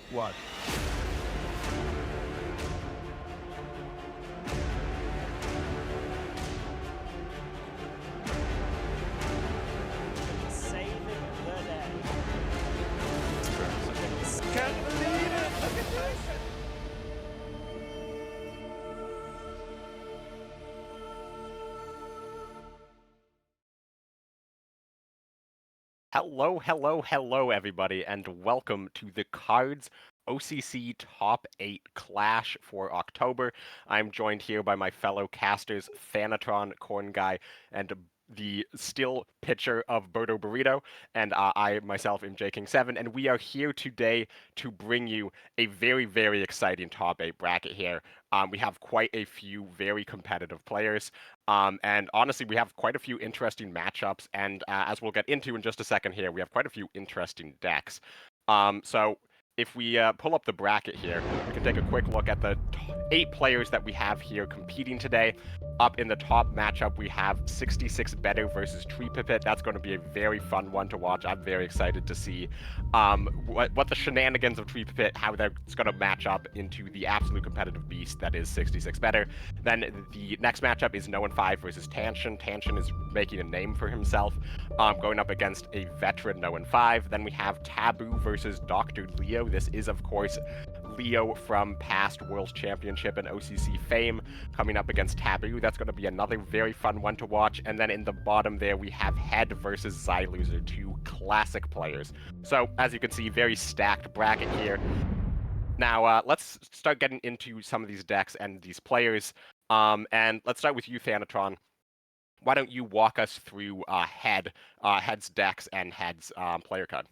What? Saving the day. Can't believe it! Look at this! Hello, everybody, and welcome to the KARDS OCC Top 8 Clash for October. I'm joined here by my fellow casters, Thanatron Cornguy, and the still pitcher of Berto Burrito, and I myself am Jking 7, and we are here today to bring you a very exciting Top 8 bracket here. We have quite a few very competitive players. And honestly, we have quite a few interesting matchups, and as we'll get into in just a second here, we have quite a few interesting decks. So if we pull up the bracket here, we can take a quick look at the 8 players that we have here competing today. Up in the top matchup, we have 66 Berto versus Pipit. That's going to be a very fun one to watch. I'm very excited to see what the shenanigans of Pipit, how that's going to match up into the absolute competitive beast that is 66 Berto. Then the next matchup is No 5 versus Tonion. Tonion is making a name for himself, going up against a veteran No 5. Then we have Taboo versus Dr. Leo. This is, of course, Leo from past World Championship and OCC fame coming up against Taboo. That's going to be another very fun one to watch. And then in the bottom there, we have Head versus Zyer, two classic players. So, as you can see, very stacked bracket here. Now, let's start getting into some of these decks and these players. And let's start with you, Thanatron. Why don't you walk us through Head's decks and Head's player card?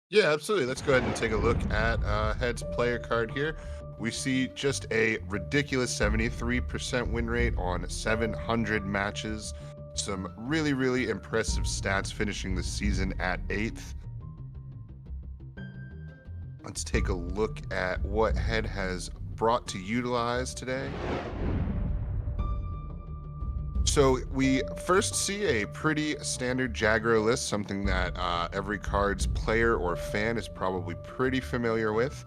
Yeah, absolutely. Let's go ahead and take a look at Head's player card here. We see just a ridiculous 73% win rate on 700 matches. Some really impressive stats, finishing the season at 8th. Let's take a look at what Head has brought to utilize today. So we first see a pretty standard Jagger list, something that every KARDS player or fan is probably pretty familiar with.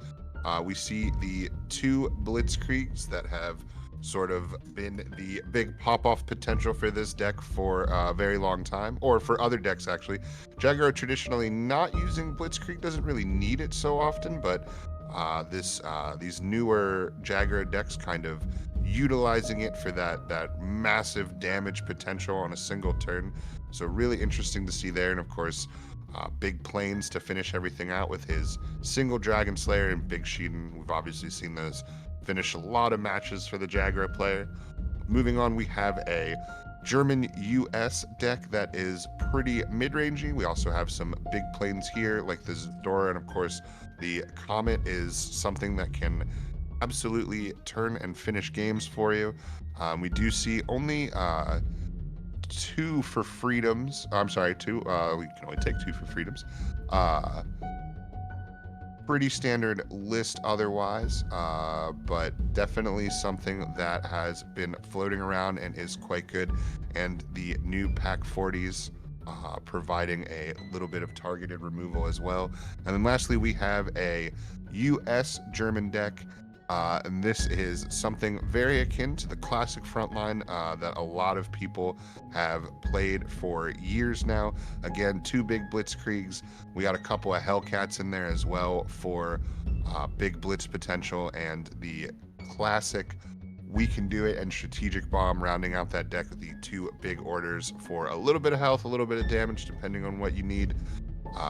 We see the 2 Blitzkriegs that have sort of been the big pop-off potential for this deck for a very long time, or for other decks actually. Jagger traditionally not using Blitzkrieg, doesn't really need it so often, but these newer Jagger decks kind of utilizing it for that massive damage potential on a single turn. So really interesting to see there. And of course, Big Plains to finish everything out with his single Dragon Slayer and Big Sheetan. We've obviously seen those finish a lot of matches for the Jagger player. Moving on, we have a German US deck that is pretty mid-rangey. We also have some Big Plains here, like the Zadora, and of course, the Comet is something that can absolutely turn and finish games for you. We do see only 2 for freedoms. I'm sorry, 2. We can only take 2 for freedoms. Pretty standard list otherwise, but definitely something that has been floating around and is quite good. And the new Pack 40s providing a little bit of targeted removal as well. And then lastly, we have a US German deck. And this is something very akin to the classic frontline that a lot of people have played for years now. Again, 2 big Blitzkriegs. We got a couple of Hellcats in there as well for big blitz potential, and the classic We Can Do It and Strategic Bomb rounding out that deck with the 2 big orders for a little bit of health, a little bit of damage, depending on what you need.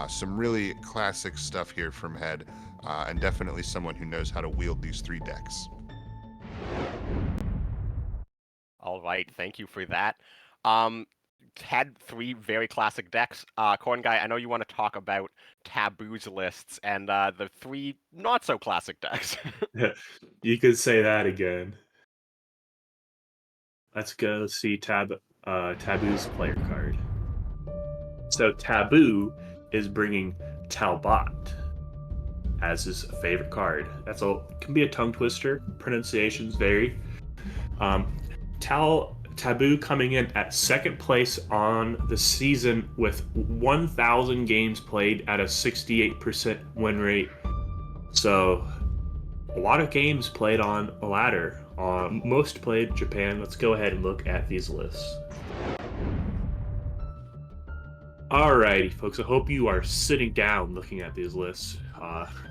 Some really classic stuff here from Head, and definitely someone who knows how to wield these 3 decks. All right, thank you for that. Had 3 very classic decks. Cornguy, I know you want to talk about Taboo's lists and the 3 not so classic decks. You could say that again. Let's go see Taboo's player card. So Taboo is bringing Talbot as his favorite card. Can be a tongue twister. Pronunciations vary. Taboo coming in at 2nd place on the season with 1,000 games played at a 68% win rate. So, a lot of games played on a ladder. Most played Japan. Let's go ahead and look at these lists. Alrighty, folks. I hope you are sitting down looking at these lists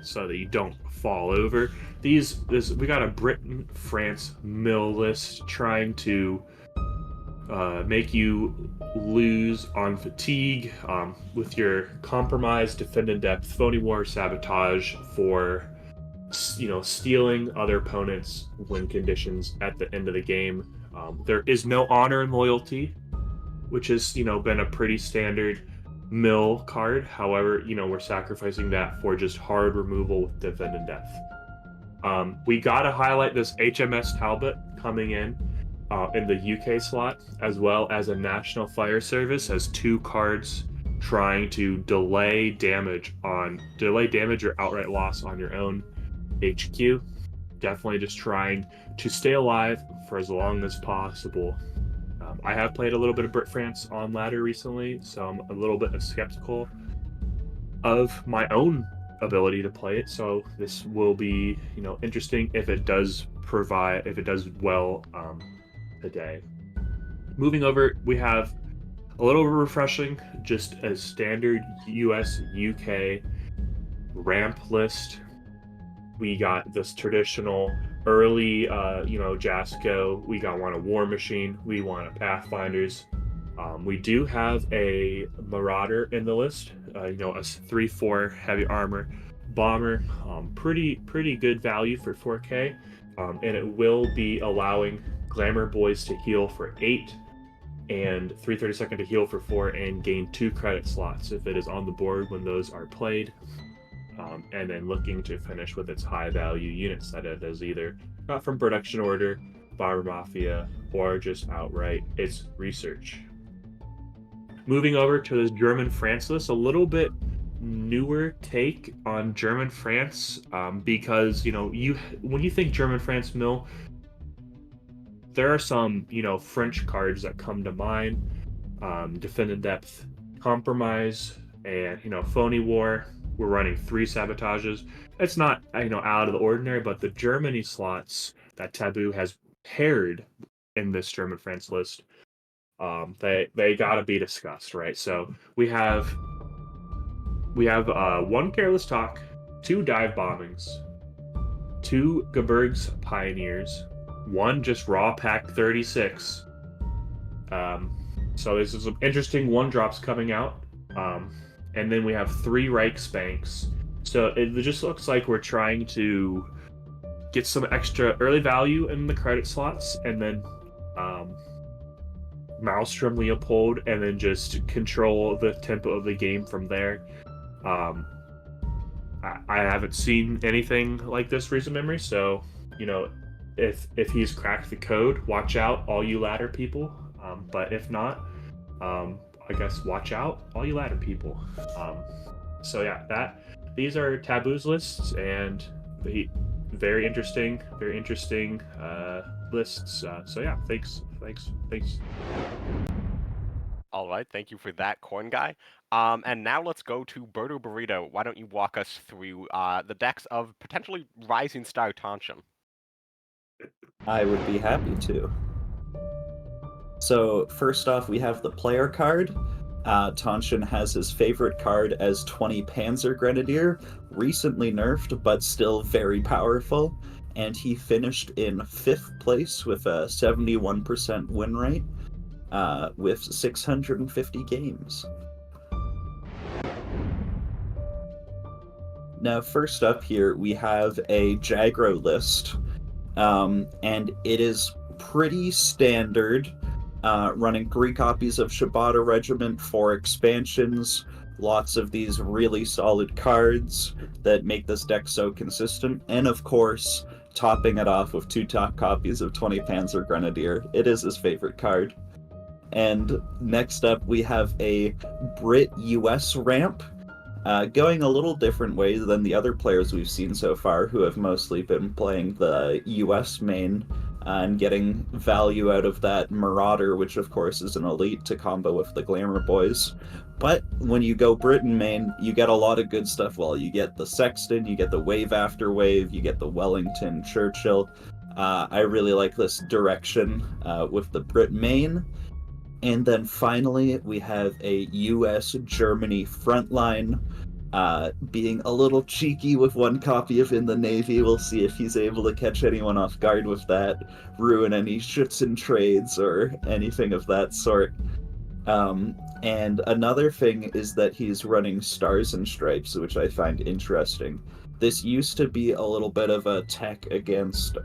so that you don't fall over. We got a Britain, France mill list trying to make you lose on fatigue with your compromise, defend in depth, phony war, sabotage for stealing other opponents win conditions at the end of the game. There is no honor and loyalty, which has been a pretty standard mill card. However, we're sacrificing that for just hard removal with defend in depth. We gotta highlight this HMS Talbot coming in the UK slot, as well as a National Fire Service has 2 cards trying to delay damage or outright loss on your own HQ. Definitely just trying to stay alive for as long as possible. I have played a little bit of Brit France on ladder recently, so I'm a little bit skeptical of my own ability to play it. So this will be, interesting if it does well today. Moving over, we have a little refreshing, just a standard US UK ramp list. We got this traditional early, Jasco. We want a War Machine. We want a Pathfinders. We do have a Marauder in the list. A 3/4 heavy armor bomber. Pretty good value for 4K. And it will be allowing Glamour Boys to heal for 8 and 3/32 to heal for 4 and gain 2 credit slots if it is on the board when those are played. And then looking to finish with its high value units that it is either got from production order, Bomber Mafia, or just outright its research. Moving over to this German France list, a little bit newer take on German France, because when you think German France mill, there are some French cards that come to mind. Defend in depth, compromise, and phony war. We're running 3 sabotages. It's not out of the ordinary, but the Germany slots that Taboo has paired in this German France list, they gotta be discussed, right? So we have 1 Careless Talk, 2 Dive Bombings, 2 Geberg's Pioneers, 1 just Raw Pack 36. So this is some interesting 1-drops coming out. And then we have 3 Reichsbanks. So it just looks like we're trying to get some extra early value in the credit slots, and then Maelstrom Leopold, and then just control the tempo of the game from there. I haven't seen anything like this recent memory, so if he's cracked the code, watch out, all you ladder people. But if not, I guess watch out, all you ladder people. So yeah, these are Taboo's lists, and very interesting lists. So yeah, thanks. All right, thank you for that, Corn Guy. And now let's go to Berto Burrito. Why don't you walk us through the decks of potentially Rising Star Tonion? I would be happy to. So first off, we have the player card. Tonion has his favorite card as 20 Panzer Grenadier, recently nerfed, but still very powerful. And he finished in 5th place with a 71% win rate, with 650 games. Now, first up here, we have a Jagro list, and it is pretty standard. Running 3 copies of Shibata Regiment, 4 expansions, lots of these really solid cards that make this deck so consistent, and of course, topping it off with 2 top copies of 20 Panzer Grenadier. It is his favorite card. And next up, we have a Brit-US ramp, going a little different way than the other players we've seen so far, who have mostly been playing the US main, and getting value out of that Marauder, which of course is an elite to combo with the Glamour Boys. But when you go Britain main, you get a lot of good stuff. Well, you get the Sexton, you get the Wave After Wave, you get the Wellington, Churchill. I really like this direction with the Brit main. And then finally, we have a US-Germany frontline being a little cheeky with one copy of In the Navy. We'll see if he's able to catch anyone off guard with that, ruin any Schützen trades or anything of that sort. And another thing is that he's running Stars and Stripes, which I find interesting. This used to be a little bit of a tech against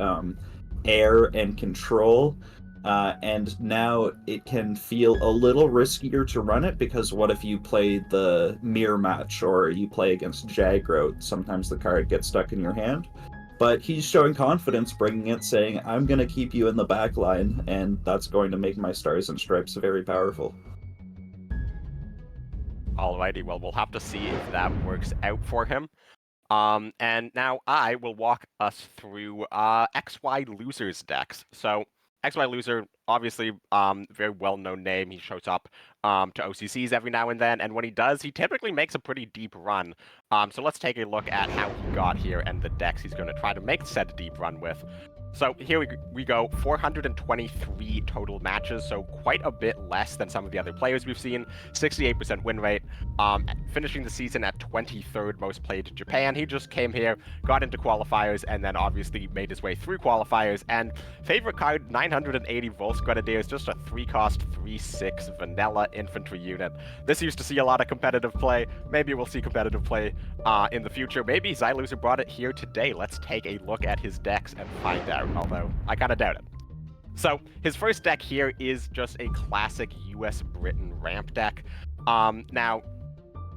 air and control, and now it can feel a little riskier to run it, because what if you play the mirror match or you play against Jagro? Sometimes the card gets stuck in your hand. But he's showing confidence bringing it, saying, I'm going to keep you in the back line, and that's going to make my Stars and Stripes very powerful. Alrighty, well, we'll have to see if that works out for him. And now I will walk us through XY Losers decks. So XY Loser, obviously, very well-known name. He shows up to OCCs every now and then, and when he does, he typically makes a pretty deep run. So let's take a look at how he got here and the decks he's going to try to make said deep run with. So here we go, 423 total matches, so quite a bit less than some of the other players we've seen, 68% win rate, finishing the season at 23rd most played in Japan. He just came here, got into qualifiers, and then obviously made his way through qualifiers, and favorite card, 980 Volksgrenadiers, just a 3-cost, 3/6 vanilla infantry unit. This used to see a lot of competitive play. Maybe we'll see competitive play in the future. Maybe Xyloser brought it here today. Let's take a look at his decks and find out, although I kind of doubt it. So his first deck here is just a classic US Britain ramp deck. Now,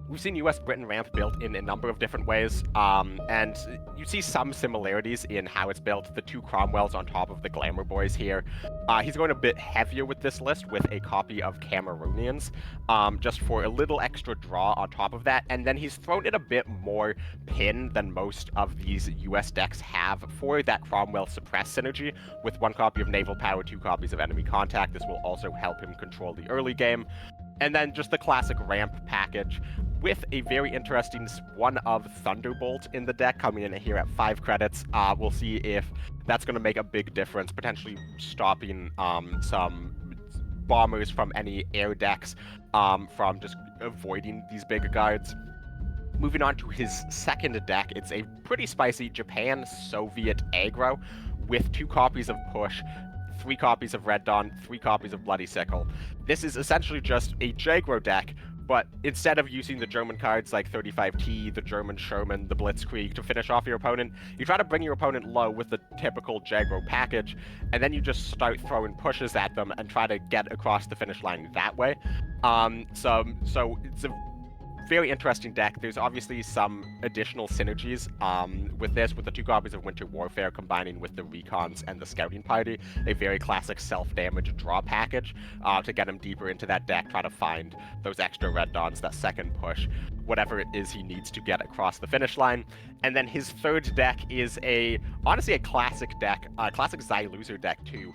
we've seen US Britain ramp built in a number of different ways, and you see some similarities in how it's built. The 2 Cromwells on top of the Glamour Boys here. He's going a bit heavier with this list with a copy of Cameroonians, just for a little extra draw on top of that, and then he's thrown in a bit more pin than most of these US decks have for that Cromwell suppress synergy, with 1 copy of Naval Power, 2 copies of Enemy Contact. This will also help him control the early game. And then just the classic ramp package with a very interesting one of Thunderbolt in the deck coming in here at 5 credits. We'll see if that's going to make a big difference, potentially stopping some bombers from any air decks from just avoiding these big guards. Moving on to his second deck, it's a pretty spicy Japan Soviet aggro with 2 copies of Push, 3 copies of Red Dawn, 3 copies of Bloody Sickle. This is essentially just a Jagro deck, but instead of using the German cards like 35T, the German Sherman, the Blitzkrieg to finish off your opponent, you try to bring your opponent low with the typical Jagro package, and then you just start throwing pushes at them and try to get across the finish line that way. So it's a very interesting deck. There's obviously some additional synergies with this, with the 2 copies of Winter Warfare combining with the Recons and the Scouting Party, a very classic self-damage draw package to get him deeper into that deck, try to find those extra Red Dawns, that second push, whatever it is he needs to get across the finish line. And then his third deck is honestly a classic deck, a classic Xyloser deck to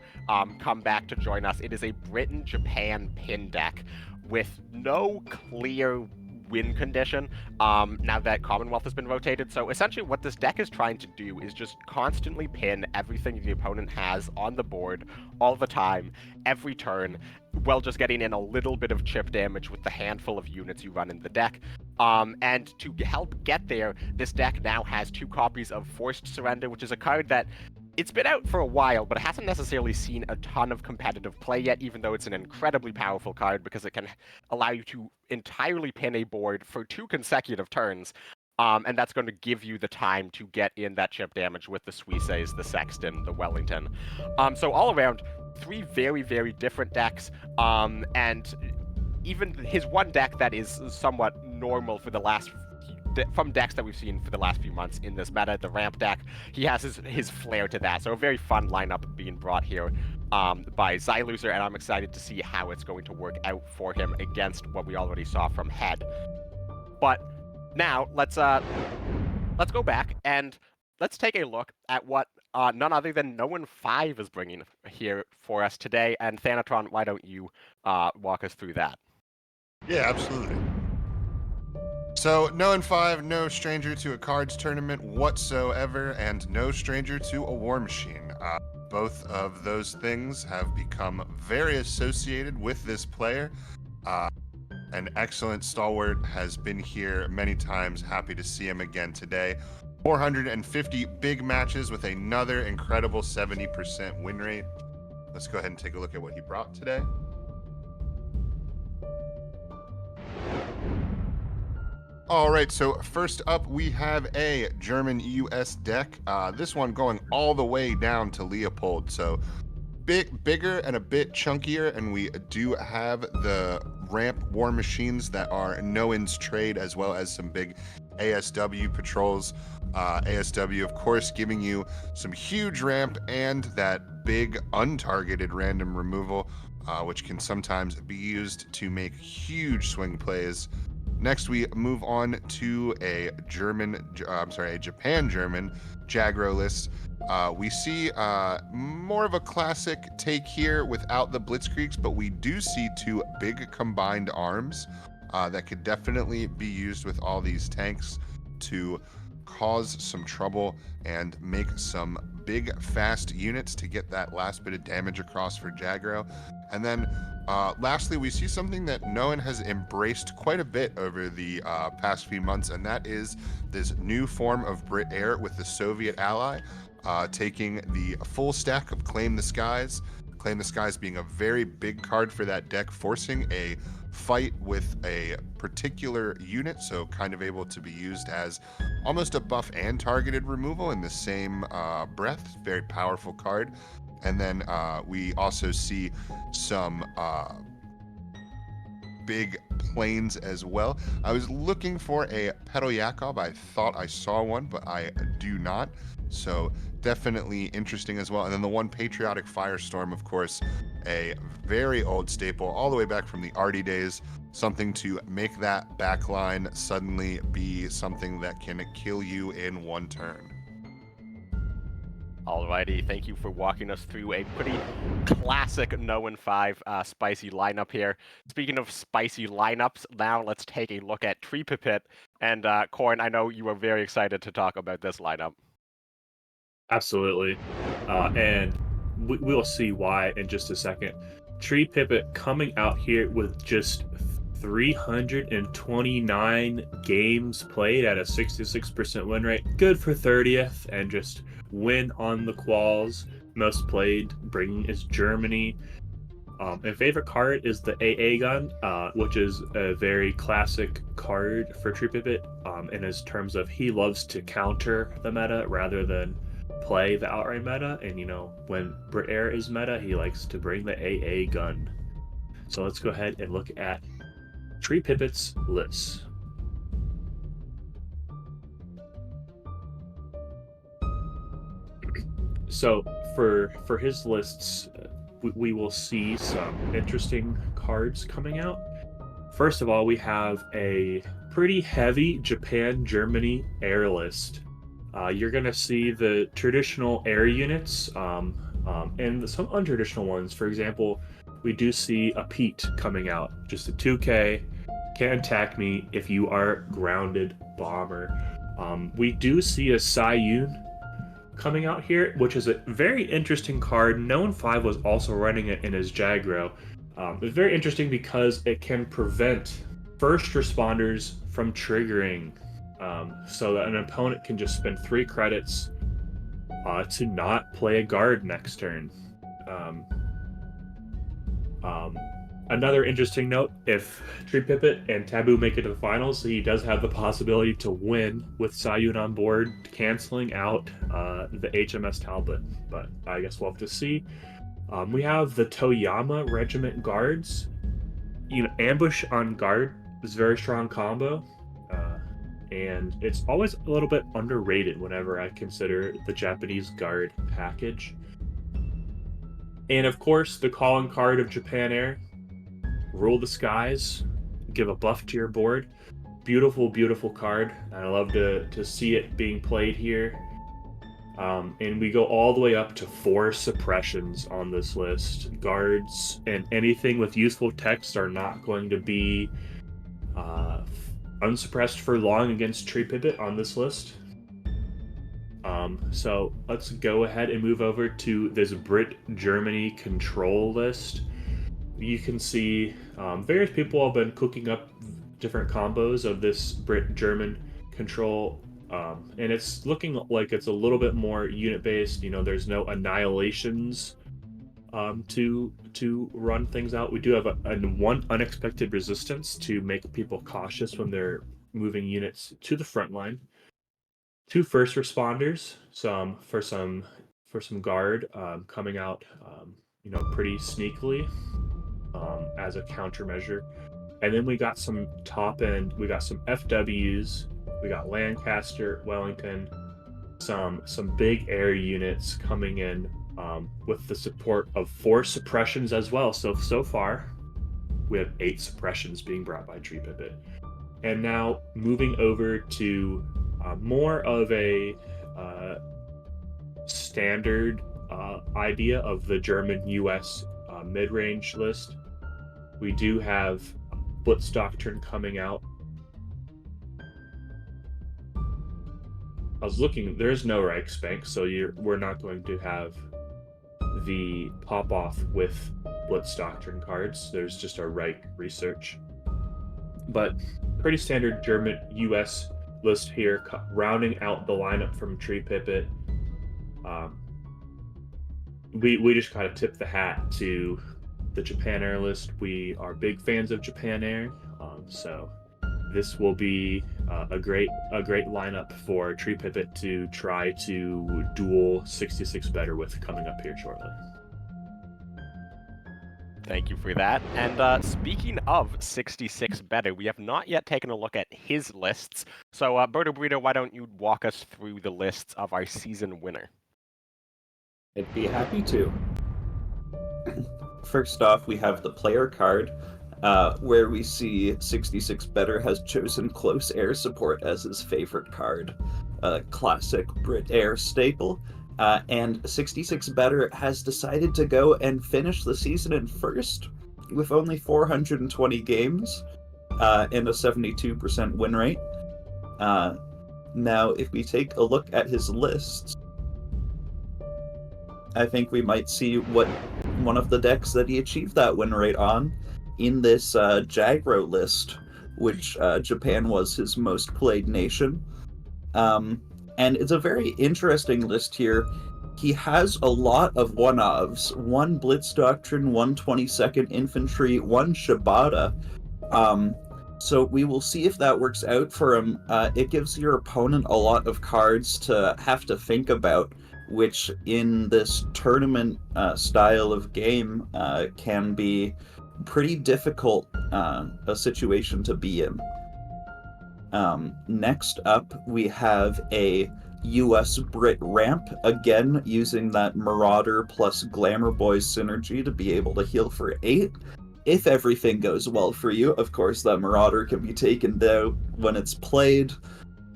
come back to join us. It is a Britain-Japan pin deck with no clear win condition now that Commonwealth has been rotated. So essentially what this deck is trying to do is just constantly pin everything the opponent has on the board all the time, every turn, while just getting in a little bit of chip damage with the handful of units you run in the deck. And to help get there, this deck now has 2 copies of Forced Surrender, which is a card that it's been out for a while, but it hasn't necessarily seen a ton of competitive play yet, even though it's an incredibly powerful card because it can allow you to entirely pin a board for 2 consecutive turns. And that's going to give you the time to get in that chip damage with the Suisses, the Sexton, the Wellington. So all around, 3 very, very different decks, and even his one deck that is somewhat normal for the last from decks that we've seen for the last few months in this meta, the ramp deck, he has his flair to that. So a very fun lineup being brought here by Xyloser, and I'm excited to see how it's going to work out for him against what we already saw from Head. But now let's go back and let's take a look at what none other than No 1-5 is bringing here for us today. And Thanatron, why don't you walk us through that? Yeah, absolutely. So, no and 5, no stranger to a cards tournament whatsoever, and no stranger to a war machine. Both of those things have become very associated with this player. An excellent stalwart has been here many times. Happy to see him again today. 450 big matches with another incredible 70% win rate. Let's go ahead and take a look at what he brought today. All right, so first up we have a German US deck. This one going all the way down to Leopold, so bigger and a bit chunkier, and we do have the ramp war machines that are no-ins trade, as well as some big ASW patrols. ASW, of course, giving you some huge ramp and that big untargeted random removal, which can sometimes be used to make huge swing plays. Next, we move on to a Japan-German Jagro list. We see more of a classic take here without the Blitzkriegs, but we do see two big combined arms that could definitely be used with all these tanks to cause some trouble and make some big, fast units to get that last bit of damage across for Jagro. And then lastly, we see something that Noen has embraced quite a bit over the past few months, and that is this new form of Brit Air with the Soviet ally, taking the full stack of Claim the Skies. Claim the Skies being a very big card for that deck, forcing a fight with a particular unit, so kind of able to be used as almost a buff and targeted removal in the same breath. Very powerful card. And then we also see some big planes as well. I was looking for a Pedoyakov. I thought I saw one, but I do not. So definitely interesting as well. And then the one Patriotic Firestorm, of course, a very old staple all the way back from the Artie days. Something to make that backline suddenly be something that can kill you in one turn. Alrighty, thank you for walking us through a pretty classic No and 5 spicy lineup here. Speaking of spicy lineups, now let's take a look at Tree Pipit. And Corn, I know you were very excited to talk about this lineup. Absolutely. And we'll see why in just a second. Tree Pipit coming out here with just 329 games played at a 66% win rate. Good for 30th, and just win on the quals. Most played bringing is Germany. My favorite card is the AA gun, which is a very classic card for Tree Pipit in his terms of he loves to counter the meta rather than play the outright meta. And you know, when Brit Air is meta, he likes to bring the AA gun. So let's go ahead and look at Tree Pipit's list. So for his lists, we will see some interesting cards coming out. First of all, we have a pretty heavy Japan-Germany air list. You're going to see the traditional air units and some untraditional ones. For example, we do see a Pete coming out, just a 2K. Can't attack me if you are grounded bomber. We do see a Sayun coming out here, which is a very interesting card. No 5 was also running it in his Jagro. It's very interesting because it can prevent first responders from triggering, so that an opponent can just spend 3 credits to not play a guard next turn. Another interesting note, if Tree Pipit and Taboo make it to the finals, he does have the possibility to win with Sayun on board, canceling out the HMS Talbot, but I guess we'll have to see. We have the Toyama Regiment Guards. You know, ambush on guard is a very strong combo, and it's always a little bit underrated whenever I consider the Japanese guard package. And of course, the calling card of Japan Air, Rule the Skies, give a buff to your board. Beautiful, beautiful card. I love to see it being played here. And we go all the way up to 4 suppressions on this list. Guards and anything with useful text are not going to be unsuppressed for long against Tree Pipit on this list. So let's go ahead and move over to this Brit-Germany control list. You can see various people have been cooking up different combos of this Brit-German control, and it's looking like it's a little bit more unit-based. There's no annihilations to run things out. We do have a one unexpected resistance to make people cautious when they're moving units to the front line. 2 first responders, for some guard coming out, pretty sneakily as a countermeasure. And then we got some top end. We got some FWs. We got Lancaster, Wellington, some big air units coming in with the support of 4 suppressions as well. So far, we have 8 suppressions being brought by Tree Pipit. And now moving over to more of a standard idea of the German-US mid-range list. We do have Blitz Doctrine coming out. I was looking, there's no Reichsbank, so we're not going to have the pop-off with Blitz Doctrine cards. There's just a Reich research. But pretty standard German-US list here, rounding out the lineup from Tree Pipit. We just kind of tip the hat to the Japan Air list. We are big fans of Japan Air, so this will be a great lineup for Tree Pipit to try to duel 66 better with coming up here shortly. Thank you for that. And speaking of 66 better, we have not yet taken a look at his lists. So, Berto Burrito, why don't you walk us through the lists of our season winner? I'd be happy to. First off, we have the player card, where we see 66 Better has chosen Close Air Support as his favorite card. Classic Brit Air staple. And 66 Better has decided to go and finish the season in first with only 420 games and a 72% win rate. Now, if we take a look at his lists, I think we might see what one of the decks that he achieved that win rate on in this Jagro list, which Japan was his most played nation. And it's a very interesting list here. He has a lot of one-ofs. 1 Blitz Doctrine, 1 22nd Infantry, 1 Shibata. So we will see if that works out for him. It gives your opponent a lot of cards to have to think about, which in this tournament style of game can be pretty difficult a situation to be in. Next up, we have a US Brit ramp, again using that Marauder plus Glamour Boys synergy to be able to heal for 8. If everything goes well for you, of course, that Marauder can be taken down when it's played.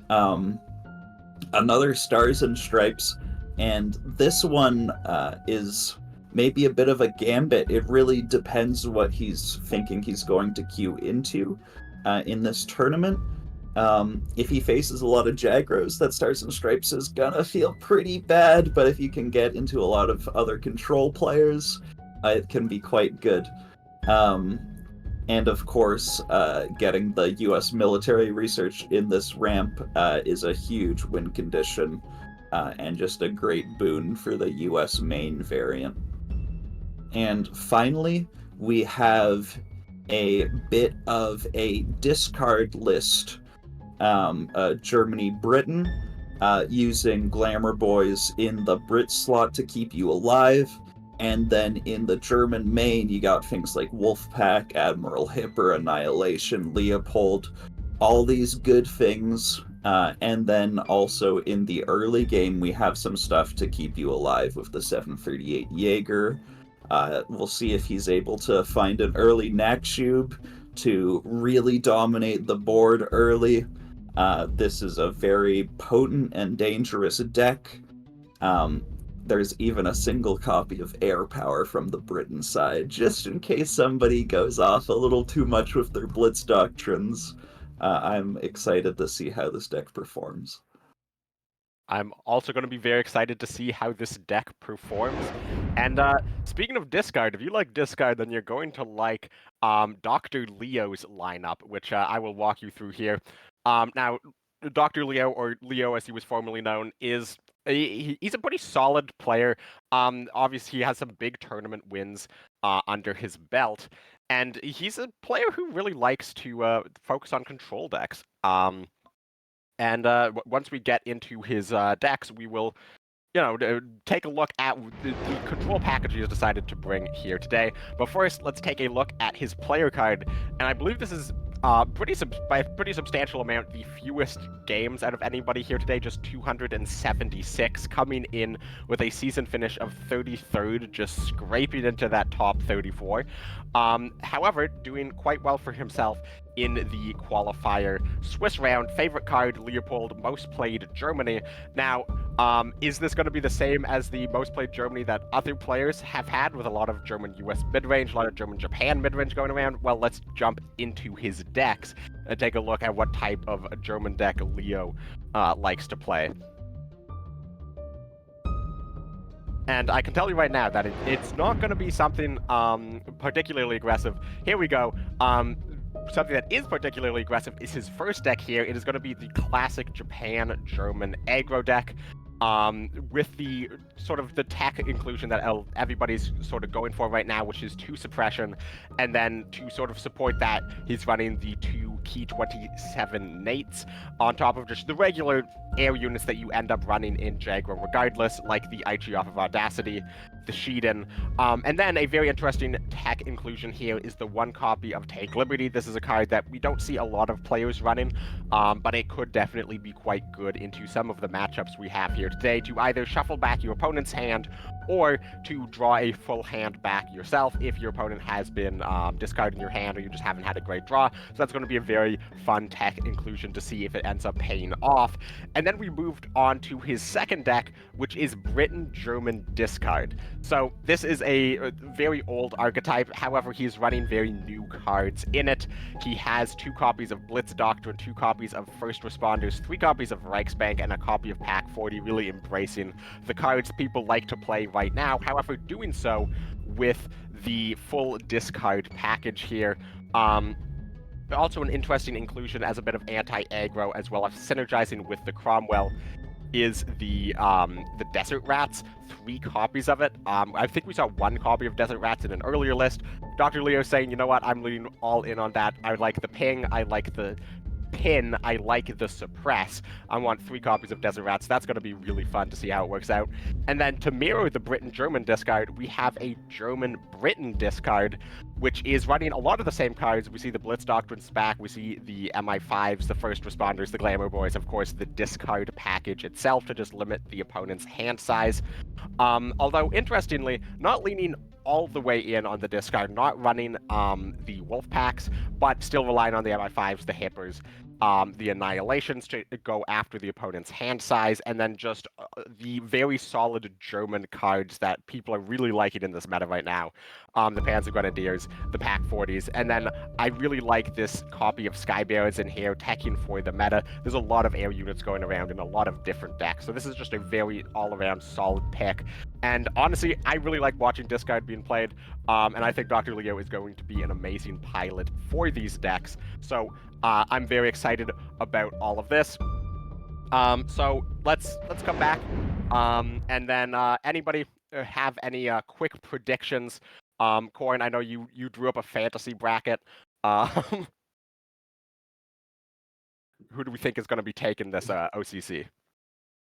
Another Stars and Stripes, and this one is maybe a bit of a gambit. It really depends what he's thinking he's going to queue into in this tournament. If he faces a lot of Jagros, that Stars and Stripes is gonna feel pretty bad, but if you can get into a lot of other control players, it can be quite good. And of course, getting the US military research in this ramp is a huge win condition, and just a great boon for the US main variant. And finally, we have a bit of a discard list. Germany, Britain, using Glamour Boys in the Brit slot to keep you alive, and then in the German main you got things like Wolfpack, Admiral Hipper, Annihilation, Leopold, all these good things, and then also in the early game we have some stuff to keep you alive with the 738 Jaeger. We'll see if he's able to find an early Nakshub to really dominate the board early. This is a very potent and dangerous deck. There's even a single copy of Air Power from the Britain side, just in case somebody goes off a little too much with their Blitz Doctrines. I'm excited to see how this deck performs. I'm also going to be very excited to see how this deck performs. And speaking of discard, if you like discard, then you're going to like Dr. Leo's lineup, which I will walk you through here. Now, Dr. Leo, or Leo as he was formerly known, is he's a pretty solid player. Obviously, he has some big tournament wins under his belt, and he's a player who really likes to focus on control decks. And once we get into his decks, we will, take a look at the control package he has decided to bring here today. But first, let's take a look at his player card. And I believe this is by a pretty substantial amount, the fewest games out of anybody here today, just 276, coming in with a season finish of 33rd, just scraping into that top 34. However, doing quite well for himself in the qualifier Swiss round. Favorite card, Leopold, most played Germany. Now, is this going to be the same as the most played Germany that other players have had, with a lot of German US midrange, a lot of German Japan midrange going around? Well, let's jump into his decks and take a look at what type of German deck Leo likes to play. And I can tell you right now that it's not going to be something particularly aggressive. Here we go. Something that is particularly aggressive is his first deck here. It is going to be the classic Japan-German aggro deck, with the sort of the tech inclusion that everybody's sort of going for right now, which is 2 suppression, and then to sort of support that, he's running the 2 Key 27 Nates on top of just the regular air units that you end up running in Jaguar regardless, like the Aichi off of Audacity, the Shiden, and then a very interesting tech inclusion here is the 1 copy of Take Liberty. This is a card that we don't see a lot of players running, but it could definitely be quite good into some of the matchups we have here today, to either shuffle back your opponent's hand or to draw a full hand back yourself if your opponent has been discarding your hand or you just haven't had a great draw. So that's going to be a very fun tech inclusion to see if it ends up paying off. And then we moved on to his second deck, which is Britain-German discard. So this is a very old archetype, however he's running very new cards in it. He has 2 copies of Blitz Doctrine, 2 copies of First Responders, 3 copies of Reichsbank, and a copy of Pack 40, really embracing the cards people like to play right now, however doing so with the full discard package here. Also an interesting inclusion as a bit of anti-aggro, as well as synergizing with the Cromwell, is the Desert Rats, 3 copies of it. I think we saw 1 copy of Desert Rats in an earlier list. Dr. Leo saying, you know what, I'm leaning all in on that. I like the ping, I like the pin, I like the suppress. I want 3 copies of Desert Rats. That's going to be really fun to see how it works out. And then to mirror the Britain-German discard, we have a German-Britain discard, which is running a lot of the same cards. We see the Blitz Doctrine SPAC, we see the MI5s, the First Responders, the Glamour Boys, of course, the discard package itself to just limit the opponent's hand size. Although, interestingly, not leaning all the way in on the discard, not running the Wolf Packs, but still relying on the MI5s, the Hippers, the Annihilations to go after the opponent's hand size, and then just the very solid German cards that people are really liking in this meta right now. The Panzer Grenadiers, the Pack 40s, and then I really like this copy of Skybearers in here, teching for the meta. There's a lot of air units going around in a lot of different decks, so this is just a very all-around solid pick. And honestly, I really like watching discard being played, and I think Dr. Leo is going to be an amazing pilot for these decks. So I'm very excited about all of this. So let's come back, and then anybody have any quick predictions? Corn, I know you drew up a fantasy bracket. Who do we think is going to be taking this OCC?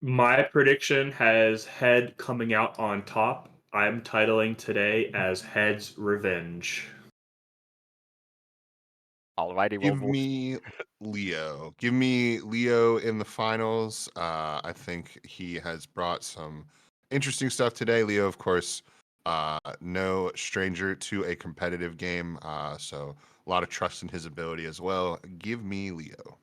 My prediction has Head coming out on top. I'm titling today as Head's Revenge. Alrighty, Give me Leo. Give me Leo in the finals. I think he has brought some interesting stuff today. Leo, of course, no stranger to a competitive game, so a lot of trust in his ability as well. Give me Leo.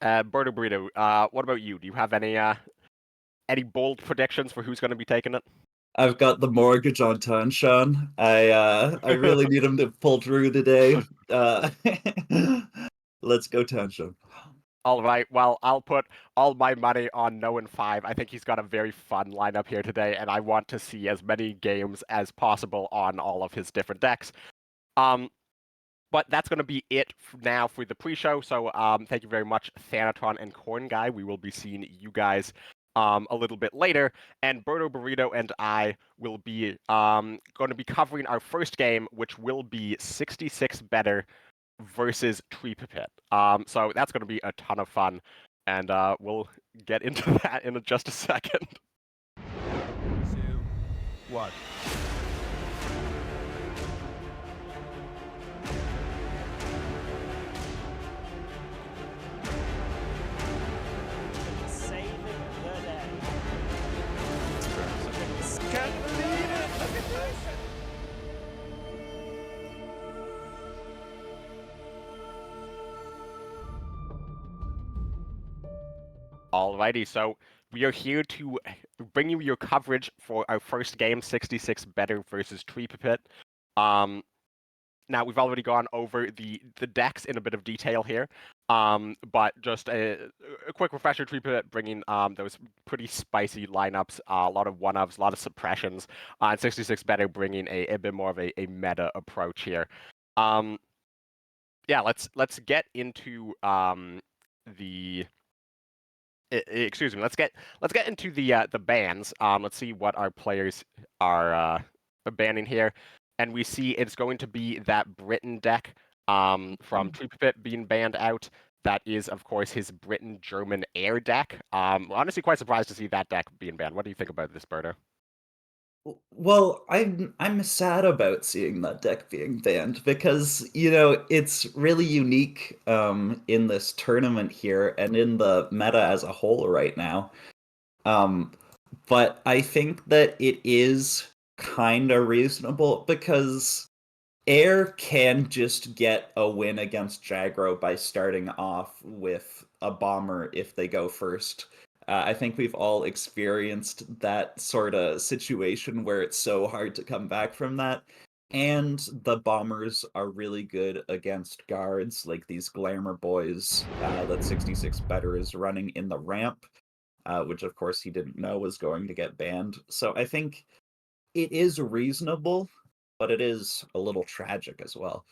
Berto Burrito, what about you? Do you have any bold predictions for who's going to be taking it? I've got the mortgage on Tonion. I really need him to pull through today. Let's go, Tonion. All right, well, I'll put all my money on No in 5. I think he's got a very fun lineup here today, and I want to see as many games as possible on all of his different decks. But that's going to be it now for the pre-show. So thank you very much, Thanatron and Cornguy. We will be seeing you guys a little bit later. And Berto, Burrito, and I will be going to be covering our first game, which will be 66 better versus Pipit. So that's going to be a ton of fun. And we'll get into that in just a second. 2, 1. Saving the day. Can't believe it! Look at this! Alrighty, so we are here to bring you your coverage for our first game, 66 better versus Pipit. Now, we've already gone over the decks in a bit of detail here, but just a quick refresher, Pipit bringing those pretty spicy lineups, a lot of one-ofs, a lot of suppressions, and 66 better bringing a bit more of a meta approach here. Yeah, let's get into the... Excuse me. Let's get into the bans. Let's see what our players are banning here, and we see it's going to be that Britain deck from Pipit being banned out. That is, of course, his Britain-German air deck. We're honestly quite surprised to see that deck being banned. What do you think about this, Berto? Well, I'm sad about seeing that deck being banned because, it's really unique in this tournament here and in the meta as a whole right now. But I think that it is kind of reasonable because Air can just get a win against Jagro by starting off with a bomber if they go first. I think we've all experienced that sort of situation where it's so hard to come back from that. And the bombers are really good against guards, like these glamour boys that 66 better is running in the ramp, which of course he didn't know was going to get banned. So I think it is reasonable, but it is a little tragic as well.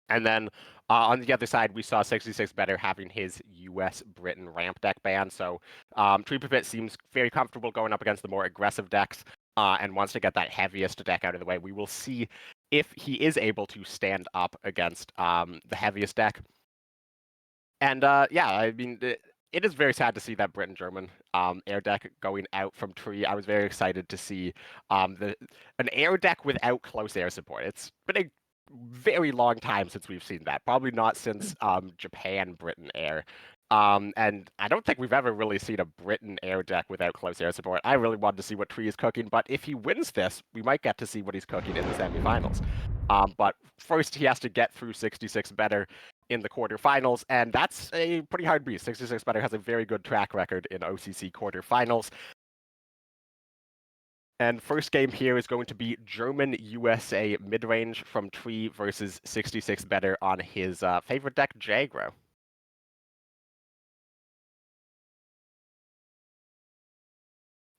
And then on the other side, we saw 66 better having his US Britain ramp deck banned. So Pipit seems very comfortable going up against the more aggressive decks and wants to get that heaviest deck out of the way. We will see if he is able to stand up against the heaviest deck. And yeah, I mean, it is very sad to see that Britain-German air deck going out from Tree. I was very excited to see an air deck without close air support. It's been a very long time since we've seen that. Probably not since Japan Britain air. And I don't think we've ever really seen a Britain air deck without close air support. I really wanted to see what Tree is cooking, but if he wins this, we might get to see what he's cooking in the semifinals. But first, he has to get through 66 better in the quarterfinals, and that's a pretty hard beat. 66 better has a very good track record in OCC quarterfinals. And first game here is going to be German USA mid-range from Tree versus 66 better on his favorite deck, Jagro.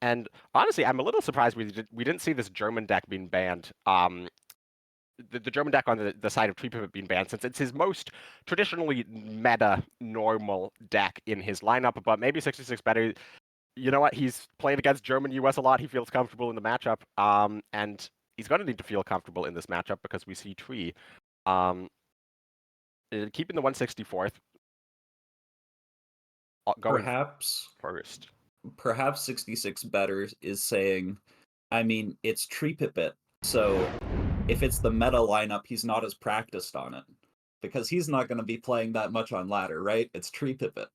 And honestly, I'm a little surprised we didn't see this German deck being banned. The German deck on the side of Pipit being banned, since it's his most traditionally meta normal deck in his lineup, but maybe 66 better. You know what? He's played against German US a lot. He feels comfortable in the matchup, and he's going to need to feel comfortable in this matchup because we see Tree keeping the 164th. Going first. Perhaps 66 better is saying, I mean, it's Pipit, so if it's the meta lineup, he's not as practiced on it because he's not going to be playing that much on ladder, right? It's Pipit.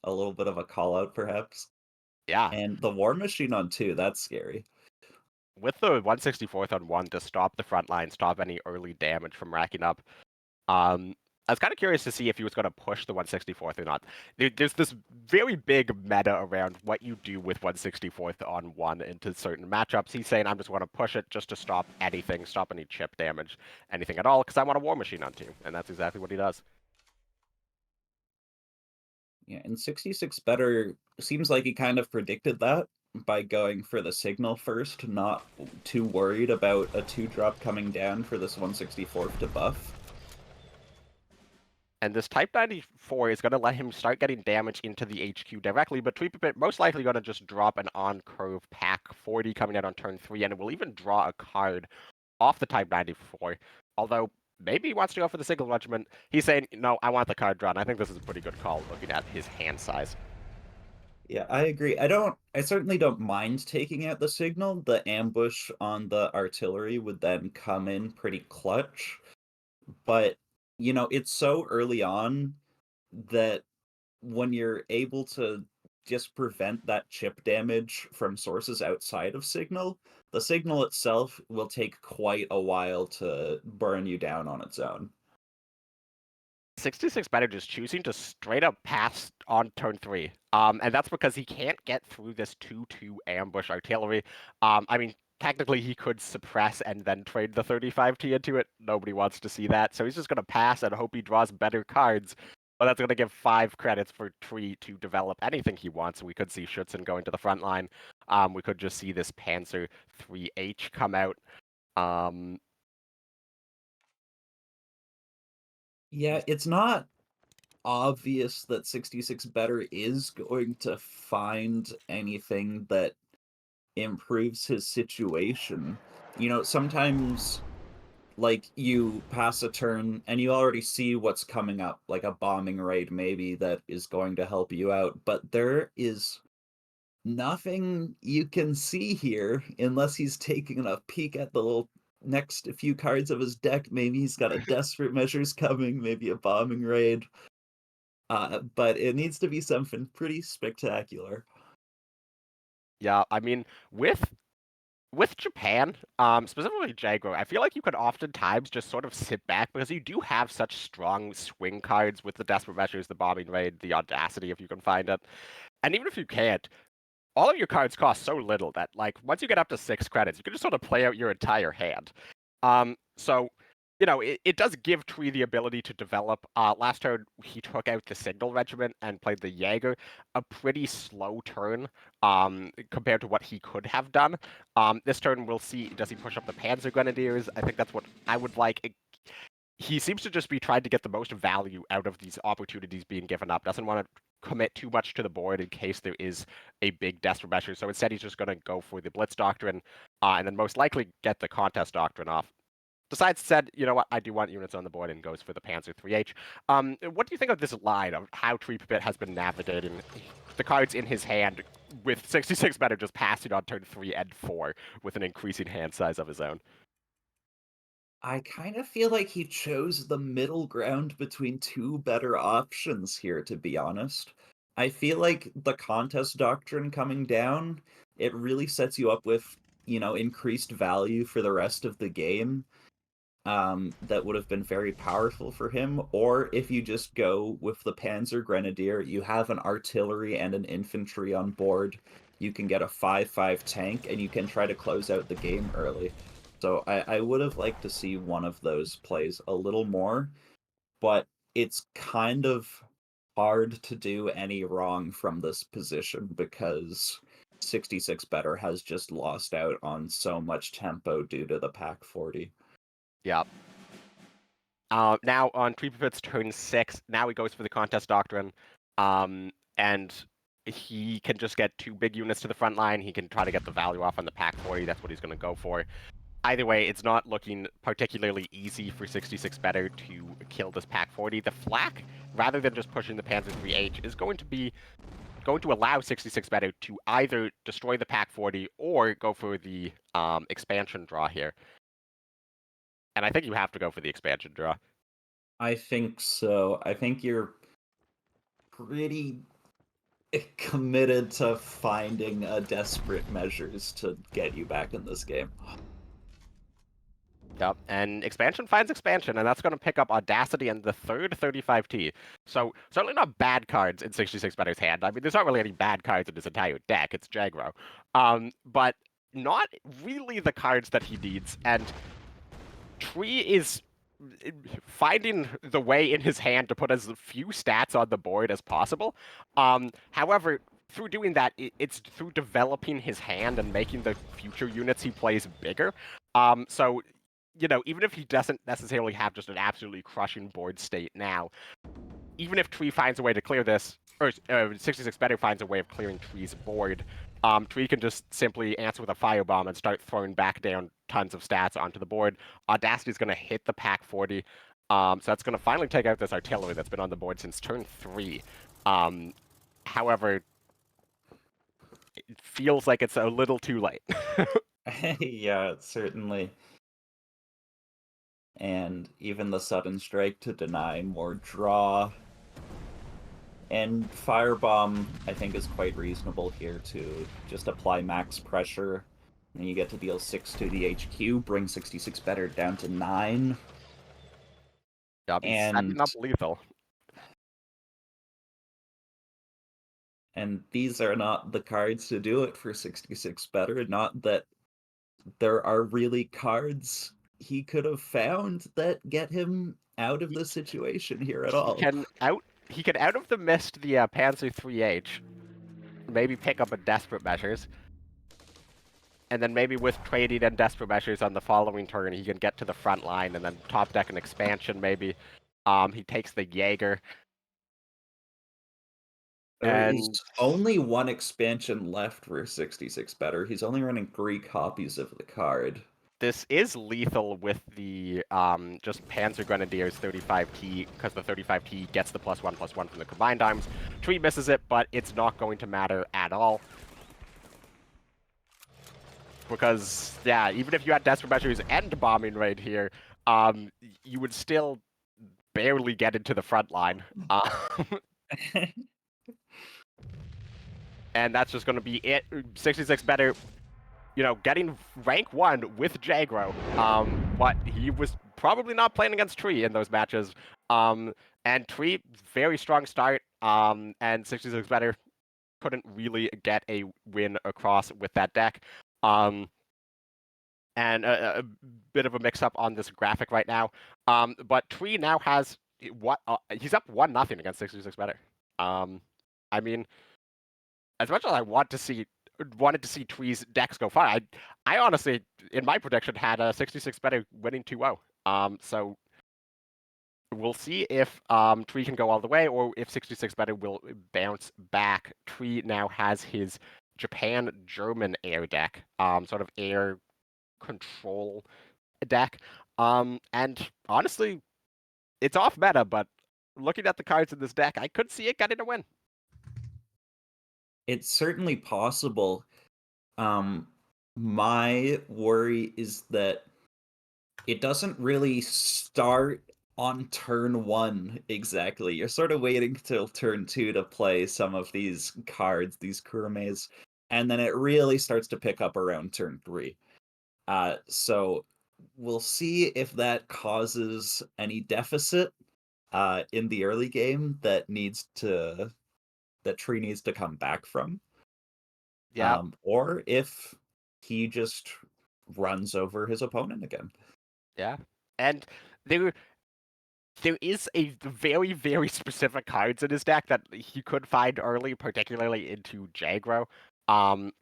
A little bit of a call out, perhaps. Yeah. And the War Machine on 2, that's scary. With the 164th on 1 to stop the front line, stop any early damage from racking up. I was kind of curious to see if he was going to push the 164th or not. There's this very big meta around what you do with 164th on 1 into certain matchups. He's saying, I'm just going to push it just to stop anything, stop any chip damage, anything at all, because I want a War Machine on 2. And that's exactly what he does. Yeah, and 66 better seems like he kind of predicted that by going for the signal first, not too worried about a 2-drop coming down for this 164th to buff. And this Type 94 is going to let him start getting damage into the HQ directly, but Tweepipit most likely going to just drop an on-curve pack 40 coming out on turn 3, and it will even draw a card off the Type 94. Although, maybe he wants to go for the Signal Regiment. He's saying, no, I want the card drawn. I think this is a pretty good call looking at his hand size. Yeah, I agree. I certainly don't mind taking out the signal. The ambush on the artillery would then come in pretty clutch. But, it's so early on that when you're able to just prevent that chip damage from sources outside of signal, the signal itself will take quite a while to burn you down on its own. 66 better just choosing to straight up pass on turn 3. And that's because he can't get through this 2-2 ambush artillery. I mean, technically he could suppress and then trade the 35T into it. Nobody wants to see that. So he's just going to pass and hope he draws better cards. But that's going to give 5 credits for Tree to develop anything he wants. We could see Schutzen going to the front line. We could just see this Panzer 3H come out. Yeah, it's not obvious that 66 better is going to find anything that improves his situation. Sometimes like you pass a turn and you already see what's coming up, like a bombing raid maybe that is going to help you out, but there is nothing you can see here unless he's taking a peek at the little next few cards of his deck. Maybe he's got a desperate measures coming, maybe a bombing raid. But it needs to be something pretty spectacular. Yeah, I mean, with Japan, specifically Jaguar, I feel like you could oftentimes just sort of sit back because you do have such strong swing cards with the Desperate Measures, the Bombing Raid, the Audacity, if you can find it. And even if you can't, all of your cards cost so little that, like, once you get up to 6 credits, you can just sort of play out your entire hand. So, it does give Tree the ability to develop. Last turn, he took out the Signal Regiment and played the Jaeger, a pretty slow turn compared to what he could have done. This turn, we'll see, does he push up the Panzer Grenadiers? I think that's what I would like. He seems to just be trying to get the most value out of these opportunities being given up. Doesn't want to commit too much to the board in case there is a big desperate measure. So instead, he's just going to go for the Blitz Doctrine and then most likely get the Contest Doctrine off. Decides, said, you know what, I do want units on the board and goes for the Panzer 3H. What do you think of this line of how Tweepipit has been navigating the cards in his hand with 66 better just passing on turn 3 and 4 with an increasing hand size of his own? I kind of feel like he chose the middle ground between two better options here, to be honest. I feel like the Contest Doctrine coming down, it really sets you up with, increased value for the rest of the game. That would have been very powerful for him. Or if you just go with the Panzer Grenadier, you have an artillery and an infantry on board. You can get a 5/5 tank, and you can try to close out the game early. So I would have liked to see one of those plays a little more, but it's kind of hard to do any wrong from this position because 66 better has just lost out on so much tempo due to the pack 40. Yep. Now on Tweepipit's turn 6, now he goes for the Contest Doctrine, and he can just get 2 big units to the front line. He can try to get the value off on the pack 40. That's what he's going to go for. Either way, it's not looking particularly easy for 66 better to kill this pack 40. The flak, rather than just pushing the Panzer 3H, is going to allow 66 better to either destroy the pack 40 or go for the expansion draw here. And I think you have to go for the expansion draw. I think so. I think you're pretty committed to finding desperate measures to get you back in this game. Yep, and expansion finds expansion, and that's going to pick up Audacity and the third 35T. So certainly not bad cards in 66 Better's hand. I mean, there's not really any bad cards in his entire deck. It's Jagro. But not really the cards that he needs, and Tree is finding the way in his hand to put as few stats on the board as possible. However, through doing that, it's through developing his hand and making the future units he plays bigger. So, you know, even if he doesn't necessarily have just an absolutely crushing board state now, even if Tree finds a way to clear this, or 66 Better finds a way of clearing Tree's board, Tree can just simply answer with a firebomb and start throwing back down tons of stats onto the board. Audacity's going to hit the pack 40, so that's going to finally take out this artillery that's been on the board since turn 3. However, it feels like it's a little too late. Yeah, certainly. And even the sudden strike to deny more draw. And Firebomb, I think, is quite reasonable here to just apply max pressure. And you get to deal 6 to the HQ, bring 66 Better down to 9. Yeah, setting up lethal. And these are not the cards to do it for 66 Better. Not that there are really cards he could have found that get him out of the situation here at all. He can out of the mist the Panzer 3H, maybe pick up a Desperate Measures, and then maybe with trading and Desperate Measures on the following turn, he can get to the front line and then top deck an expansion maybe. He takes the Jaeger. There is only one expansion left for 66 Better. He's only running 3 copies of the card. This is lethal with the just Panzer Grenadiers 35T, because the 35T gets the +1/+1 from the combined arms. Tree misses it, but it's not going to matter at all. Because, yeah, even if you had Desperate Measures and Bombing Raid here, you would still barely get into the front line. And that's just going to be it. 66 Better, you know, getting rank 1 with Jagro, but he was probably not playing against Tree in those matches. And Tree, very strong start, and 66 Better couldn't really get a win across with that deck. And a bit of a mix-up on this graphic right now. But Tree now has he's up 1-0 against 66 Better. I mean, as much as I wanted to see Tree's decks go far, I honestly, in my prediction, had a 66 Better winning 2-0. So we'll see if Tree can go all the way, or if 66 Better will bounce back. Tree now has his Japan-German air deck, sort of air control deck. And honestly, it's off meta, but looking at the cards in this deck, I could see it getting a win. It's certainly possible. My worry is that it doesn't really start on turn 1 exactly. You're sort of waiting till turn 2 to play some of these cards, these Kurumes, and then it really starts to pick up around turn 3. So we'll see if that causes any deficit in the early game that Tree needs to come back from. Yeah. Or if he just runs over his opponent again. Yeah. And there is a very, very specific cards in his deck that he could find early, particularly into Jagro.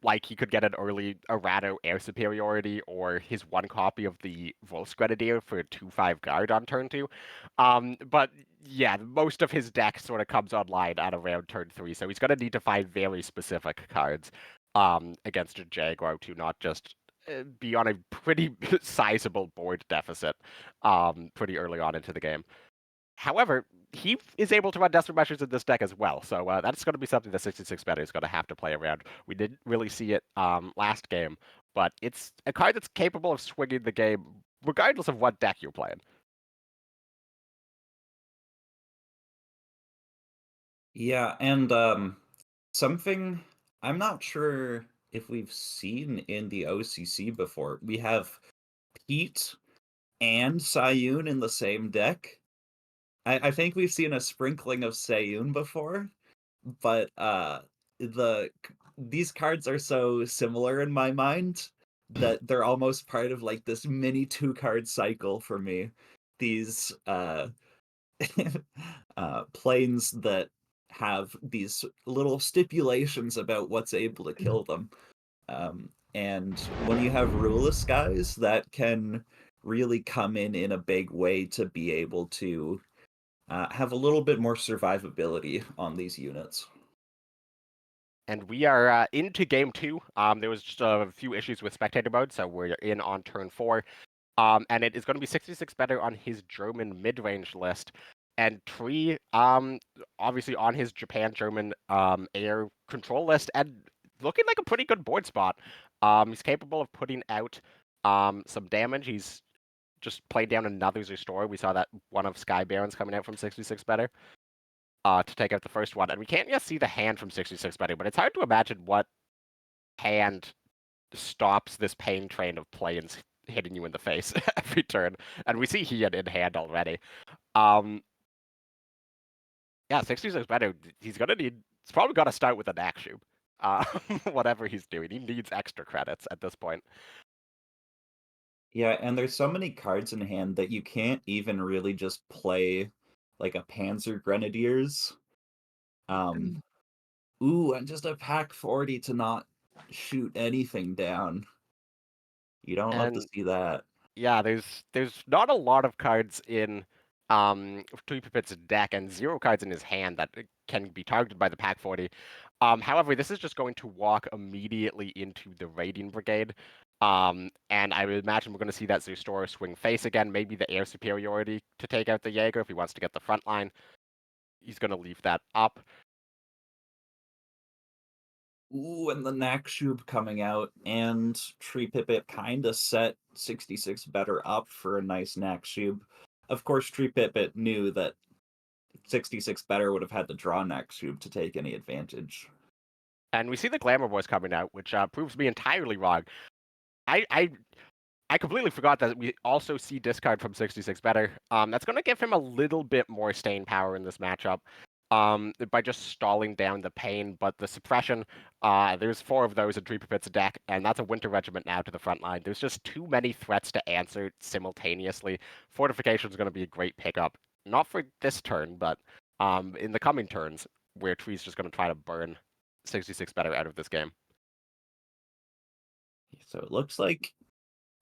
Like he could get an early Arado Air Superiority, or his 1 copy of the Volksgrenadier for a 2/5 guard on turn 2. But yeah, most of his deck sort of comes online at around turn 3, so he's going to need to find very specific cards against a Jagro to not just be on a pretty sizable board deficit pretty early on into the game. However, he is able to run Desperate Measures in this deck as well, so that's going to be something that 66 Better is going to have to play around. We didn't really see it last game, but it's a card that's capable of swinging the game regardless of what deck you're playing. Yeah, and something I'm not sure if we've seen in the OCC before. We have Pete and Sayun in the same deck. I think we've seen a sprinkling of Sayun before, but these cards are so similar in my mind that they're almost part of like this mini 2-card cycle for me. These planes that have these little stipulations about what's able to kill them. And when you have ruleless guys, that can really come in a big way to be able to have a little bit more survivability on these units. And we are into game 2. There was just a few issues with spectator mode, so we're in on turn 4. And it is going to be 66 better on his German mid-range list. And Tree, obviously on his Japan-German air control list, and looking like a pretty good board spot. He's capable of putting out some damage. He's just played down another Zyer. We saw that one of Sky Barons coming out from 66 better to take out the first one. And we can't yet see the hand from 66 better, but it's hard to imagine what hand stops this pain train of planes hitting you in the face every turn. And we see he had in hand already. Yeah, 66 better. He's probably gonna start with an action. Whatever he's doing. He needs extra credits at this point. Yeah, and there's so many cards in hand that you can't even really just play like a Panzer Grenadiers. Ooh, and just a pack 40 to not shoot anything down. You don't love to see that. Yeah, there's not a lot of cards in Pipit's deck and 0 cards in his hand that can be targeted by the pack 40. However, this is just going to walk immediately into the Raiding Brigade. And I would imagine we're going to see that Zyer swing face again, maybe the air superiority to take out the Jaeger if he wants to get the front line. He's going to leave that up. Ooh, and the Nakshub coming out, and Tree Pipit kind of set 66 better up for a nice Nakshub. Of course, Tree Pipit knew that 66 better would have had to draw Nakshub to take any advantage. And we see the Glamour Boys coming out, which proves me entirely wrong. I completely forgot that we also see discard from 66 better. That's going to give him a little bit more staying power in this matchup by just stalling down the pain. But the suppression, there's 4 of those in Tree Pipit's deck, and that's a Winter Regiment now to the front line. There's just too many threats to answer simultaneously. Fortification is going to be a great pickup. Not for this turn, but in the coming turns, where Tree's just going to try to burn 66 better out of this game. So it looks like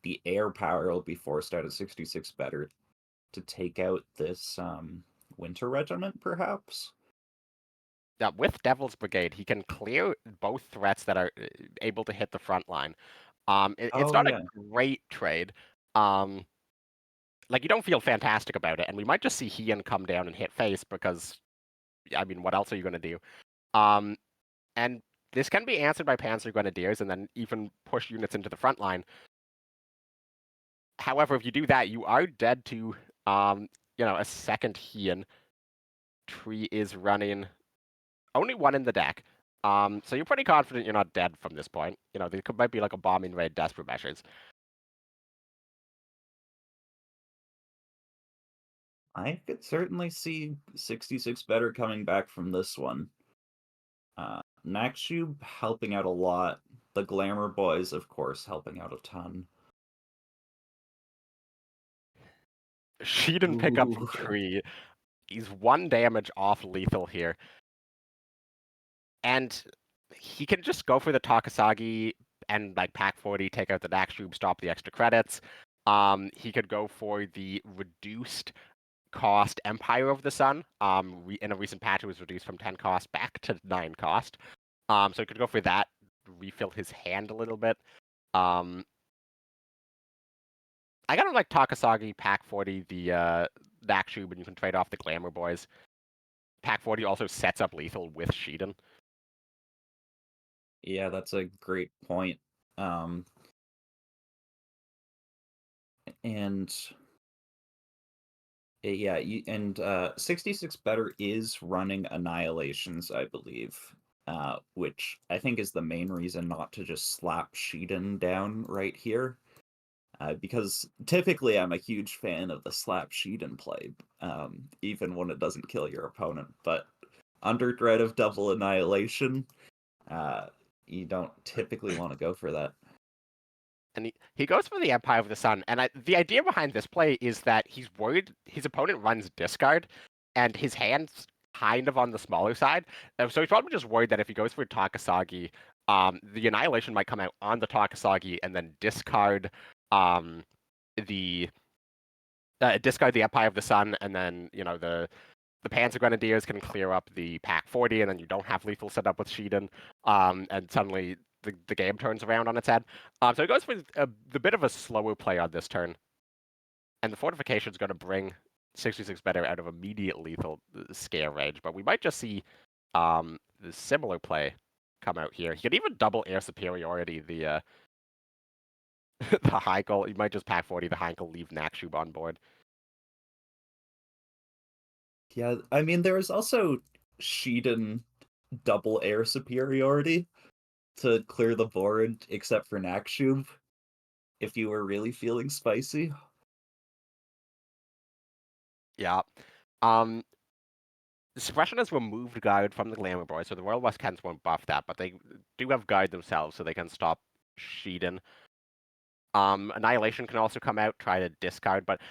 the air power will be forced out of 66 better to take out this Winter Regiment, perhaps? Yeah, with Devil's Brigade, he can clear both threats that are able to hit the front line. It's not a great trade. Like, you don't feel fantastic about it, and we might just see Heian come down and hit face because, I mean, what else are you going to do? And this can be answered by Panzer Grenadiers and then even push units into the front line. However, if you do that, you are dead to, a second Heian. Tree is running only 1 in the deck. So you're pretty confident you're not dead from this point. There might be like a bombing raid desperate measures. I could certainly see 66 better coming back from this one. Nakshub helping out a lot. The Glamour Boys, of course, helping out a ton. She didn't pick up from Tree. He's 1 damage off lethal here. And he can just go for the Takasagi and like pack 40, take out the Nakshub, stop the extra credits. He could go for the reduced cost Empire of the Sun. In a recent patch, it was reduced from 10 cost back to 9 cost. So he could go for that, refill his hand a little bit. I kind of like Takasagi, pack 40, the Nakshub, and you can trade off the Glamour Boys. Pack 40 also sets up lethal with Shiden. Yeah, that's a great point. And 66 better is running Annihilations, I believe, which I think is the main reason not to just slap Shiden down right here. because typically I'm a huge fan of the slap Sheeden play, even when it doesn't kill your opponent. But under threat of double annihilation, you don't typically want to go for that. And he goes for the Empire of the Sun. And the idea behind this play is that he's worried his opponent runs discard, and his hand's kind of on the smaller side. So he's probably just worried that if he goes for Takasagi, the Annihilation might come out on the Takasagi and then discard the Empire of the Sun, and then the Panzer Grenadiers can clear up the Pack 40, and then you don't have lethal set up with Sheeden, and suddenly the game turns around on its head. So it goes for the bit of a slower play on this turn, and the Fortification is going to bring 66 better out of immediate lethal scare range, but we might just see the similar play come out here. He could even double air superiority the the Heinkel. You might just Pack 40 the Heinkel, leave Nakshub on board. Yeah, I mean, there is also Sheeden double air superiority to clear the board, except for Nakshub, if you were really feeling spicy. Yeah. Suppression has removed guard from the Glamour Boy, so the Royal West Kents won't buff that, but they do have guard themselves, so they can stop Sheeden. Annihilation can also come out, try to discard, but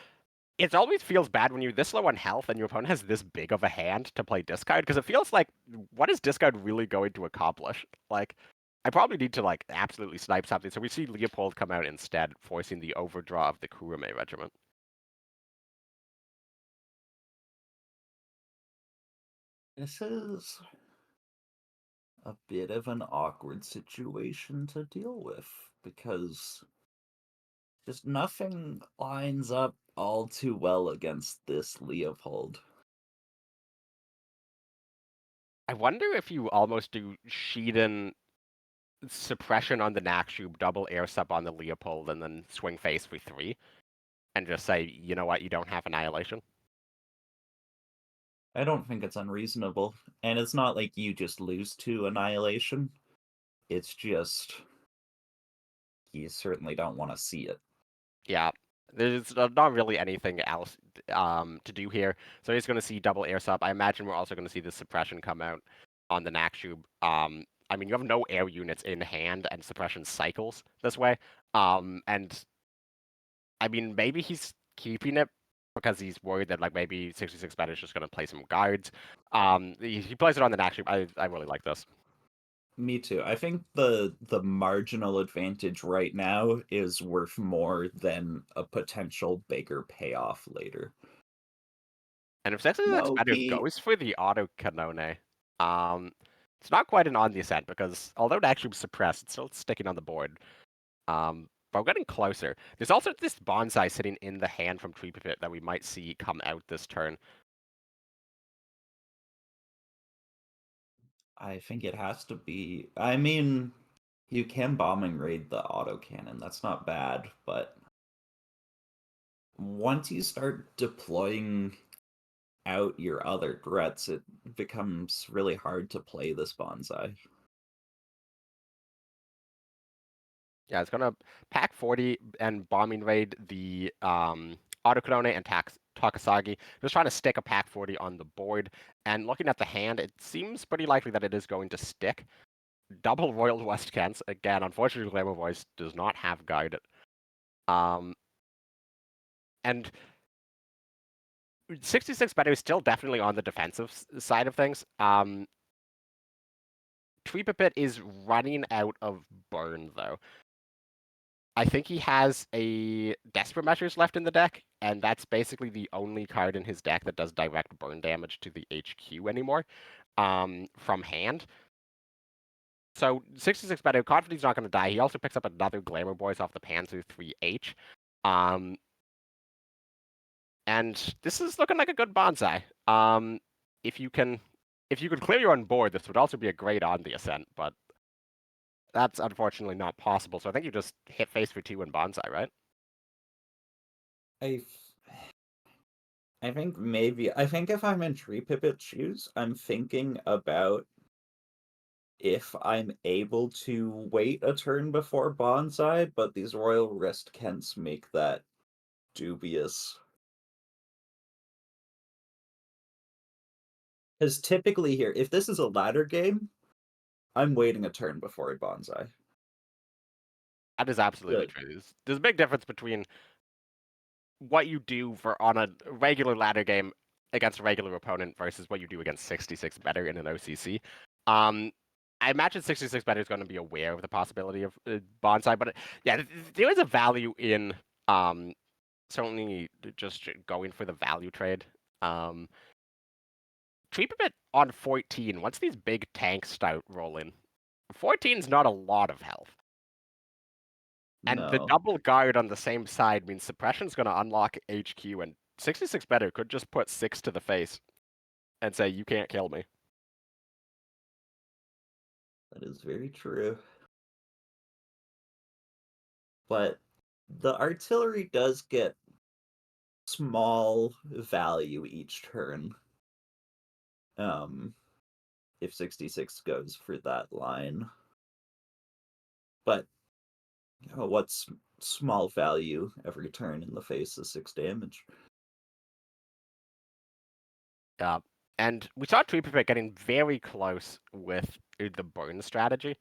it always feels bad when you're this low on health and your opponent has this big of a hand to play discard, because it feels like, what is discard really going to accomplish? Like, I probably need to, like, absolutely snipe something, so we see Leopold come out instead, forcing the overdraw of the Kurame Regiment. This is a bit of an awkward situation to deal with, because just nothing lines up all too well against this Leopold. I wonder if you almost do Sheeden suppression on the Nakshub, double air sub on the Leopold, and then swing face for 3, and just say, you know what, you don't have Annihilation. I don't think it's unreasonable, and it's not like you just lose to Annihilation. It's just you certainly don't want to see it. Yeah, there's not really anything else to do here. So he's going to see double air sub. I imagine we're also going to see the suppression come out on the Nakshub. I mean, you have no air units in hand, and suppression cycles this way. And I mean, maybe he's keeping it because he's worried that, like, maybe 66 bet is just going to play some guards. He plays it on the Nakshub. I really like this. Me too. I think the marginal advantage right now is worth more than a potential bigger payoff later. And if 66 better goes for the auto Canone, it's not quite an on the ascent, because although Nakshub's suppressed, it's still sticking on the board. But we're getting closer. There's also this bonsai sitting in the hand from Tree Pipit that we might see come out this turn. I think it has to be. I mean, you can bombing raid the autocannon. That's not bad, but once you start deploying out your other threats, it becomes really hard to play this bonsai. Yeah, it's gonna pack 40 and bombing raid the Autocanone and Takasagi. Just trying to stick a pack 40 on the board. And looking at the hand, it seems pretty likely that it is going to stick. Double Royal West Kents. Again, unfortunately, Glamour Voice does not have guide. And 66 better is still definitely on the defensive side of things. Tweepipit is running out of burn, though. I think he has a Desperate Measures left in the deck, and that's basically the only card in his deck that does direct burn damage to the HQ anymore from hand. So 66 better, confident he's not going to die. He also picks up another Glamour Boys off the Panzer 3H. And this is looking like a good bonsai. If you could clear your own board, this would also be a great on the ascent, but that's unfortunately not possible. So I think you just hit face for 2 in bonsai, right? I think maybe. I think if I'm in Tree Pipit's shoes, I'm thinking about if I'm able to wait a turn before Bonsai, but these Royal West Kents make that dubious. Because typically here, if this is a ladder game, I'm waiting a turn before I Bonsai. That is absolutely Good. true. There's a big difference between what you do on a regular ladder game against a regular opponent versus what you do against 66 better in an OCC. I imagine 66 better is going to be aware of the possibility of Bonsai, but yeah, there is a value in certainly just going for the value trade. Treat a bit on 14. Once these big tanks start rolling, 14 is not a lot of health. And the No. double guard on the same side means suppression's going to unlock HQ, and 66 better could just put 6 to the face and say, you can't kill me. That is very true. But the artillery does get small value each turn. If 66 goes for that line. But what's small value every turn in the face of 6 damage? And we saw Tweepipit getting very close with the burn strategy.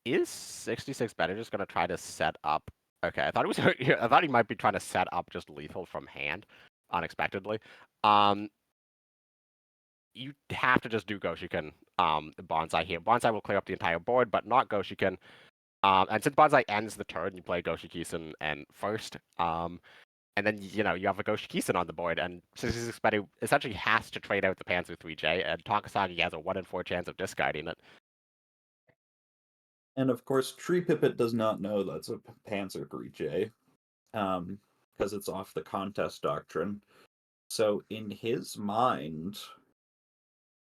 Is 66 better just gonna try to set up? Okay, I thought he might be trying to set up just lethal from hand, unexpectedly. You have to just do Goshiken Bonsai here. Bonsai will clear up the entire board, but not Goshiken. And since Bonsai ends the turn, you play Goshikisen and first. And then, you have a Goshikisen on the board, and 66 better essentially has to trade out the Panzer 3J, and Takasagi has a 1 in 4 chance of discarding it. And of course, Tree Pipit does not know that's a Panzer 3J, because it's off the contest doctrine. So in his mind,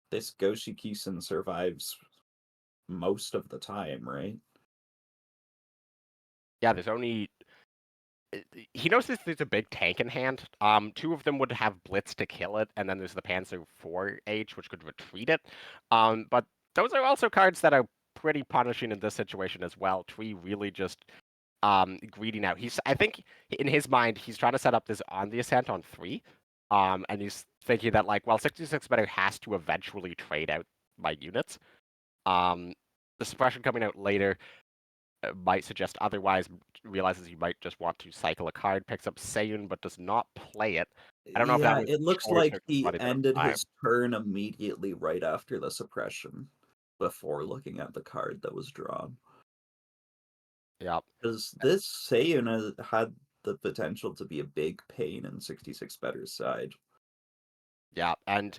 this Goshikisen survives most of the time, right? Yeah, there's only... He knows there's a big tank in hand. 2 of them would have Blitz to kill it, and then there's the Panzer 4H, which could retreat it. But those are also cards that are pretty punishing in this situation as well. Twee really just greeding out. I think in his mind, he's trying to set up this on the ascent on 3. And he's thinking that, like, well, 66 better has to eventually trade out my units. The suppression coming out later might suggest otherwise, realizes you might just want to cycle a card, picks up Seiyun, but does not play it. I don't know if that was it looks choice like or he bloody bit of ended time. his turn immediately right after the suppression, before looking at the card that was drawn. Yeah. Because this Seiyun had the potential to be a big pain in 66 better's side. Yeah, and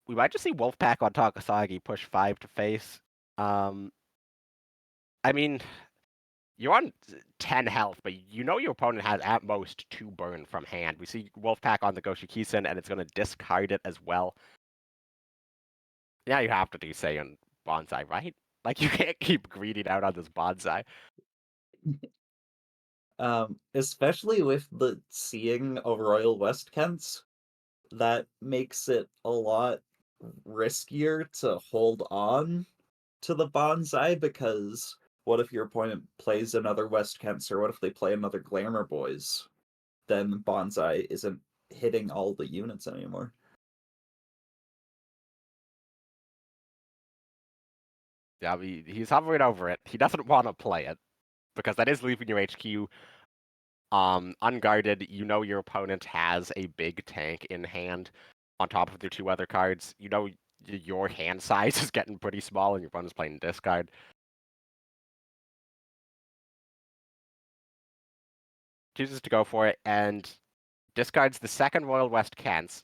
we might just see Wolfpack on Takasagi push 5 to face. I mean, you're on 10 health, but your opponent has at most 2 burn from hand. We see Wolfpack on the Goshikisen, and it's going to discard it as well. Yeah, you have to do Seiyun Bonsai, right? Like, you can't keep greeding out on this Bonsai. Especially with the seeing of Royal West Kents, that makes it a lot riskier to hold on to the Bonsai, because what if your opponent plays another West Kents, or what if they play another Glamour Boys? Then Bonsai isn't hitting all the units anymore. Yeah, he's hovering over it. He doesn't want to play it, because that is leaving your HQ unguarded. Your opponent has a big tank in hand on top of their 2 other cards. Your hand size is getting pretty small, and your opponent's playing discard. Chooses to go for it, and discards the second Royal West Kents.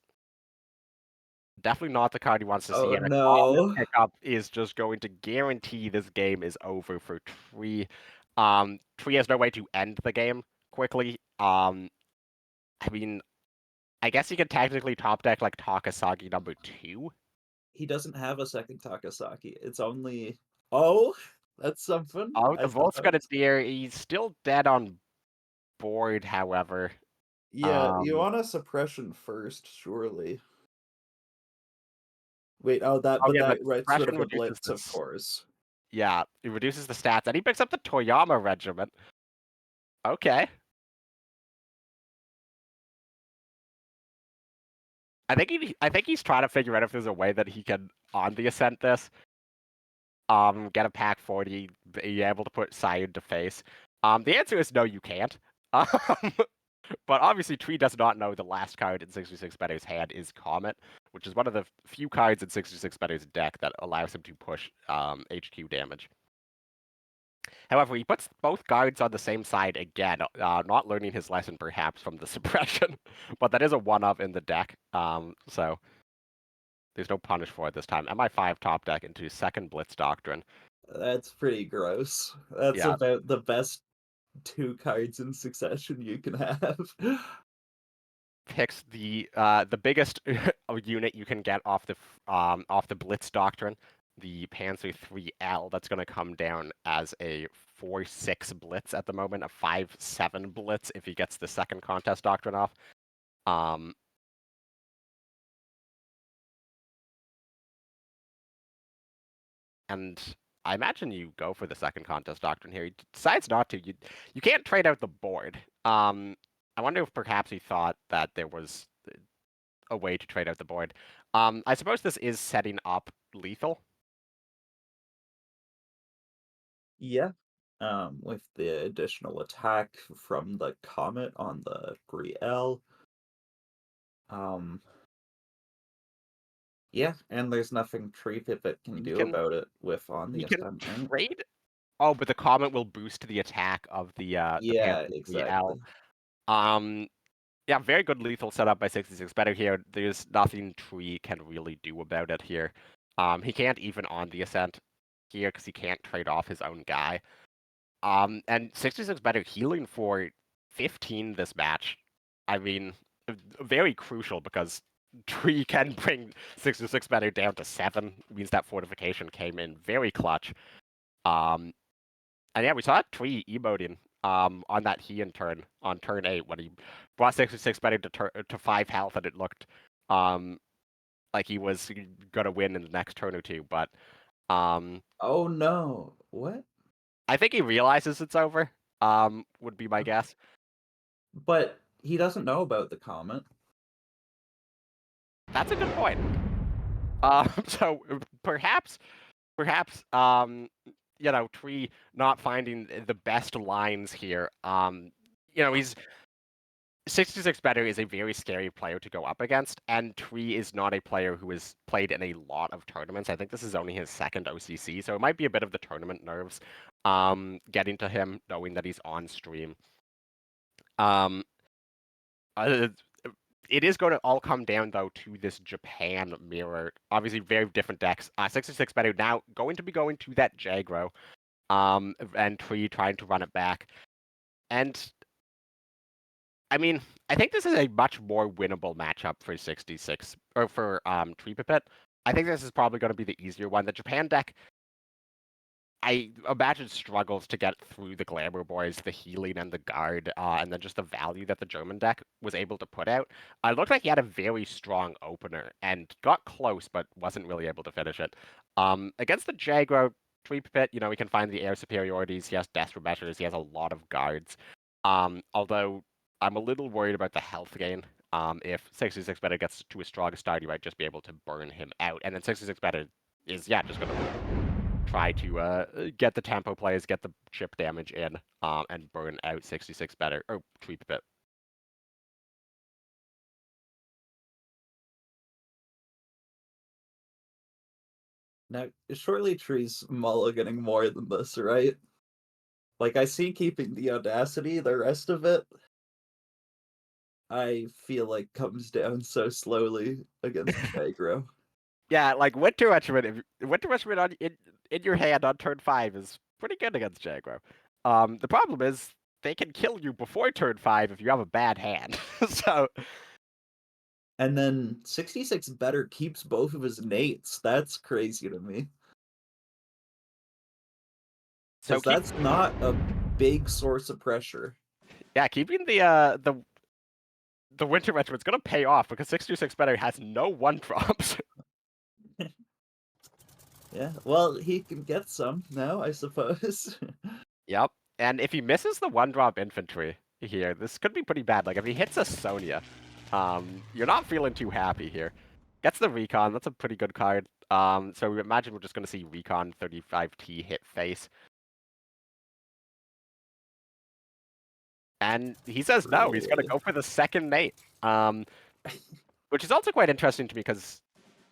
Definitely not the card he wants to see. Oh And no! a pickup is just going to guarantee this game is over for Tree. Tree has no way to end the game quickly. I mean, I guess he could technically top deck like Takasagi number 2. He doesn't have a second Takasaki. It's only... Oh! That's something. Oh, I the Volt's got a suppose. deer. He's still dead on board, however. Yeah, you want a suppression first, surely. Wait, that Oh, yeah, that but right, sort suppression of a reduces blitz, of this. course. Yeah, it reduces the stats, and he picks up the Toyama Regiment. Okay. I think he's trying to figure out if there's a way that he can on the ascent this. Get a pack 40, be able to put Zyer to face. The answer is no, you can't. But obviously, Tree does not know the last card in 66 Better's hand is Comet, which is one of the few cards in 66 Better's deck that allows him to push HQ damage. However, he puts both guards on the same side again, not learning his lesson perhaps from the suppression, but that is a one-of in the deck, so there's no punish for it this time. MI5 top deck into second Blitz Doctrine. That's pretty gross. That's Yeah. about the best 2 cards in succession you can have. Picks the biggest unit you can get off the Blitz Doctrine, the Panzer 3L. That's going to come down as a 4/6 Blitz at the moment, a 5/7 Blitz if he gets the second Contest Doctrine off. And I imagine you go for the second Contest Doctrine here. He decides not to. You can't trade out the board. I wonder if perhaps he thought that there was a way to trade out the board. I suppose this is setting up lethal. Yeah. With the additional attack from the Comet on the 3L. Yeah, and there's nothing Tree Pipit can do about it with on the You can ascent, right? trade. Oh, but the Comet will boost the attack of the Yeah, Panther 3L. exactly. Yeah, very good lethal setup by 66 Better here. There's nothing Tree can really do about it here. He can't even on the ascent here because he can't trade off his own guy. And 66 Better healing for 15 this match. I mean, very crucial because Tree can bring 66 Better down to 7. Means that fortification came in very clutch. And yeah, we saw Tree emoting on that Heian turn on turn 8 when he brought 66 Better to 5 health, and it looked like he was gonna win in the next turn or two. But Oh no. What? I think he realizes it's over. Would be my guess. But he doesn't know about the Comet. That's a good point. So perhaps, Tree not finding the best lines here. He's 66 Better is a very scary player to go up against, and Tree is not a player who has played in a lot of tournaments. I think this is only his second OCC, so it might be a bit of the tournament nerves getting to him, knowing that he's on stream. It is going to all come down, though, to this Japan mirror. Obviously, very different decks. 66 Better now going to be going to that Jagro, and Tree trying to run it back. And I mean, I think this is a much more winnable matchup for 66 or for Tree Pipit. I think this is probably going to be the easier one. The Japan deck, I imagine, struggles to get through the Glamour Boys, the healing, and the guard, and then just the value that the German deck was able to put out. It looked like he had a very strong opener and got close, but wasn't really able to finish it. Against the Jagro Tree Pit, he can find the air superiorities. He has desperate measures. He has a lot of guards. Although I'm a little worried about the health gain. If 66 Better gets to a strong start, you might just be able to burn him out. And then 66 Better is, just going to try to get the tempo plays, get the chip damage in, and burn out 66 Better, or Tree Pipit. Now, surely Tree's mulliganing more than this, right? Like, I see keeping the Audacity, the rest of it, I feel like comes down so slowly against Jagro. Yeah, like Winter Regiment, Winter Regiment in your hand on turn 5 is pretty good against Jagro. The problem is they can kill you before turn 5 if you have a bad hand. So. And then 66 Better keeps both of his nates. That's crazy to me. So that's not a big source of pressure. Yeah, keeping the Winter Regiment's gonna pay off because 626 Better has no 1-drops. Yeah, well, he can get some now, I suppose. Yep. And if he misses the one-drop infantry here, this could be pretty bad. Like, if he hits a Sonya, you're not feeling too happy here. Gets the Recon. That's a pretty good card. So we imagine we're just going to see Recon 35T hit face. And he says no, he's going to Really? go for the second mate. Which is also quite interesting to me because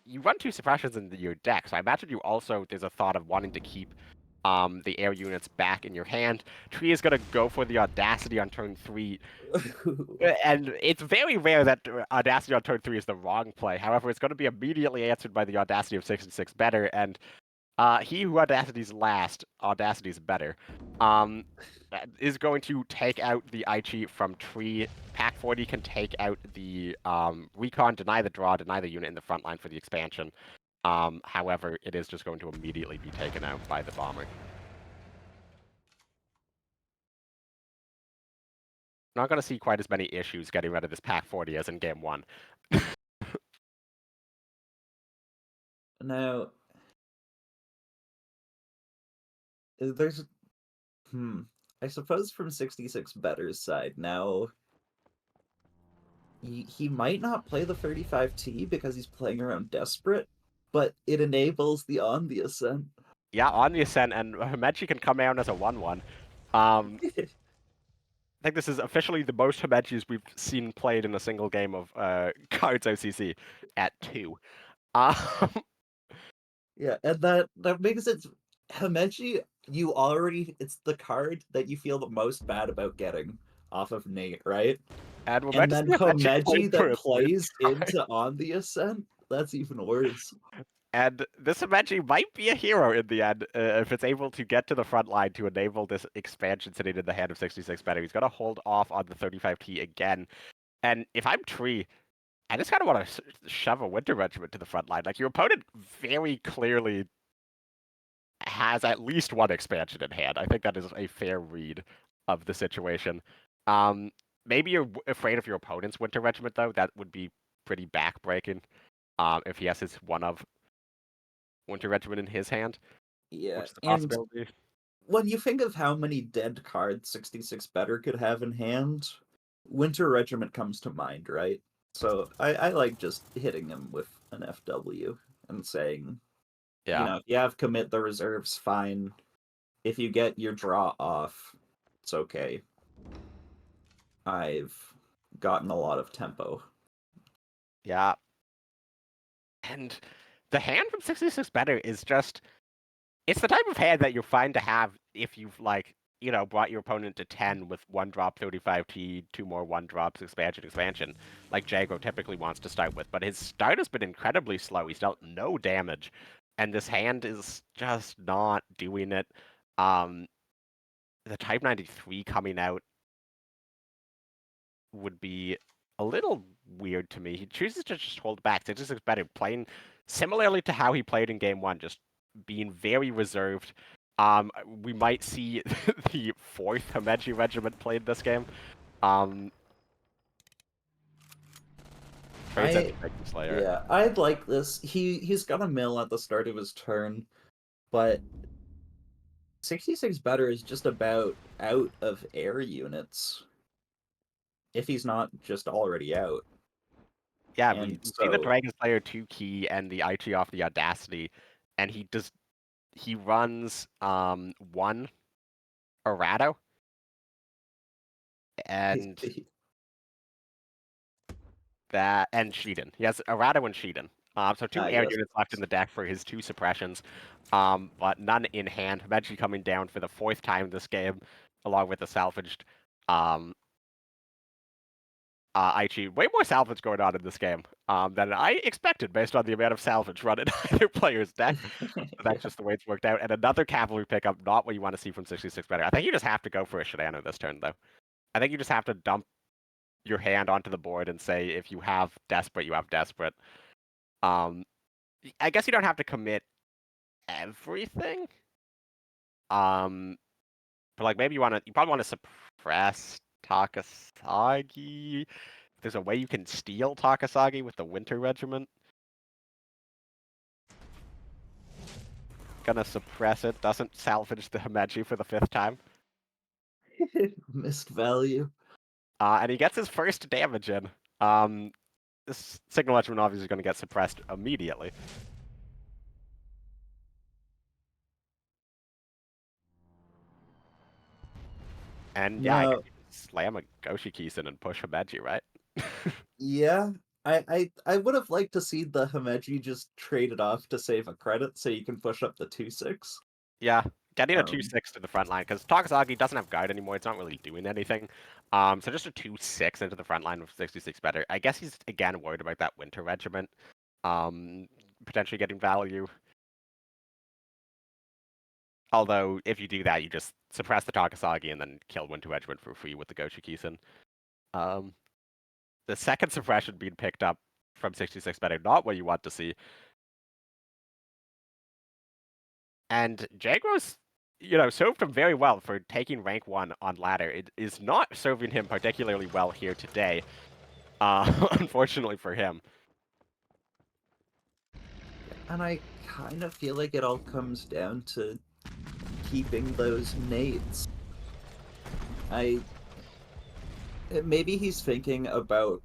you run 2 suppressions in your deck, so I imagine you also, there's a thought of wanting to keep the air units back in your hand. Tree is going to go for the Audacity on turn 3. And it's very rare that Audacity on turn 3 is the wrong play. However, it's going to be immediately answered by the Audacity of 66 better, and he who Audacity's last, Audacity's better, is going to take out the Aichi from Tree. Pack 40 can take out the Recon, deny the draw, deny the unit in the front line for the expansion. However, it is just going to immediately be taken out by the Bomber. Not going to see quite as many issues getting rid of this Pack 40 as in Game 1. Now, there's... I suppose from 66 Better's side, now... He might not play the 35T because he's playing around Desperate, but it enables the On the Ascent. Yeah, on the Ascent, and Himeji can come out as a 1-1. I think this is officially the most Himejis we've seen played in a single game of KARDS OCC at 2. Yeah, and that makes it... Himeji, you already... It's the card that you feel the most bad about getting off of Nate, right? And And then Himeji that plays card. into On the Ascent? That's even worse. And this Himeji might be a hero in the end if it's able to get to the front line to enable this expansion sitting in the hand of 66 better. He's going to hold off on the 35T again. And if I'm Tree, I just kind of want to shove a Winter Regiment to the front line. Like, your opponent very clearly has at least one expansion in hand. I think that is a fair read of the situation. Maybe you're afraid of your opponent's Winter Regiment, though. That would be pretty backbreaking if he has his one of Winter Regiment in his hand, Yeah, which is a and possibility. when you think of how many dead cards 66 Better could have in hand, Winter Regiment comes to mind, right? So I like just hitting him with an FW and saying, Yeah. if you have commit the reserves, fine. If you get your draw off, it's okay. I've gotten a lot of tempo. Yeah. And the hand from 66 Better is just... It's the type of hand that you're fine to have if you've, like, brought your opponent to 10 with 1-drop 35T, 2 more 1-drops, expansion, like Jago typically wants to start with. But his start has been incredibly slow. He's dealt no damage, and this hand is just not doing it. The Type 93 coming out would be a little weird to me. He chooses to just hold back. 66 Better, playing similarly to how he played in Game 1, just being very reserved. We might see the 4th Himeji Regiment played this game. Slayer. Yeah, I'd like this. He's got a mill at the start of his turn, but 66 Better is just about out of air units. If he's not just already out. Yeah, And we see the Dragon Slayer 2 key and the IT off the Audacity, and he runs 1 Errato and Sheeden. He has Errato and Sheeden. So 2 air units left in the deck for his 2 suppressions, but none in hand. Himeji coming down for the 4th time this game, along with the salvaged Aichi. Way more salvage going on in this game than I expected based on the amount of salvage run in either player's deck. So that's just the way it's worked out. And another cavalry pickup, not what you want to see from 66 Better. I think you just have to go for a Shinano this turn, though. I think you just have to dump your hand onto the board and say, if you have Desperate, you have Desperate. I guess you don't have to commit everything. But like maybe you probably want to suppress Takasagi. There's a way you can steal Takasagi with the Winter Regiment. gonna suppress it, doesn't salvage the Himeji for the 5th time. Missed value. And he gets his first damage in. This Signal Regiment obviously is going to get suppressed immediately. And yeah, I No. can slam a Goshi Kisen and push Himeji, right? Yeah, I would have liked to see the Himeji just traded off to save a credit so you can push up the 2/6. Yeah, getting a Um, 2/6 to the front line, because Takasaki doesn't have guard anymore, it's not really doing anything. So just a 2/6 into the front line with 66 better. I guess he's, again, worried about that Winter Regiment potentially getting value. Although, if you do that, you just suppress the Takasaki and then kill Winter Regiment for free with the Goshi Kisen. The second suppression being picked up from 66 better, not what you want to see. And Jagro's, served him very well for taking rank 1 on ladder. It is not serving him particularly well here today, unfortunately for him. and I kind of feel like it all comes down to keeping those nades. Maybe he's thinking about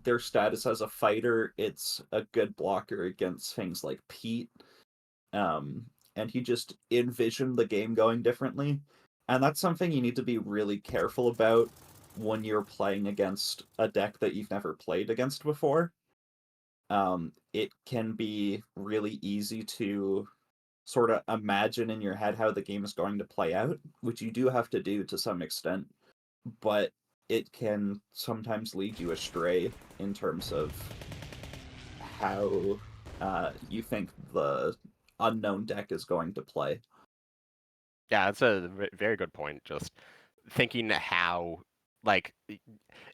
their status as a fighter. It's a good blocker against things like Pete. And he just envisioned the game going differently. And that's something you need to be really careful about when you're playing against a deck that you've never played against before. It can be really easy to sort of imagine in your head how the game is going to play out, which you do have to do to some extent, but it can sometimes lead you astray in terms of how you think the unknown deck is going to play. Yeah, that's a very good point. Just thinking how,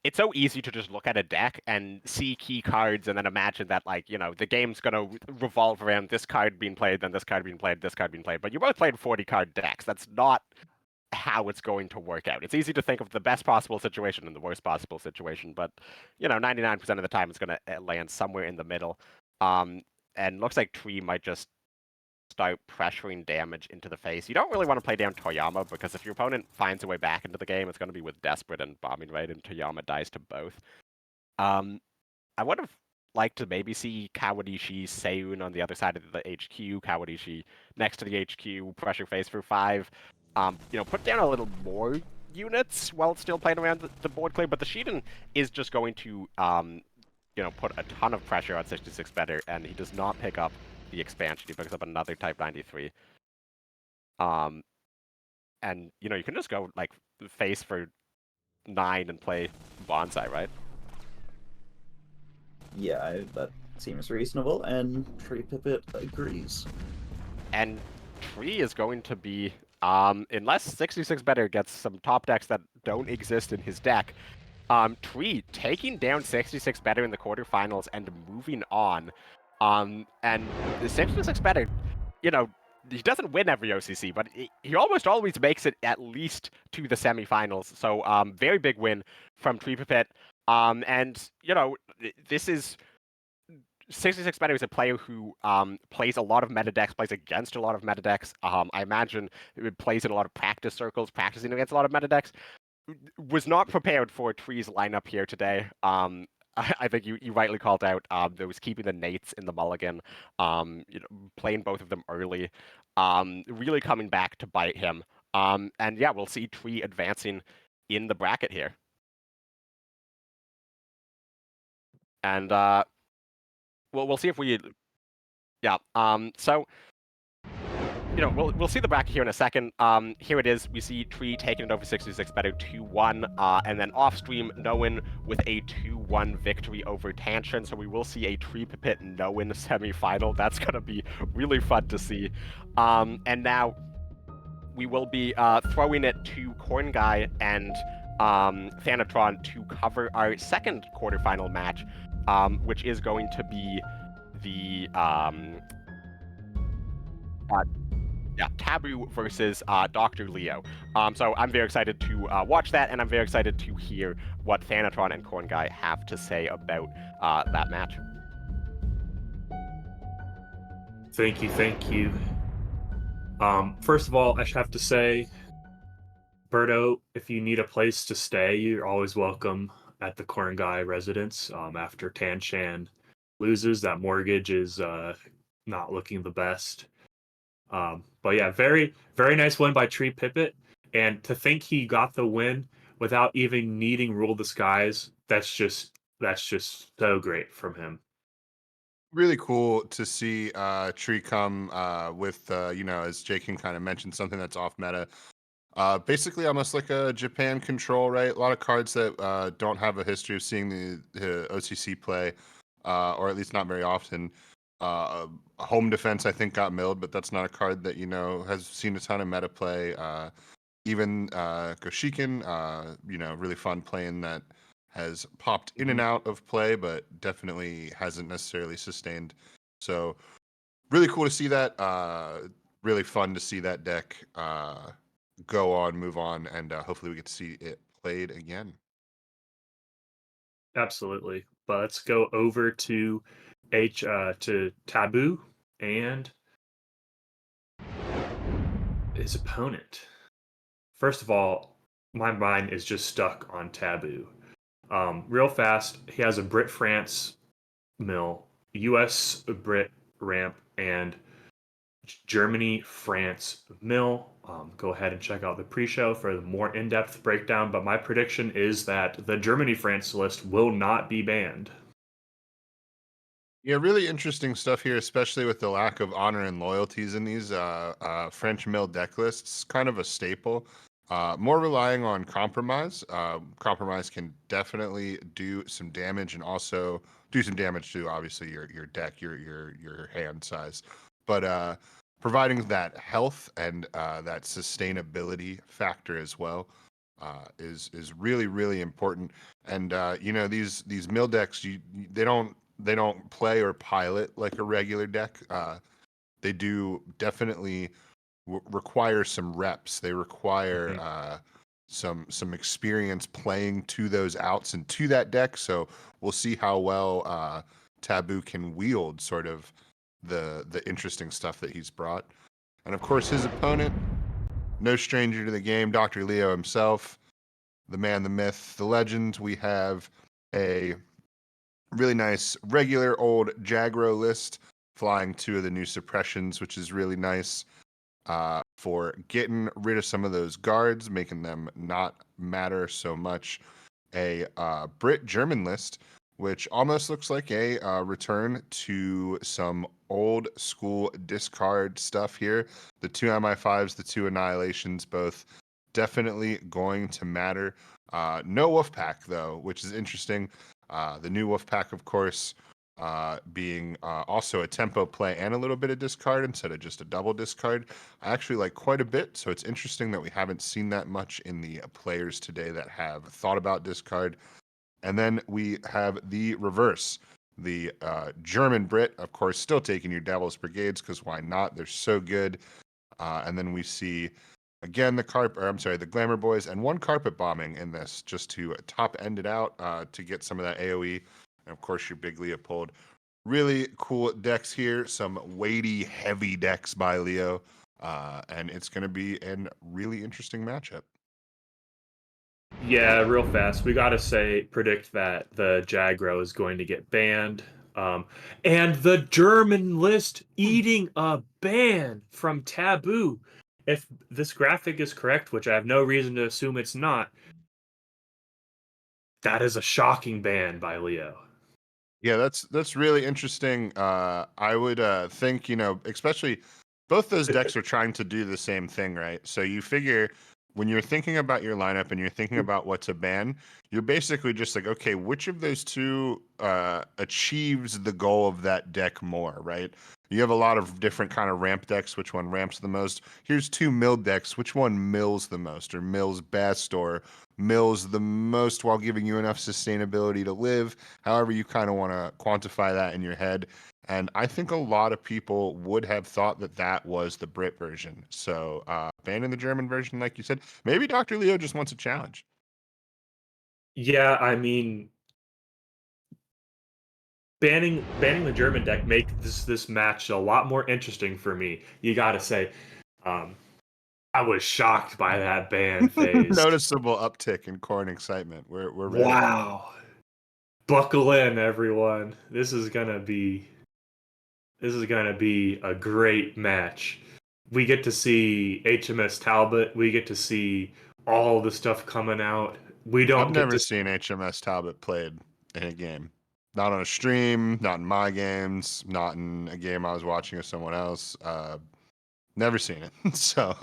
it's so easy to just look at a deck and see key cards and then imagine that, the game's going to revolve around this card being played, then this card being played, this card being played. But you're both playing 40-card decks. That's not how it's going to work out. It's easy to think of the best possible situation and the worst possible situation, but, 99% of the time it's going to land somewhere in the middle. And looks like Tree might just start pressuring damage into the face. You don't really want to play down Toyama, because if your opponent finds a way back into the game, it's going to be with Desperate and Bombing Raid, and Toyama dies to both. I would have liked to maybe see Kawadishi Seiyun on the other side of the HQ, Kawadishi next to the HQ, pressure face for 5. Put down a little more units while still playing around the board clear, but the Shiden is just going to, put a ton of pressure on 66 better, and he does not pick up the expansion. He picks up another Type 93. And, you can just go, face for 9 and play Bonsai, right? Yeah, that seems reasonable, and Tree Pipit agrees. And Tree is going to be, unless 66 better gets some top decks that don't exist in his deck, Tree taking down 66 better in the quarterfinals and moving on. And the 66 better, he doesn't win every OCC, but he almost always makes it at least to the semifinals. So, very big win from Tree Pipit. And, this is 66 better is a player who plays a lot of meta decks, plays against a lot of meta decks. I imagine it plays in a lot of practice circles, practicing against a lot of meta decks. Was not prepared for Tree's lineup here today. I think you rightly called out there was keeping the Nates in the mulligan, playing both of them early, really coming back to bite him. And yeah, we'll see Tree advancing in the bracket here. And we'll see if we, yeah. So, we'll see the bracket here in a second. Here it is. We see Tree taking it over 66 better 2-1, and then off stream, Noen with a 2-1 victory over Tantron. So we will see a Tree Pipit Noen semifinal. That's gonna be really fun to see. And now we will be throwing it to Cornguy and Thanatron to cover our second quarterfinal match, which is going to be the Taboo versus Dr. Leo. So I'm very excited to watch that, and I'm very excited to hear what Thanatron and Cornguy have to say about that match. Thank you. First of all, I have to say, Berto, if you need a place to stay, you're always welcome at the Cornguy residence. After Tanshan loses, that mortgage is not looking the best. But yeah, very, very nice win by Tree Pipit. And to think he got the win without even needing Rule the Skies, that's just so great from him. Really cool to see Tree come with as Jking kind of mentioned, something that's off meta. Basically almost like a Japan control, right? A lot of cards that don't have a history of seeing the OCC play, or at least not very often. Home defense, I think, got milled, but that's not a card that has seen a ton of meta play. Even Goshikin, really fun playing that has popped in and out of play, but definitely hasn't necessarily sustained. So really cool to see that. Really fun to see that deck go on, move on, and hopefully we get to see it played again. Absolutely. But let's go over to to Taboo and his opponent. First of all, my mind is just stuck on Taboo. Real fast, he has a Brit France mill, US Brit ramp, and Germany France mill. Go ahead and check out the pre-show for the more in-depth breakdown. But my prediction is that the Germany France list will not be banned. Yeah, really interesting stuff here, especially with the lack of honor and loyalties in these French mill deck lists. Kind of a staple. More relying on compromise. Compromise can definitely do some damage and also do some damage to obviously your deck, your hand size. But providing that health and that sustainability factor as well is really really important. And these mill decks, they don't play or pilot like a regular deck. They do definitely require some reps. They require some experience playing to those outs and to that deck. So we'll see how well Taboo can wield sort of the interesting stuff that he's brought. And of course, his opponent, no stranger to the game, Dr. Leo himself, the man, the myth, the legend. We have a really nice regular old Jagro list, flying two of the new suppressions, which is really nice for getting rid of some of those guards, making them not matter so much. A Brit German list, which almost looks like a return to some old school discard stuff here. The two MI5s, the two Annihilations, both definitely going to matter. No Wolfpack, though, which is interesting. The new Wolfpack, of course, being also a tempo play and a little bit of discard instead of just a double discard. I actually like quite a bit, so it's interesting that we haven't seen that much in the players today that have thought about discard. And then we have the reverse. The German Brit, of course, still taking your Devil's Brigades, because why not? They're so good. And then we see again the Glamour Boys and one Carpet Bombing in this, just to top end it out to get some of that AoE. And of course, your big Leopold. Really cool decks here. Some weighty, heavy decks by Leo. And it's going to be a really interesting matchup. Yeah, real fast. We gotta predict that the Jagro is going to get banned. And the German list eating a ban from Taboo. If this graphic is correct, which I have no reason to assume it's not, that is a shocking ban by Leo. Yeah, that's really interesting. I would think, especially both those decks are trying to do the same thing, right? So you figure when you're thinking about your lineup and you're thinking about what to ban, you're basically just like, okay, which of those two achieves the goal of that deck more, right? You have a lot of different kind of ramp decks. Which one ramps the most? Here's two mill decks. Which one mills the most, or mills best, or mills the most while giving you enough sustainability to live? However you kind of want to quantify that in your head. And I think a lot of people would have thought that that was the Brit version. So banning the German version, like you said, maybe Dr. Leo just wants a challenge. Yeah, I mean, banning the German deck make this match a lot more interesting for me. You gotta say, I was shocked by that ban phase. Noticeable uptick in Corn excitement. We're ready. Wow. Buckle in, everyone. This is gonna be a great match. We get to see HMS Talbot. We get to see all the stuff coming out. We don't I've get never to seen HMS Talbot played in a game. Not on a stream, not in my games, not in a game I was watching with someone else. Never seen it. So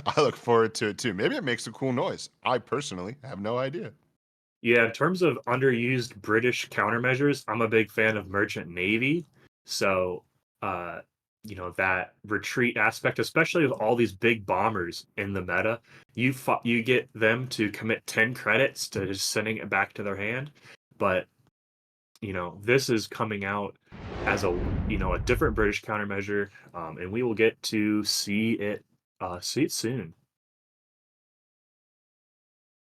I look forward to it too. Maybe it makes a cool noise. I personally have no idea. Yeah, in terms of underused British countermeasures, I'm a big fan of Merchant Navy. So, uh, that retreat aspect, especially with all these big bombers in the meta, you get them to commit 10 credits to just sending it back to their hand. But, this is coming out as a different British countermeasure, and we will get to see it soon.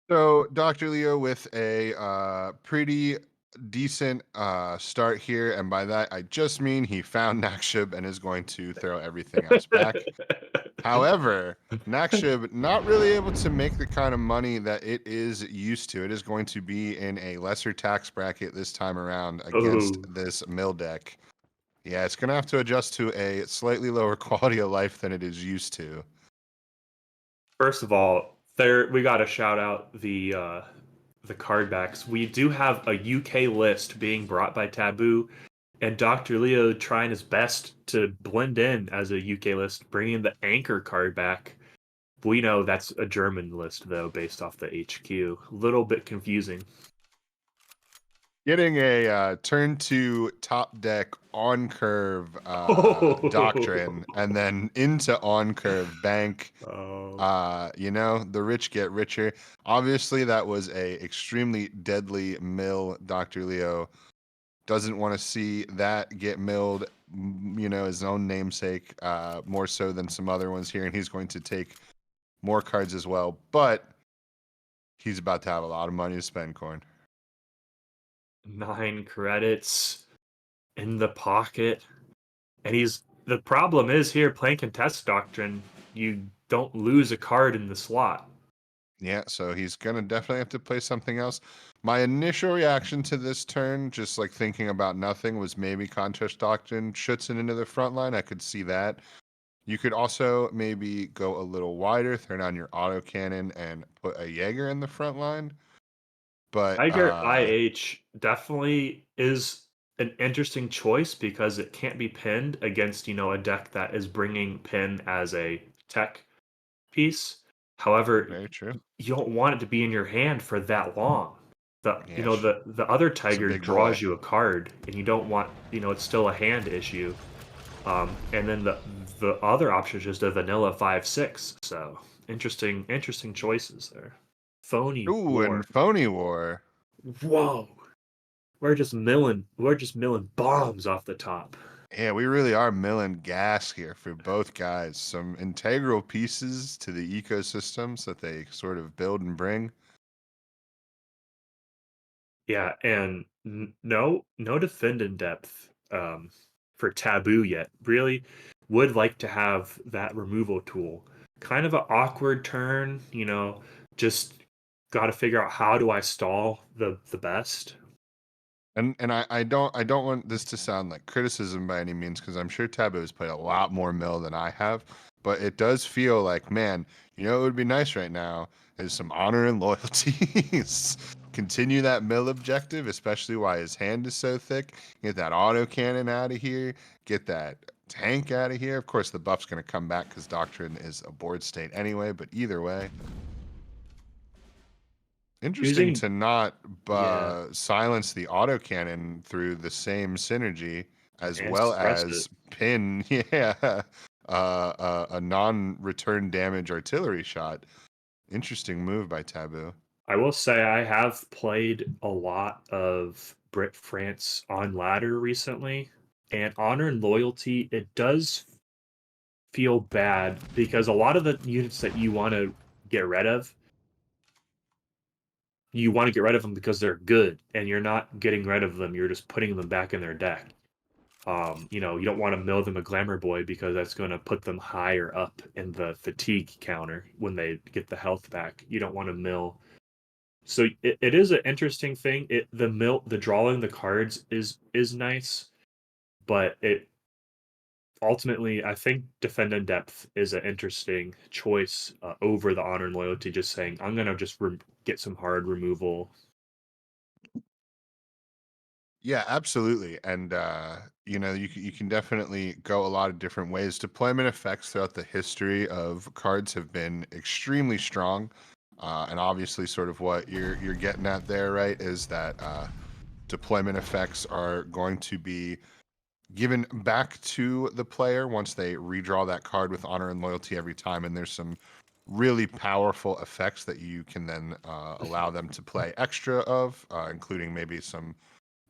So Dr. Leo with a pretty decent start here, and by that I just mean he found Nakshib and is going to throw everything else back. However, Nakshib not really able to make the kind of money that it is used to. It is going to be in a lesser tax bracket this time around against Oh. this mill deck. Yeah, it's gonna have to adjust to a slightly lower quality of life than it is used to. First of all, we got to shout out the card backs. We do have a UK list being brought by Taboo, and Dr. Leo trying his best to blend in as a UK list, bringing the anchor card back. We know that's a German list though, based off the HQ. A little bit confusing. Getting a turn 2 top deck on curve doctrine and then into on curve bank. Oh. The rich get richer. Obviously, that was a extremely deadly mill. Dr. Leo doesn't want to see that get milled, his own namesake, more so than some other ones here, and he's going to take more cards as well. But he's about to have a lot of money to spend, Corn. 9 credits in the pocket. And the problem is here playing contest doctrine, you don't lose a card in the slot. Yeah, so he's gonna definitely have to play something else. My initial reaction to this turn, just like thinking about nothing, was maybe Contest Doctrine Schutzen into the front line. I could see that. You could also maybe go a little wider, turn on your autocannon, and put a Jaeger in the front line. But Tiger IH definitely is an interesting choice because it can't be pinned against, a deck that is bringing pin as a tech piece. However, very true. you don't want it to be in your hand for that long. Yeah, The other it's a Tiger big boy. draws you a card, and you don't want, it's still a hand issue. And then the other option is just a vanilla 5/6. So interesting choices there. Phony Ooh, war. and Phony War. Whoa. We're just milling bombs off the top. Yeah, we really are milling gas here for both guys. Some integral pieces to the ecosystems that they sort of build and bring. Yeah, and no defend in depth for Taboo yet. Really would like to have that removal tool. Kind of an awkward turn, just got to figure out how do I stall the best. And I don't want this to sound like criticism by any means, because I'm sure Taboo has played a lot more mill than I have, but it does feel like, man, it would be nice right now is some honor and loyalties. Continue that mill objective, especially while his hand is so thick. Get that autocannon out of here. Get that tank out of here. Of course, the buff's going to come back because Doctrine is a board state anyway, but either way. Interesting Choosing to not yeah, silence the autocannon through the same synergy, as and well suppress it. as pin, yeah, a non-return damage artillery shot. Interesting move by Taboo. I will say I have played a lot of Brit France on ladder recently, and honor and loyalty, it does feel bad because a lot of the units that get rid of, you want to get rid of them because they're good, and you're not getting rid of them, you're just putting them back in their deck. You know, you don't want to mill them a glamour boy because that's going to put them higher up in the fatigue counter when they get the health back. You don't want to mill. So it is an interesting thing. The drawing the cards is nice, but it ultimately, I think defend in depth is an interesting choice over the honor and loyalty. Just saying, I'm gonna just get some hard removal. Yeah, absolutely. And you can definitely go a lot of different ways. Deployment effects throughout the history of cards have been extremely strong. And obviously sort of what you're getting at there, right, is that deployment effects are going to be given back to the player once they redraw that card with honor and loyalty every time. And there's some really powerful effects that you can then allow them to play extra of, including maybe some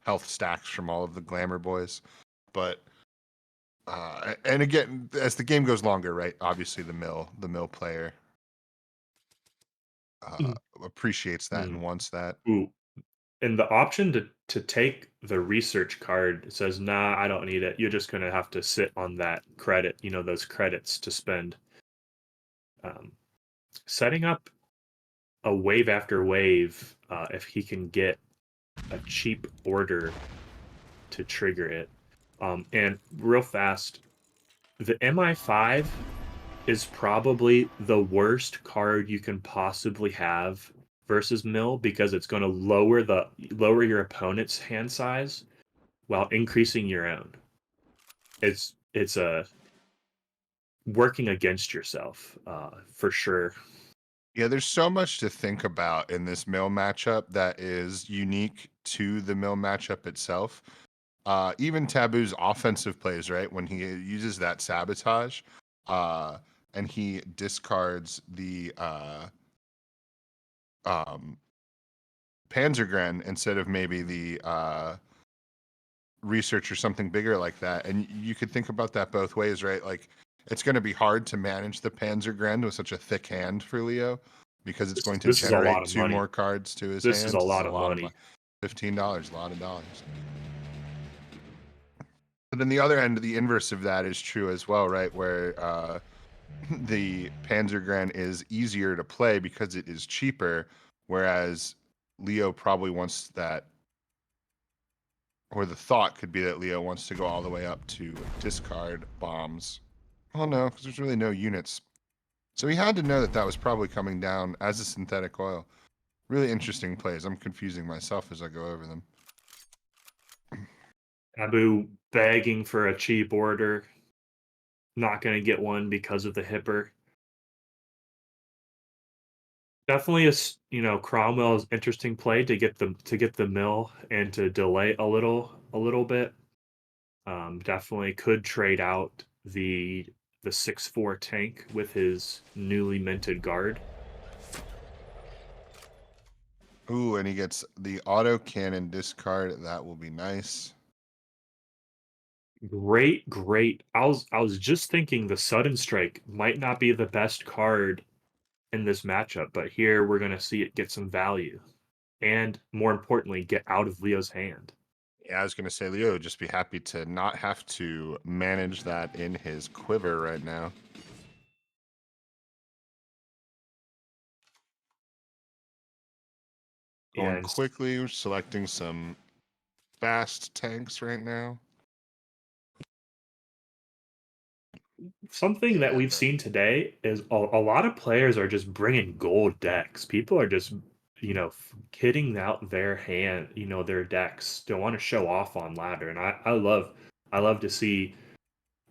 health stacks from all of the glamour boys. But and again, as the game goes longer, right? Obviously, the mill player Mm. appreciates that and Mm. wants that. Ooh, and the option to take the research card says, nah, I don't need it. You're just gonna have to sit on that credit. You know, those credits to spend. Um, Setting up a wave after wave, if he can get a cheap order to trigger it. And real fast, the MI5 is probably the worst card you can possibly have versus Mill because it's going to lower your opponent's hand size while increasing your own. It's a working against yourself for sure. Yeah, there's so much to think about in this mill matchup that is unique to the mill matchup itself. Even Taboo's offensive plays, right? When he uses that sabotage, uh, and he discards the um, Panzergren instead of maybe the research or something bigger like that. And you could think about that both ways, right? Like it's going to be hard to manage the Panzergren with such a thick hand for Leo because it's going to This is a lot generate of two money. more cards to his This is hand. a This is lot a of lot of money. money. $15, a lot of dollars. But then the other end, the inverse of that is true as well, right? Where the Panzergren is easier to play because it is cheaper, whereas Leo probably wants that, or the thought could be that Leo wants to go all the way up to discard bombs. Oh no, because there's really no units. So he had to know that that was probably coming down as a synthetic oil. Really interesting plays. I'm confusing myself as I go over them. Taboo begging for a cheap order, not going to get one because of the hipper. Definitely Cromwell's interesting play to get the mill and to delay a little bit. Definitely could trade out the 6/4 tank with his newly minted guard. Ooh, and he gets the auto cannon discard. That will be nice. Great. I was just thinking the sudden strike might not be the best card in this matchup, but here we're gonna see it get some value. And more importantly, get out of Leo's hand. Yeah, I was going to say Leo would just be happy to not have to manage that in his quiver right now. Going And quickly, selecting some fast tanks right now. something that Yeah, we've seen today is a lot of players are just bringing gold decks. People are just, kitting out their hand, their decks. Don't want to show off on ladder, and I love to see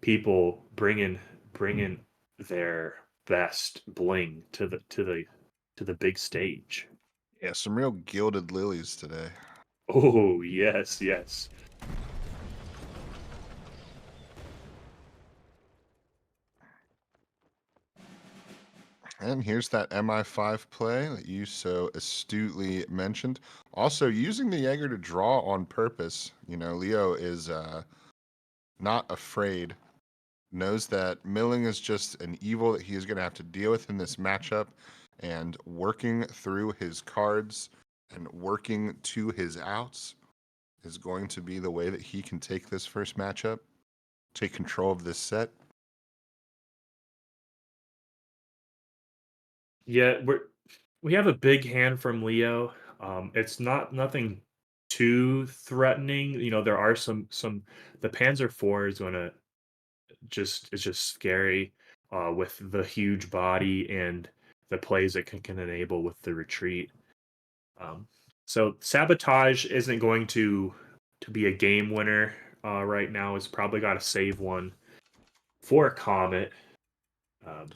people bringing their best bling to the big stage. yeah, some real gilded lilies today. Oh yes. And here's that MI5 play that you so astutely mentioned. Also, using the Jaeger to draw on purpose. You know, Leo is not afraid, knows that milling is just an evil that he is going to have to deal with in this matchup, and working through his cards and working to his outs is going to be the way that he can take this first matchup, take control of this set. Yeah, we have a big hand from Leo. It's nothing too threatening. You know, there are some the Panzer IV is gonna it's just scary with the huge body and the plays it can enable with the retreat. Um, so sabotage isn't going to be a game winner right now. It's probably got to save one for a Comet. Um,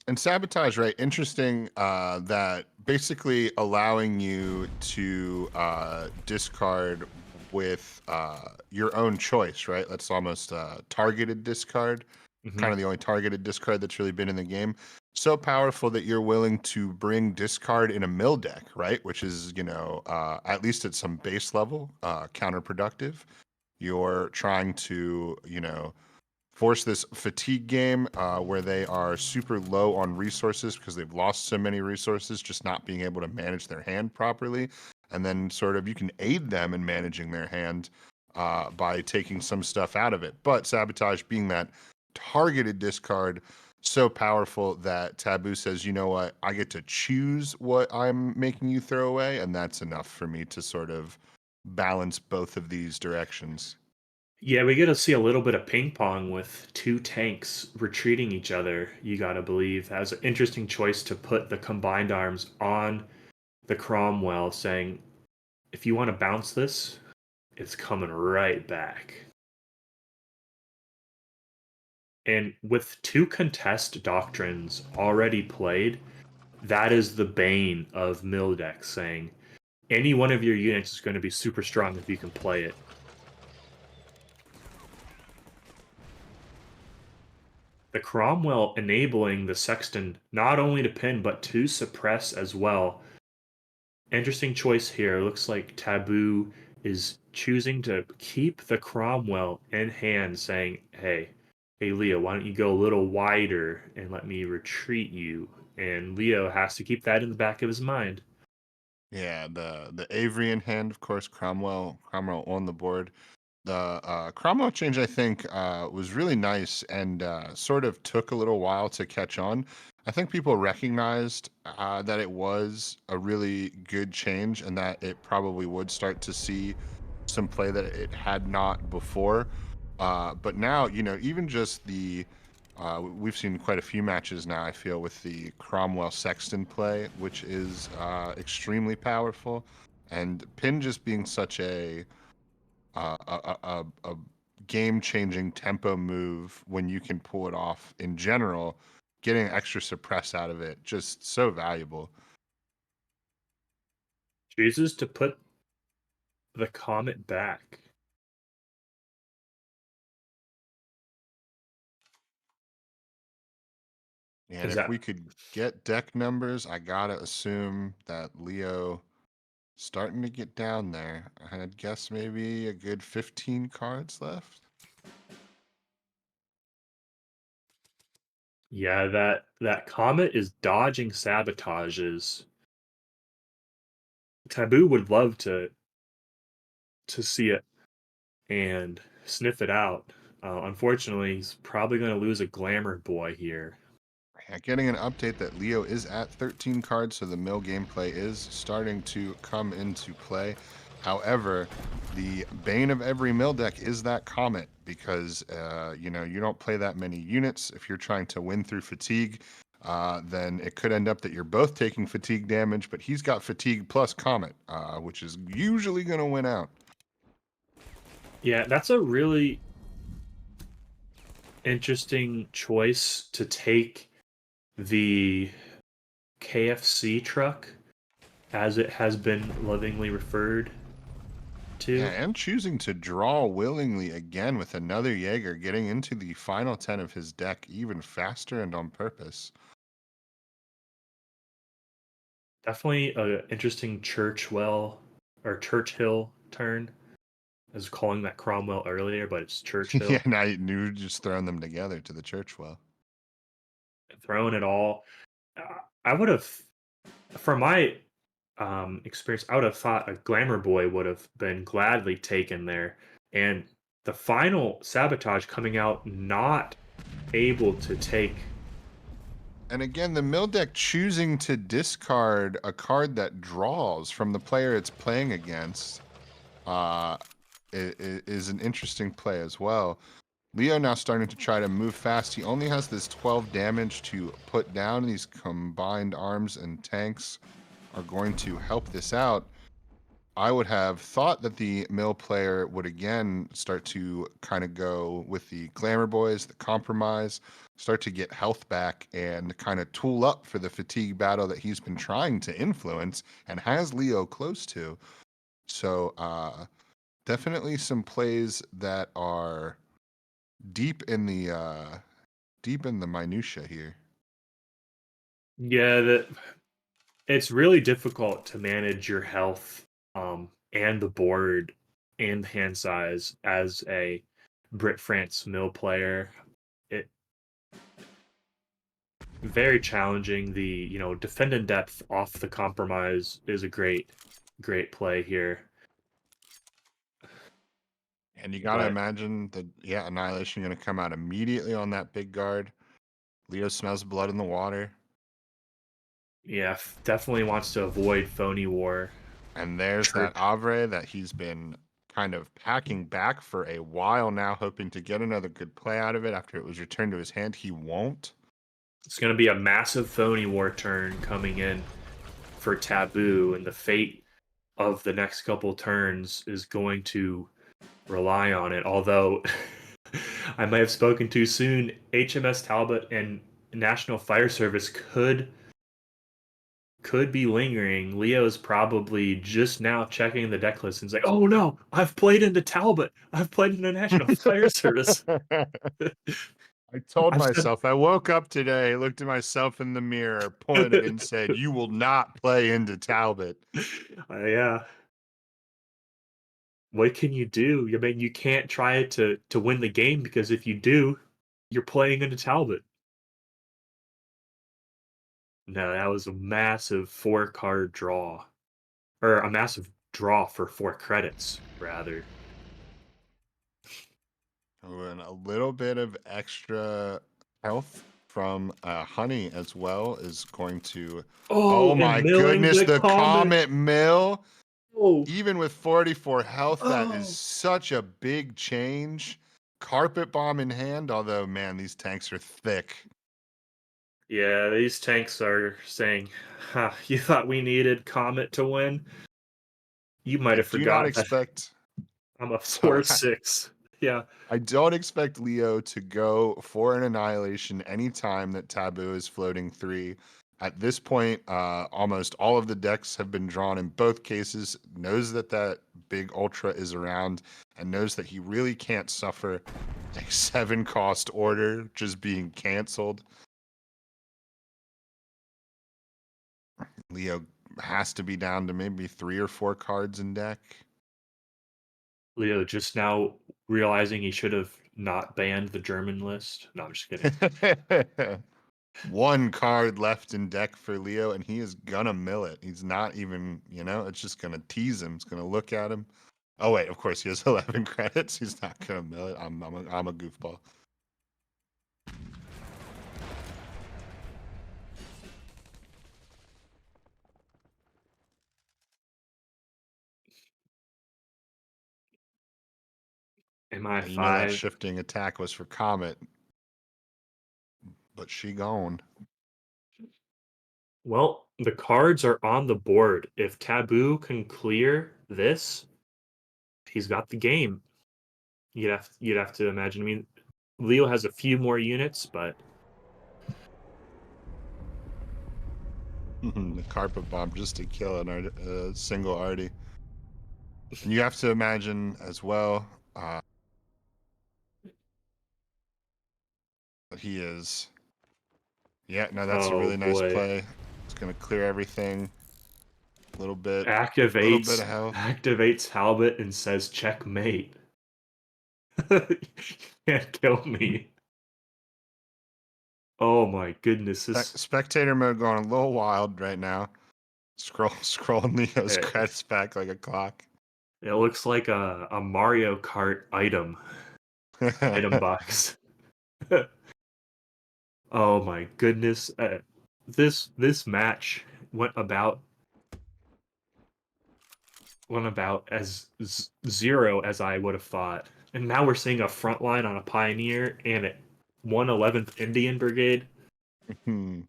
And sabotage, right? Interesting that basically allowing you to discard with your own choice, right? That's almost targeted discard, kind mhm. of the only targeted discard that's really been in the game. So powerful that you're willing to bring discard in a mill deck, right? Which is, at least at some base level, counterproductive. You're trying to, force this fatigue game where they are super low on resources because they've lost so many resources, just not being able to manage their hand properly. And then sort of you can aid them in managing their hand by taking some stuff out of it. But sabotage being that targeted discard, so powerful that Taboo says, you know what, I get to choose what I'm making you throw away, and that's enough for me to sort of balance both of these directions. Yeah, we get to see a little bit of ping pong with two tanks retreating each other. You got to believe that was an interesting choice to put the combined arms on the Cromwell, saying, if you want to bounce this, it's coming right back. And with two contest doctrines already played, that is the bane of mill decks, saying any one of your units is going to be super strong if you can play it. The Cromwell enabling the Sexton not only to pin but to suppress as well. Interesting choice here. Looks like Taboo is choosing to keep the Cromwell in hand, saying, hey Leo, why don't you go a little wider and let me retreat you? And Leo has to keep that in the back of his mind. Yeah, the Avery in hand, of course, Cromwell on the board. The Cromwell change, I think, was really nice and sort of took a little while to catch on. I think people recognized that it was a really good change and that it probably would start to see some play that it had not before. But now, even just we've seen quite a few matches now, I feel, with the Cromwell Sexton play, which is extremely powerful. And Pin just being such a game-changing tempo move when you can pull it off in general, getting extra suppress out of it, just so valuable. Chooses to put the Comet back. And Is if we that could get deck numbers, I gotta assume that Leo starting to get down there. I'd guess maybe a good 15 cards left. yeah, that Comet is dodging sabotages. Taboo would love to see it and sniff it out. Unfortunately, he's probably going to lose a glamour boy here. Yeah, getting an update that Leo is at 13 cards, so the mill gameplay is starting to come into play. However, the bane of every mill deck is that Comet because, you don't play that many units. If you're trying to win through fatigue, then it could end up that you're both taking fatigue damage, but he's got fatigue plus Comet, which is usually going to win out. Yeah, that's a really interesting choice to take the KFC truck, as it has been lovingly referred Yeah, to. and choosing to draw willingly again with another Jaeger, getting into the final 10 of his deck even faster and on purpose. Definitely a interesting Churchwell or Churchill turn. I was calling that Cromwell earlier, but it's Yeah, Churchill. now you just throwing them together to the church well. Throwing it all. I would have, for my experience, I would have thought a Glamour Boy would have been gladly taken there. And the final Sabotage coming out not able to take. And again, the mill deck choosing to discard a card that draws from the player it's playing against is an interesting play as well. Leo now starting to try to move fast. He only has this 12 damage to put down. These combined arms and tanks are going to help this out. I would have thought that the mill player would again start to kind of go with the Glamour Boys, the Compromise, start to get health back and kind of tool up for the fatigue battle that he's been trying to influence and has Leo close to. So definitely some plays that are deep in the minutia here. Yeah, it's really difficult to manage your health and the board and hand size as a Brit France mill player. It very challenging. The defend in depth off the Compromise is a great play here. And you got to But imagine that, yeah, Annihilation going to come out immediately on that big guard. Leo smells blood in the water. yeah, definitely wants to avoid Phony War. And there's True. that Avre that he's been kind of packing back for a while now, hoping to get another good play out of it after it was returned to his hand. He won't. It's going to be a massive Phony War turn coming in for Taboo, and the fate of the next couple turns is going to rely on it. Although I might have spoken too soon, HMS Talbot and National Fire Service could be lingering. Leo's probably just now checking the deck list and say, "Oh no, I've played into Talbot. I've played into National Fire Service." I told I've said, myself, I woke up today, looked at myself in the mirror, pointed and said, "You will not play into Talbot." yeah. What can you do? I mean, you can't try to win the game, because if you do, you're playing into Talbot. No, that was a massive 4-card draw. Or a massive draw for 4 credits, rather. Oh, and a little bit of extra health from Honey as well is going to. Oh, Oh my and milling goodness, the comet. Comet Mill. Oh, Even with 44 health, that is oh. such a big change. Carpet bomb in hand, although, man, these tanks are thick. Yeah, these tanks are saying, you thought we needed Comet to win? You might I have do not forgotten that expect. I'm a So 4-6. Yeah. I don't expect Leo to go for an Annihilation anytime that Taboo is floating 3. At this point, almost all of the decks have been drawn in both cases, knows that that big Ultra is around, and knows that he really can't suffer a 7-cost order just being canceled. Leo has to be down to maybe 3 or 4 cards in deck. Leo just now realizing he should have not banned the German list. No, I'm just kidding. 1 card left in deck for Leo, and he is gonna mill it. He's not even, it's just gonna tease him. It's gonna look at him. Oh wait, of course he has 11 credits. He's not gonna mill it. I'm a goofball. Am I And you know that 5? shifting attack was for Comet, but she gone. Well, the cards are on the board. If Taboo can clear this, he's got the game. You'd have to imagine. I mean, Leo has a few more units, but The carpet bomb just to kill a single arty. And you have to imagine as well that he is. Yeah, no, that's a oh really nice boy, play. It's gonna clear everything. A little bit of health. activates Talbot and says checkmate. You can't kill me. Oh my goodness, this Spectator mode going a little wild right now. Scrolling Leo's Eh, credits back like a clock. It looks like a Mario Kart item box. Oh my goodness. This match went about as zero as I would have thought. And now we're seeing a front line on a Pioneer and a 111th Indian Brigade. Hmm.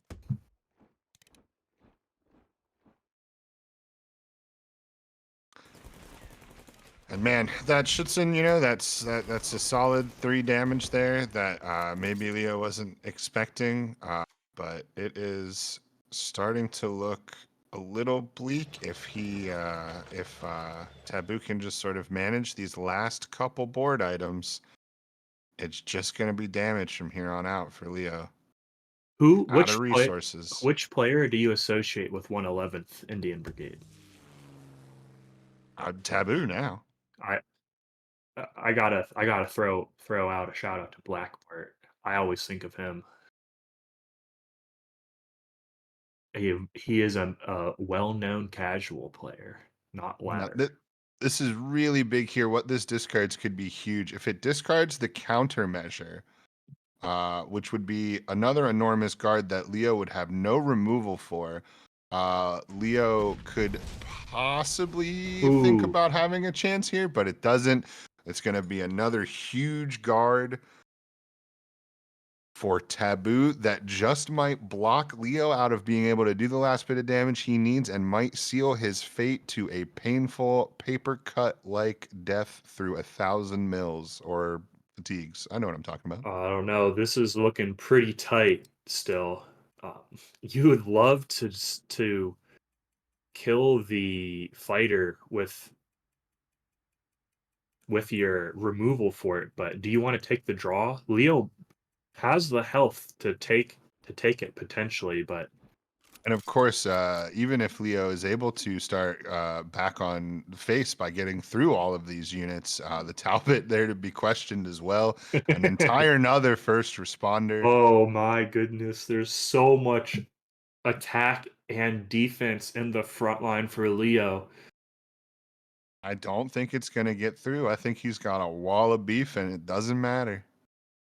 And man, that Schutzen, that's a solid 3 damage there that maybe Leo wasn't expecting. But it is starting to look a little bleak if Taboo can just sort of manage these last couple board items. It's just going to be damage from here on out for Leo. Out of resources. Which player do you associate with 111th Indian Brigade? Taboo now. I I gotta throw out a shout out to Blackbart. I always think of him. He is a well known casual player, not Now, ladder. this is really big here. What this discards could be huge. If it discards the countermeasure, which would be another enormous guard that Leo would have no removal for, Leo could possibly think Ooh, about having a chance here, but it doesn't. It's going to be another huge guard for Taboo that just might block Leo out of being able to do the last bit of damage he needs and might seal his fate to a painful paper cut like death through 1,000 mills or fatigues. I know what I'm talking about. I don't know. This is looking pretty tight still. Um, you would love to kill the fighter with your removal for it, but do you want to take the draw? Leo has the health to take it potentially, but And of course, even if Leo is able to start back on face by getting through all of these units, the Talbot there to be questioned as well. An entire another first responder. oh my goodness, there's so much attack and defense in the front line for Leo. I don't think it's going to get through. I think he's got a wall of beef and it doesn't matter.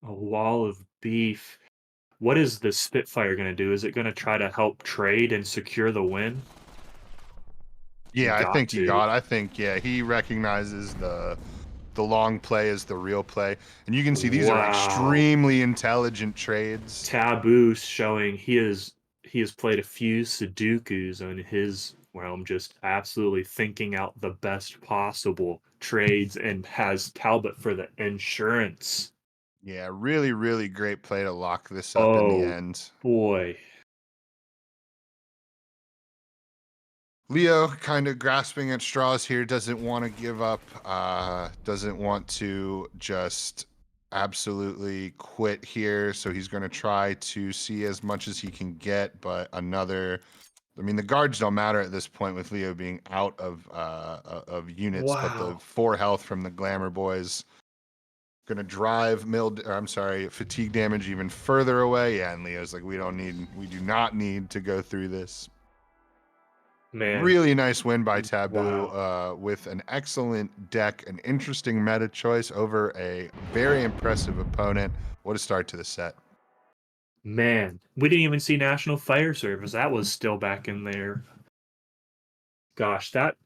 A wall of beef. What is the Spitfire going to do? Is it going to try to help trade and secure the win? Yeah, I Got think to. I think he recognizes the long play as the real play. And you can see these are Wow. extremely intelligent trades. Taboo showing he has played a few Sudokus in his realm, just absolutely thinking out the best possible trades and has Talbot for the insurance. Yeah, really, really great play to lock this up in the Oh end. boy. Leo kind of grasping at straws here, doesn't want to give up, doesn't want to just absolutely quit here. So he's going to try to see as much as he can get, but I mean, the guards don't matter at this point with Leo being out of units, but the Wow. 4 health from the Glamour Boys going to drive fatigue damage even further away. Yeah, and Leo's like, we do not need to go through this. Man. Really nice win by Taboo Wow. with an excellent deck, an interesting meta choice over a very impressive opponent. What a start to the set. Man. We didn't even see National Fire Service. That was still back in there. Gosh, that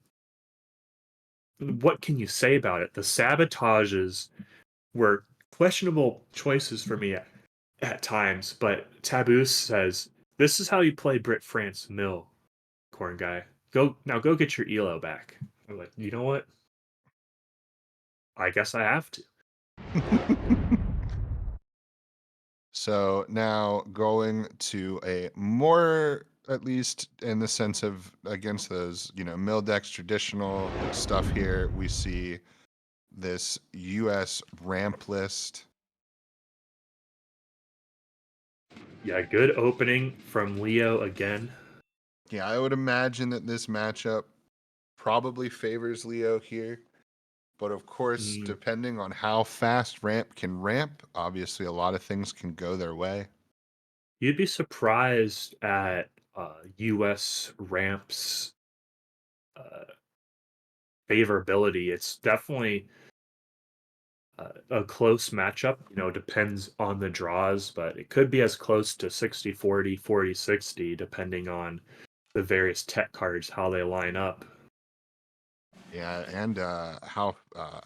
what can you say about it? The sabotages were questionable choices for me at times, but Taboo says, "This is how you play Brit France Mill, corn guy. Go get your elo back." I'm like, you know what? I guess I have to. So now going to a more, at least in the sense of against those, mill decks traditional stuff here, we see this US ramp list. Yeah, good opening from Leo again. Yeah, I would imagine that this matchup probably favors Leo here. But of course, Mm, depending on how fast ramp can ramp, obviously a lot of things can go their way. you'd be surprised at US ramps favorability, it's definitely a close matchup. Depends on the draws, but it could be as close to 60-40, 40-60, depending on the various tech cards, how they line up. Yeah, and how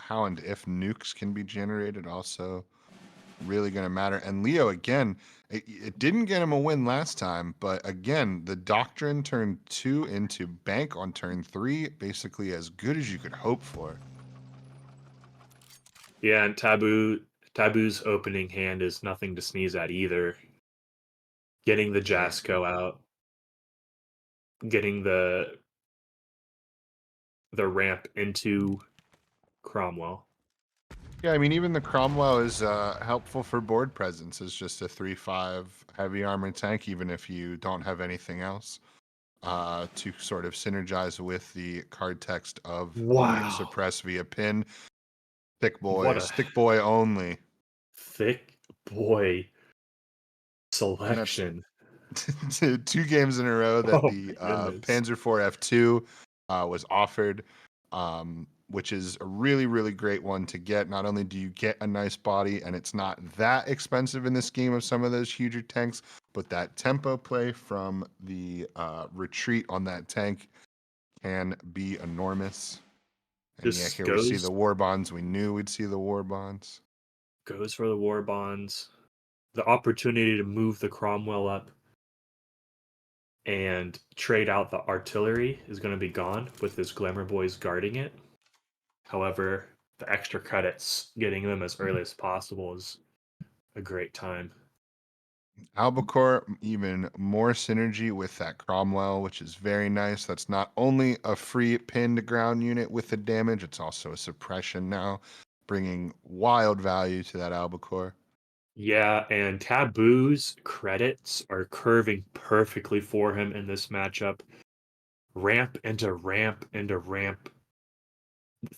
and if nukes can be generated also really going to matter. And Leo, again, it didn't get him a win last time, but again, the Doctrine turn 2 into Bank on turn 3, basically as good as you could hope for. Yeah, and Taboo's opening hand is nothing to sneeze at either. Getting the Yeah. Jasco out, getting the ramp into Cromwell. Yeah, I mean, even the Cromwell is helpful for board presence. It's just a 3/5 heavy armor tank, even if you don't have anything else to sort of synergize with the card text of Nuke Wow. Suppress via pin. Thick What a stick boy only. thick boy And that's selection. 2 games in a row that Oh the my goodness. Panzer IV F2 was offered, which is a really, really great one to get. Not only do you get a nice body, and it's not that expensive in the scheme of some of those huger tanks, but that tempo play from the retreat on that tank can be enormous. And yeah, Just here we see goes the war bonds. We knew we'd see the war bonds. goes for the war bonds. The opportunity to move the Cromwell up and trade out the artillery is going to be gone with his Glamour Boys guarding it. However, the extra credits, getting them as early as possible, is a great time. Albacore, even more synergy with that Cromwell, which is very nice. That's not only a free pinned ground unit with the damage, it's also a suppression now, bringing wild value to that Albacore. Yeah, and Taboo's credits are curving perfectly for him in this matchup. Ramp into ramp into ramp,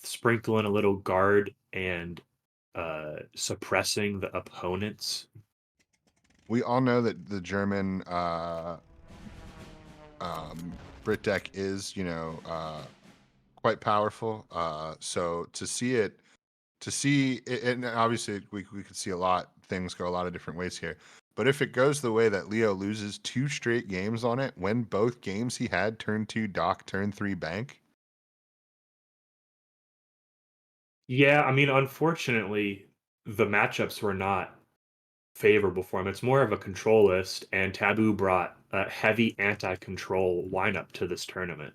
sprinkle in a little guard and suppressing the opponents. We all know that the German Brit deck is, quite powerful. So to see it, and obviously we could see a lot things go a lot of different ways here, but if it goes the way that Leo loses 2 straight games on it, when both games he had turn 2 dock, turn 3 bank. Yeah, I mean, unfortunately, the matchups were not favorable for him. It's more of a control list, and Taboo brought a heavy anti-control lineup to this tournament,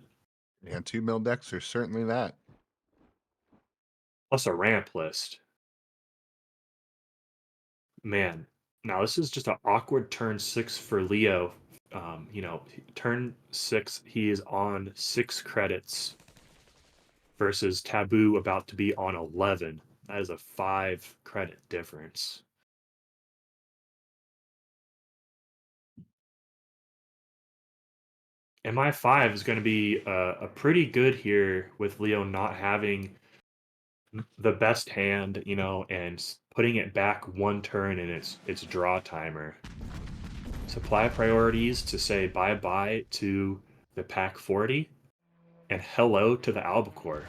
And 2 mil decks are certainly that. plus a ramp list. Man, now this is just an awkward turn 6 for Leo. Turn 6, he is on 6 credits versus Taboo about to be on 11. That is a 5 credit difference. MI5 is going to be a pretty good here with Leo not having the best hand, and putting it back one turn in its draw timer. Supply priorities to say bye-bye to the Pack 40 and hello to the Albacore.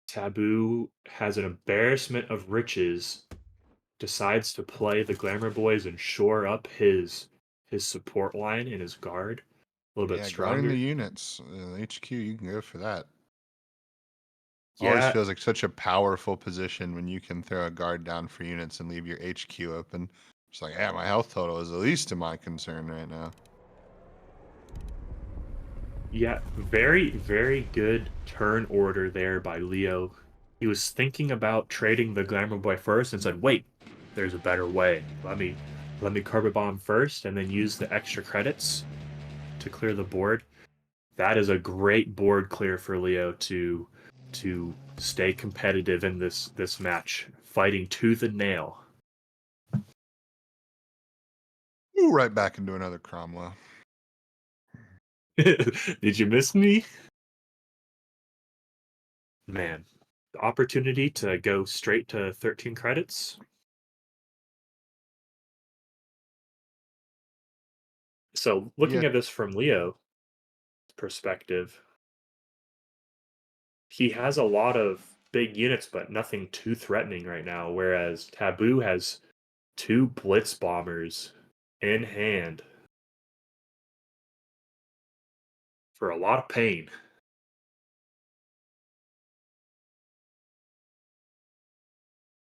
Taboo has an embarrassment of riches, decides to play the Glamour Boys and shore up his support line and his guard a little bit Yeah, guarding the stronger. units, HQ, you can go for that. Always Yeah, feels like such a powerful position when you can throw a guard down for units and leave your HQ open. It's like, yeah, my health total is the least of my concern right now. yeah, very, very good turn order there by Leo. He was thinking about trading the Glamour Boy first and said, "Wait, there's a better way. Let me carpet bomb first and then use the extra credits to clear the board." That is a great board clear for Leo to stay competitive in this match, fighting tooth and nail. Ooh, right back into another Cromwell. Did you miss me? Man, the opportunity to go straight to 13 credits. So looking Yeah. at this from Leo's perspective, he has a lot of big units, but nothing too threatening right now. Whereas Taboo has 2 Blitz bombers in hand for a lot of pain.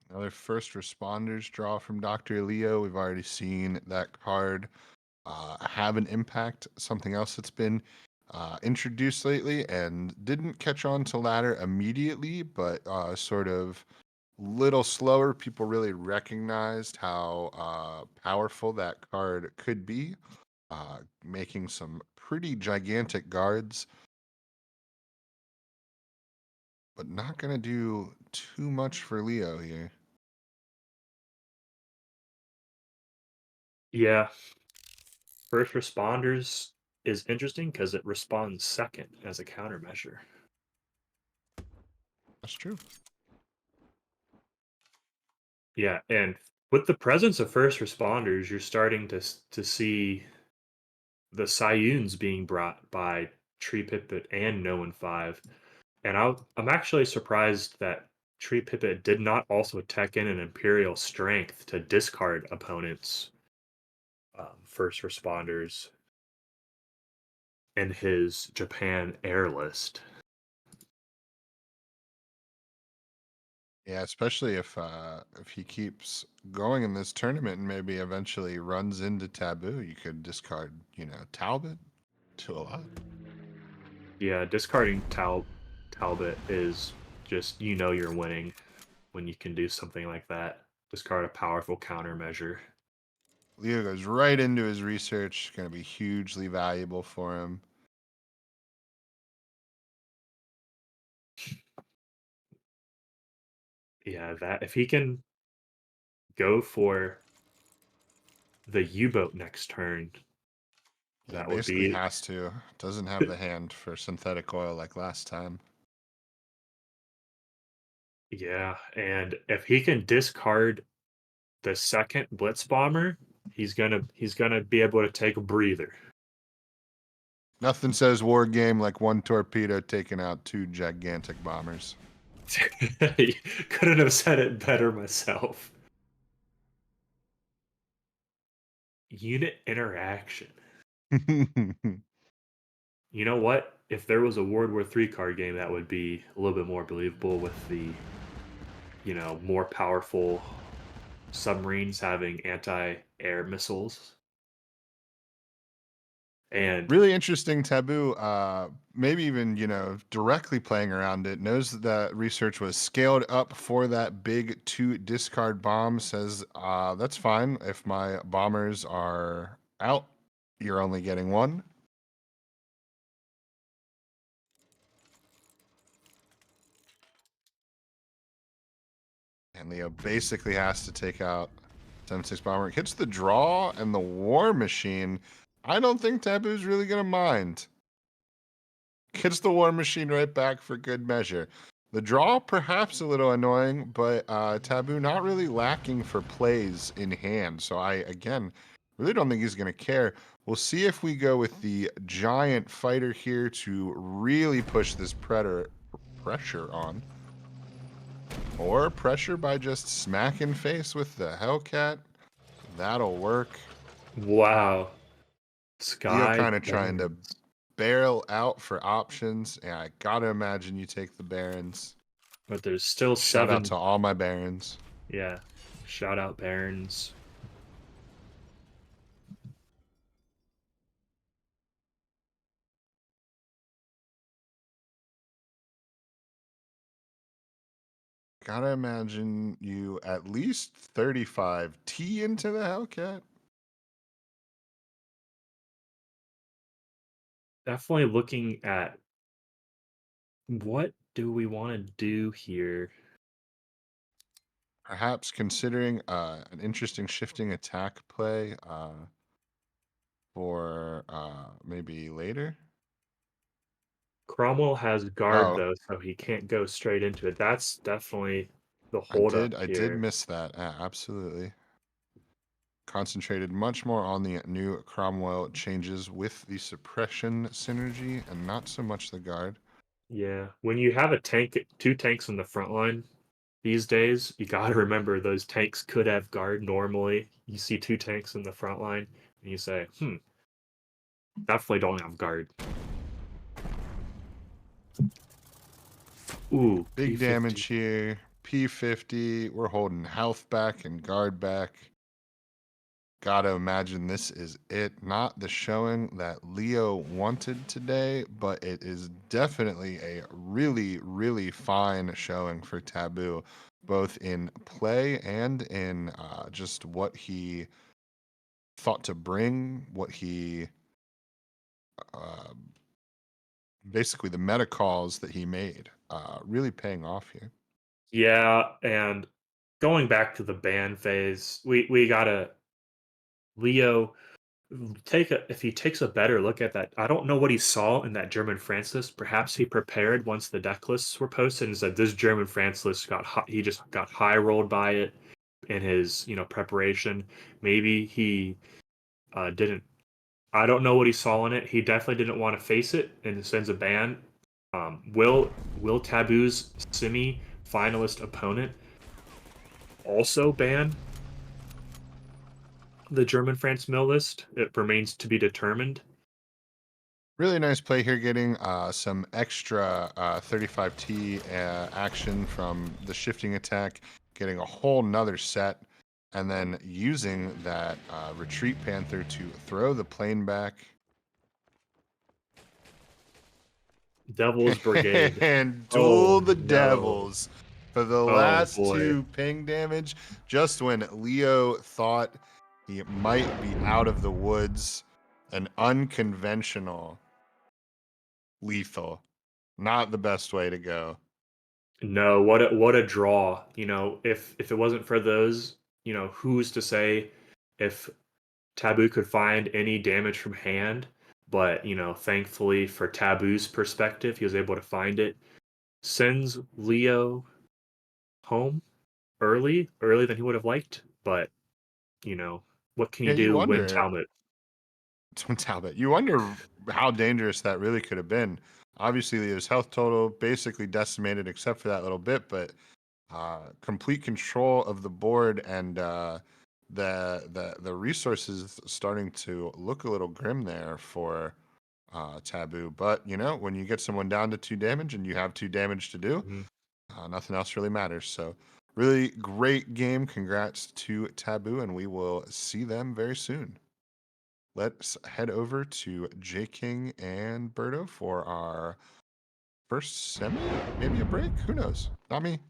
Another first responders draw from Dr. Leo. We've already seen that card have an impact. Something else that's been introduced lately and didn't catch on to ladder immediately, but sort of little slower. People really recognized how powerful that card could be, making some pretty gigantic guards, but not going to do too much for Leo here. Yeah, first responders is interesting because it responds second as a countermeasure. That's true. Yeah, and with the presence of first responders, you're starting to see the Sciunes being brought by Tree Pipit and No and 5. And I'm actually surprised that Tree Pipit did not also tech in an Imperial Strength to discard opponents' first responders in his Japan air list. Yeah, especially if he keeps going in this tournament and maybe eventually runs into Taboo, you could discard, Talbot to a lot. Yeah, discarding Talbot is just, you're winning when you can do something like that. Discard a powerful countermeasure. Leo goes right into his research, going to be hugely valuable for him. Yeah, that if he can go for the U-boat next turn, Yeah, he that would basically be has to. Doesn't have the hand for synthetic oil like last time. yeah, and if he can discard the second Blitz bomber, he's gonna be able to take a breather. Nothing says war game like one torpedo taking out 2 gigantic bombers. Couldn't have said it better myself. Unit interaction. You know what? If there was a World War III card game, that would be a little bit more believable with the, more powerful submarines having anti-air missiles. And Really interesting Taboo, maybe even, directly playing around it, knows that research was scaled up for that big 2 discard bomb, says, that's fine. If my bombers are out, you're only getting 1. And Leo basically has to take out 7-6 bomber. Hits the draw and the war machine. I don't think Taboo's really going to mind. Gets the war machine right back for good measure. The draw perhaps a little annoying, but Taboo not really lacking for plays in hand. So I again really don't think he's gonna care. We'll see if we go with the giant fighter here to really push this pressure on. Or pressure by just smacking face with the Hellcat. That'll work. wow, Leo Sky kind of trying to Barons. barrel out for options. Yeah, I gotta imagine you take the Barons. But there's still Shout out 7. to all my Barons. Yeah, shout out Barons. Gotta imagine you at least 35 T into the Hellcat. Definitely looking at what do we want to do here. Perhaps considering an interesting shifting attack play for maybe later. Cromwell has guard Oh, though, so he can't go straight into it. That's definitely the I holdup did here. miss that. Absolutely. concentrated much more on the new Cromwell changes with the suppression synergy and not so much the guard. Yeah, when you have a tank, 2 tanks in the front line these days, you got to remember those tanks could have guard normally. You see 2 tanks in the front line, and you say, definitely don't have guard. Ooh, Big P50. damage here. P50. We're holding health back and guard back. Gotta imagine this is it. Not the showing that Leo wanted today, but it is definitely a really, really fine showing for Taboo, both in play and in just what he thought to bring, what he uh, basically the meta calls that he made, really paying off here. Yeah, and going back to the ban phase, we gotta Leo if he takes a better look at that. I don't know what he saw in that German France list. Perhaps he prepared once the deck lists were posted and said this German France list he just got high rolled by it in his preparation. Maybe he didn't. I don't know what he saw in it. He definitely didn't want to face it and sends a ban. Will Taboo's semi-finalist opponent also ban the German France mill list? It remains to be determined. Really nice play here, getting some extra 35T action from the shifting attack, getting a whole nother set, and then using that retreat panther to throw the plane back. Devil's Brigade. And Oh duel the no. devils for the Oh last boy. 2 ping damage, just when Leo thought he might be out of the woods. An unconventional lethal. Not the best way to go. No, what a draw. If it wasn't for those, who's to say if Taboo could find any damage from hand, but thankfully for Taboo's perspective, he was able to find it. Sends Leo home earlier than he would have liked, but what can Yeah, you you do when wonder, Talmud? Twin Talbot, you wonder how dangerous that really could have been. Obviously, his health total basically decimated except for that little bit, but complete control of the board and the resources starting to look a little grim there for Taboo. But when you get someone down to 2 damage and you have 2 damage to do, Mhm. nothing else really matters. So, really great game. Congrats to Taboo, and we will see them very soon. Let's head over to Jking and Berto for our first semi, maybe a break. Who knows? Not me.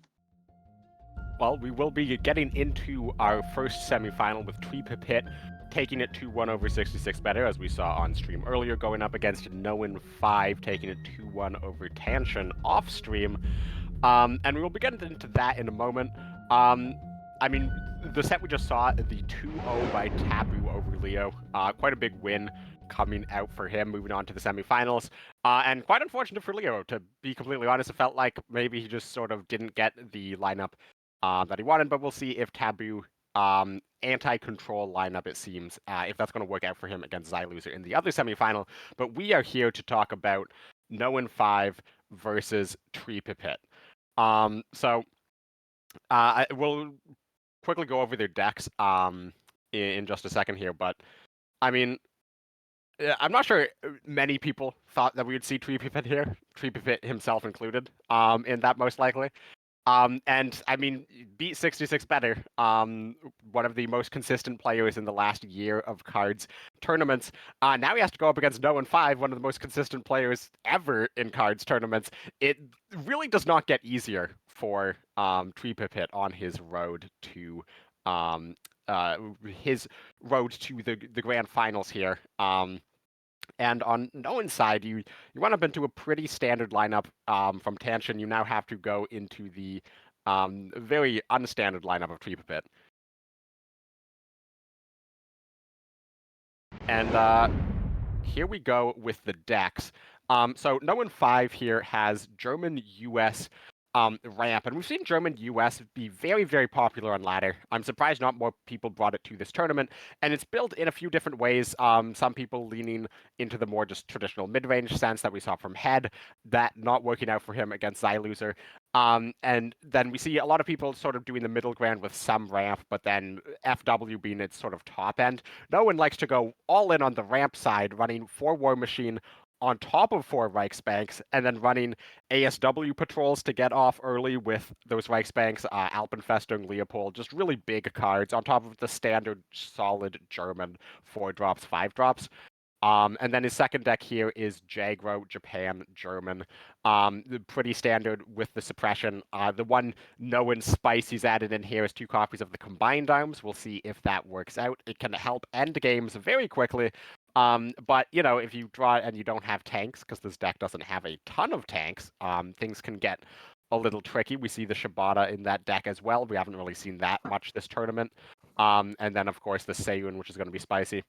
Well, we will be getting into our first semifinal with pipit taking it 2-1 over 66 better, as we saw on stream earlier, going up against Noin5, taking it 2-1 over Tonion off stream. And we will be getting into that in a moment. I mean, the set we just saw, the 2-0 by Taboo over Leo, quite a big win coming out for him, moving on to the semifinals. And quite unfortunate for Leo, to be completely honest. It felt like maybe he just sort of didn't get the lineup that he wanted, but we'll see if Taboo anti-control lineup, it seems, if that's going to work out for him against Zyer in the other semifinal. But we are here to talk about Noin5 versus pipit. So we'll quickly go over their decks in just a second here, but I mean, I'm not sure many people thought that we would see pipit here, pipit himself included, in that most likely. And I mean, beat 66 better. One of the most consistent players in the last year of KARDS tournaments. Now he has to go up against Noin5, one of the most consistent players ever in KARDS tournaments. It really does not get easier for pipit on his road to the grand finals here. And on Noin's side, you went up into a pretty standard lineup from Tonion. You now have to go into the very unstandard lineup of pipit. And here we go with the decks. So Noin5 here has German, US, ramp, and we've seen German US be very, very popular on ladder. I'm surprised not more people brought it to this tournament, and it's built in a few different ways. Some people leaning into the more just traditional mid-range sense that we saw from Head, that not working out for him against Xyloser. And then we see a lot of people sort of doing the middle ground with some ramp, but then FW being its sort of top end. No one likes to go all in on the ramp side, running 4 War Machine on top of 4 Reichsbanks, and then running ASW patrols to get off early with those Reichsbanks, Alpenfestung, Leopold, just really big cards on top of the standard solid German 4 drops, 5 drops. And then his second deck here is Jagro, Japan, German. Pretty standard with the suppression. The one known spice he's added in here is 2 copies of the Combined Arms. We'll see if that works out. It can help end games very quickly. But, you know, if you draw and you don't have tanks, because this deck doesn't have a ton of tanks, things can get a little tricky. We see the Shibata in that deck as well. We haven't really seen that much this tournament. And then, of course, the Seiyun, which is going to be spicy.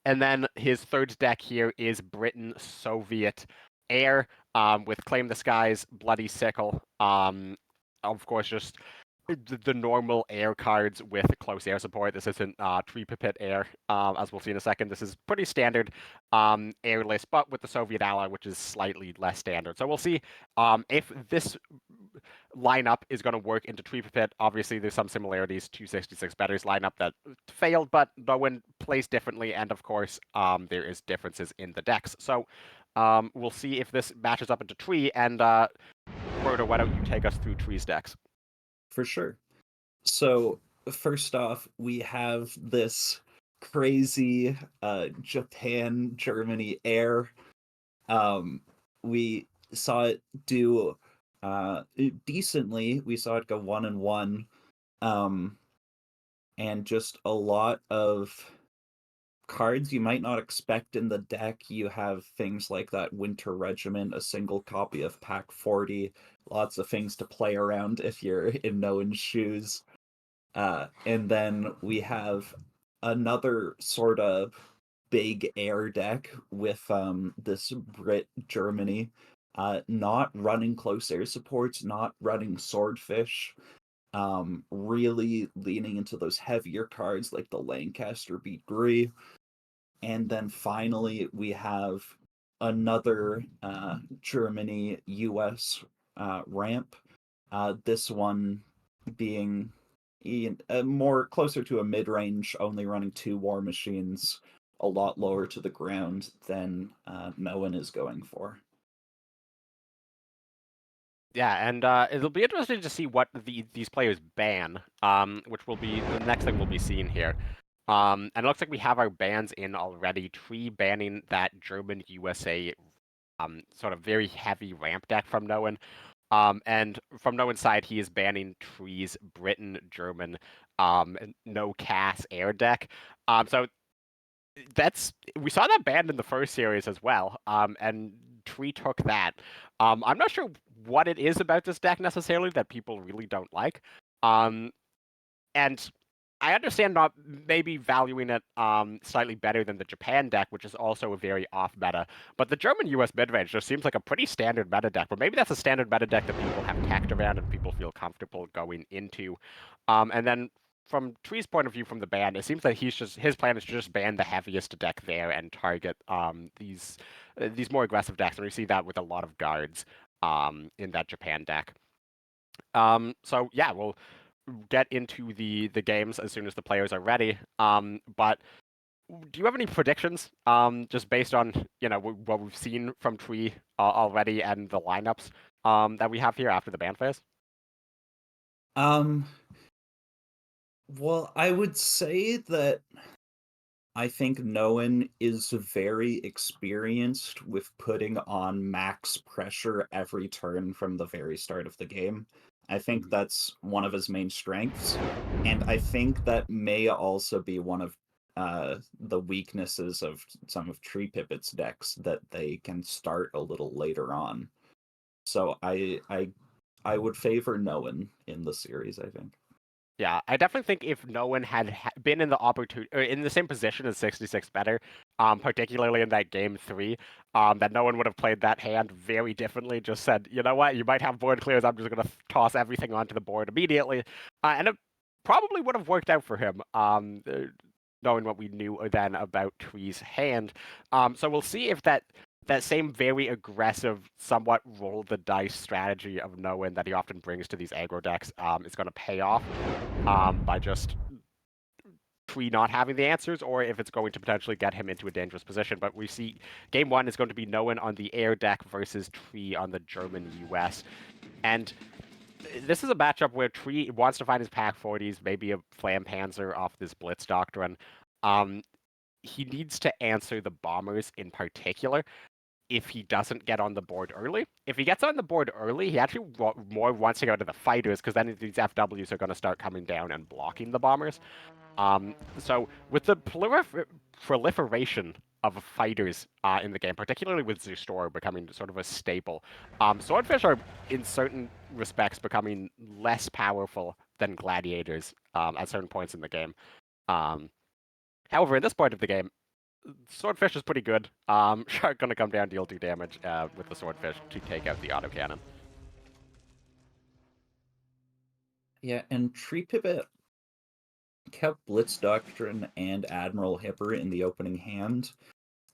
And then his third deck here is Britain Soviet Air with Claim the Skies, Bloody Sickle. Of course, just the normal air cards with close air support. This isn't Tree Pipit Air, as we'll see in a second. This is pretty standard air list, but with the Soviet ally, which is slightly less standard. So we'll see if this lineup is going to work into Tree Pipit. Obviously, there's some similarities to 66 Better's lineup that failed, but no one plays differently, and of course, there is differences in the decks. So we'll see if this matches up into Tree, and Berto, why don't you take us through Tree's decks? For sure. So first off, we have this crazy Japan Germany air. We saw it do decently. We saw it go 1-1, and just a lot of cards you might not expect in the deck. You have things like that Winter Regiment, a single copy of Pack 40, lots of things to play around if you're in Noan's shoes. And then we have another sort of big air deck with this Brit Germany, not running close air supports, not running Swordfish, really leaning into those heavier cards like the Lancaster Beat Gree. And then finally, we have another Germany US ramp. This one being more closer to a mid-range, only running 2 War Machines, a lot lower to the ground than Noan is going for. Yeah, and it'll be interesting to see what these players ban, which will be the next thing we'll be seeing here. And it looks like we have our bans in already. Tree banning that German USA sort of very heavy ramp deck from Noan. And from Noan's side, he is banning Tree's Britain German no Cass air deck. So we saw that banned in the first series as well. And Tree took that. I'm not sure what it is about this deck necessarily that people really don't like. And I understand not maybe valuing it slightly better than the Japan deck, which is also a very off meta. But the German US mid-range just seems like a pretty standard meta deck. But maybe that's a standard meta deck that people have tacked around and people feel comfortable going into. And then from Tree's point of view from the ban, it seems that his plan is to just ban the heaviest deck there and target these more aggressive decks. And we see that with a lot of guards in that Japan deck. So yeah, we'll get into the games as soon as the players are ready. But do you have any predictions, just based on what we've seen from Tree already and the lineups that we have here after the ban phase? Well, I would say that I think Noan is very experienced with putting on max pressure every turn from the very start of the game. I think that's one of his main strengths, and I think that may also be one of the weaknesses of some of Tree Pipit's decks, that they can start a little later on. So I would favor Noan in the series, I think. Yeah, I definitely think if no one had been in the opportunity or in the same position as 66 better, particularly in that game 3, that no one would have played that hand very differently. Just said, you know what, you might have board clears. I'm just gonna toss everything onto the board immediately, and it probably would have worked out for him. Knowing what we knew then about Tree's hand, so we'll see if that same very aggressive, somewhat roll the dice strategy of knowing that he often brings to these aggro decks is going to pay off by just Tree not having the answers, or if it's going to potentially get him into a dangerous position. But we see game 1 is going to be Noen on the air deck versus Tree on the German US. And this is a matchup where Tree wants to find his pack 40s, maybe a Flampanzer off this Blitz Doctrine. He needs to answer the bombers in particular if he doesn't get on the board early. If he gets on the board early, he actually more wants to go to the fighters, because then these FWs are going to start coming down and blocking the bombers. So with the proliferation of fighters in the game, particularly with Zyer becoming sort of a staple, Swordfish are in certain respects becoming less powerful than gladiators at certain points in the game. However, in this point of the game, Swordfish is pretty good. Shark gonna come down, deal 2 damage with the Swordfish to take out the autocannon. Yeah, and Tree Pivot kept Blitz Doctrine and Admiral Hipper in the opening hand.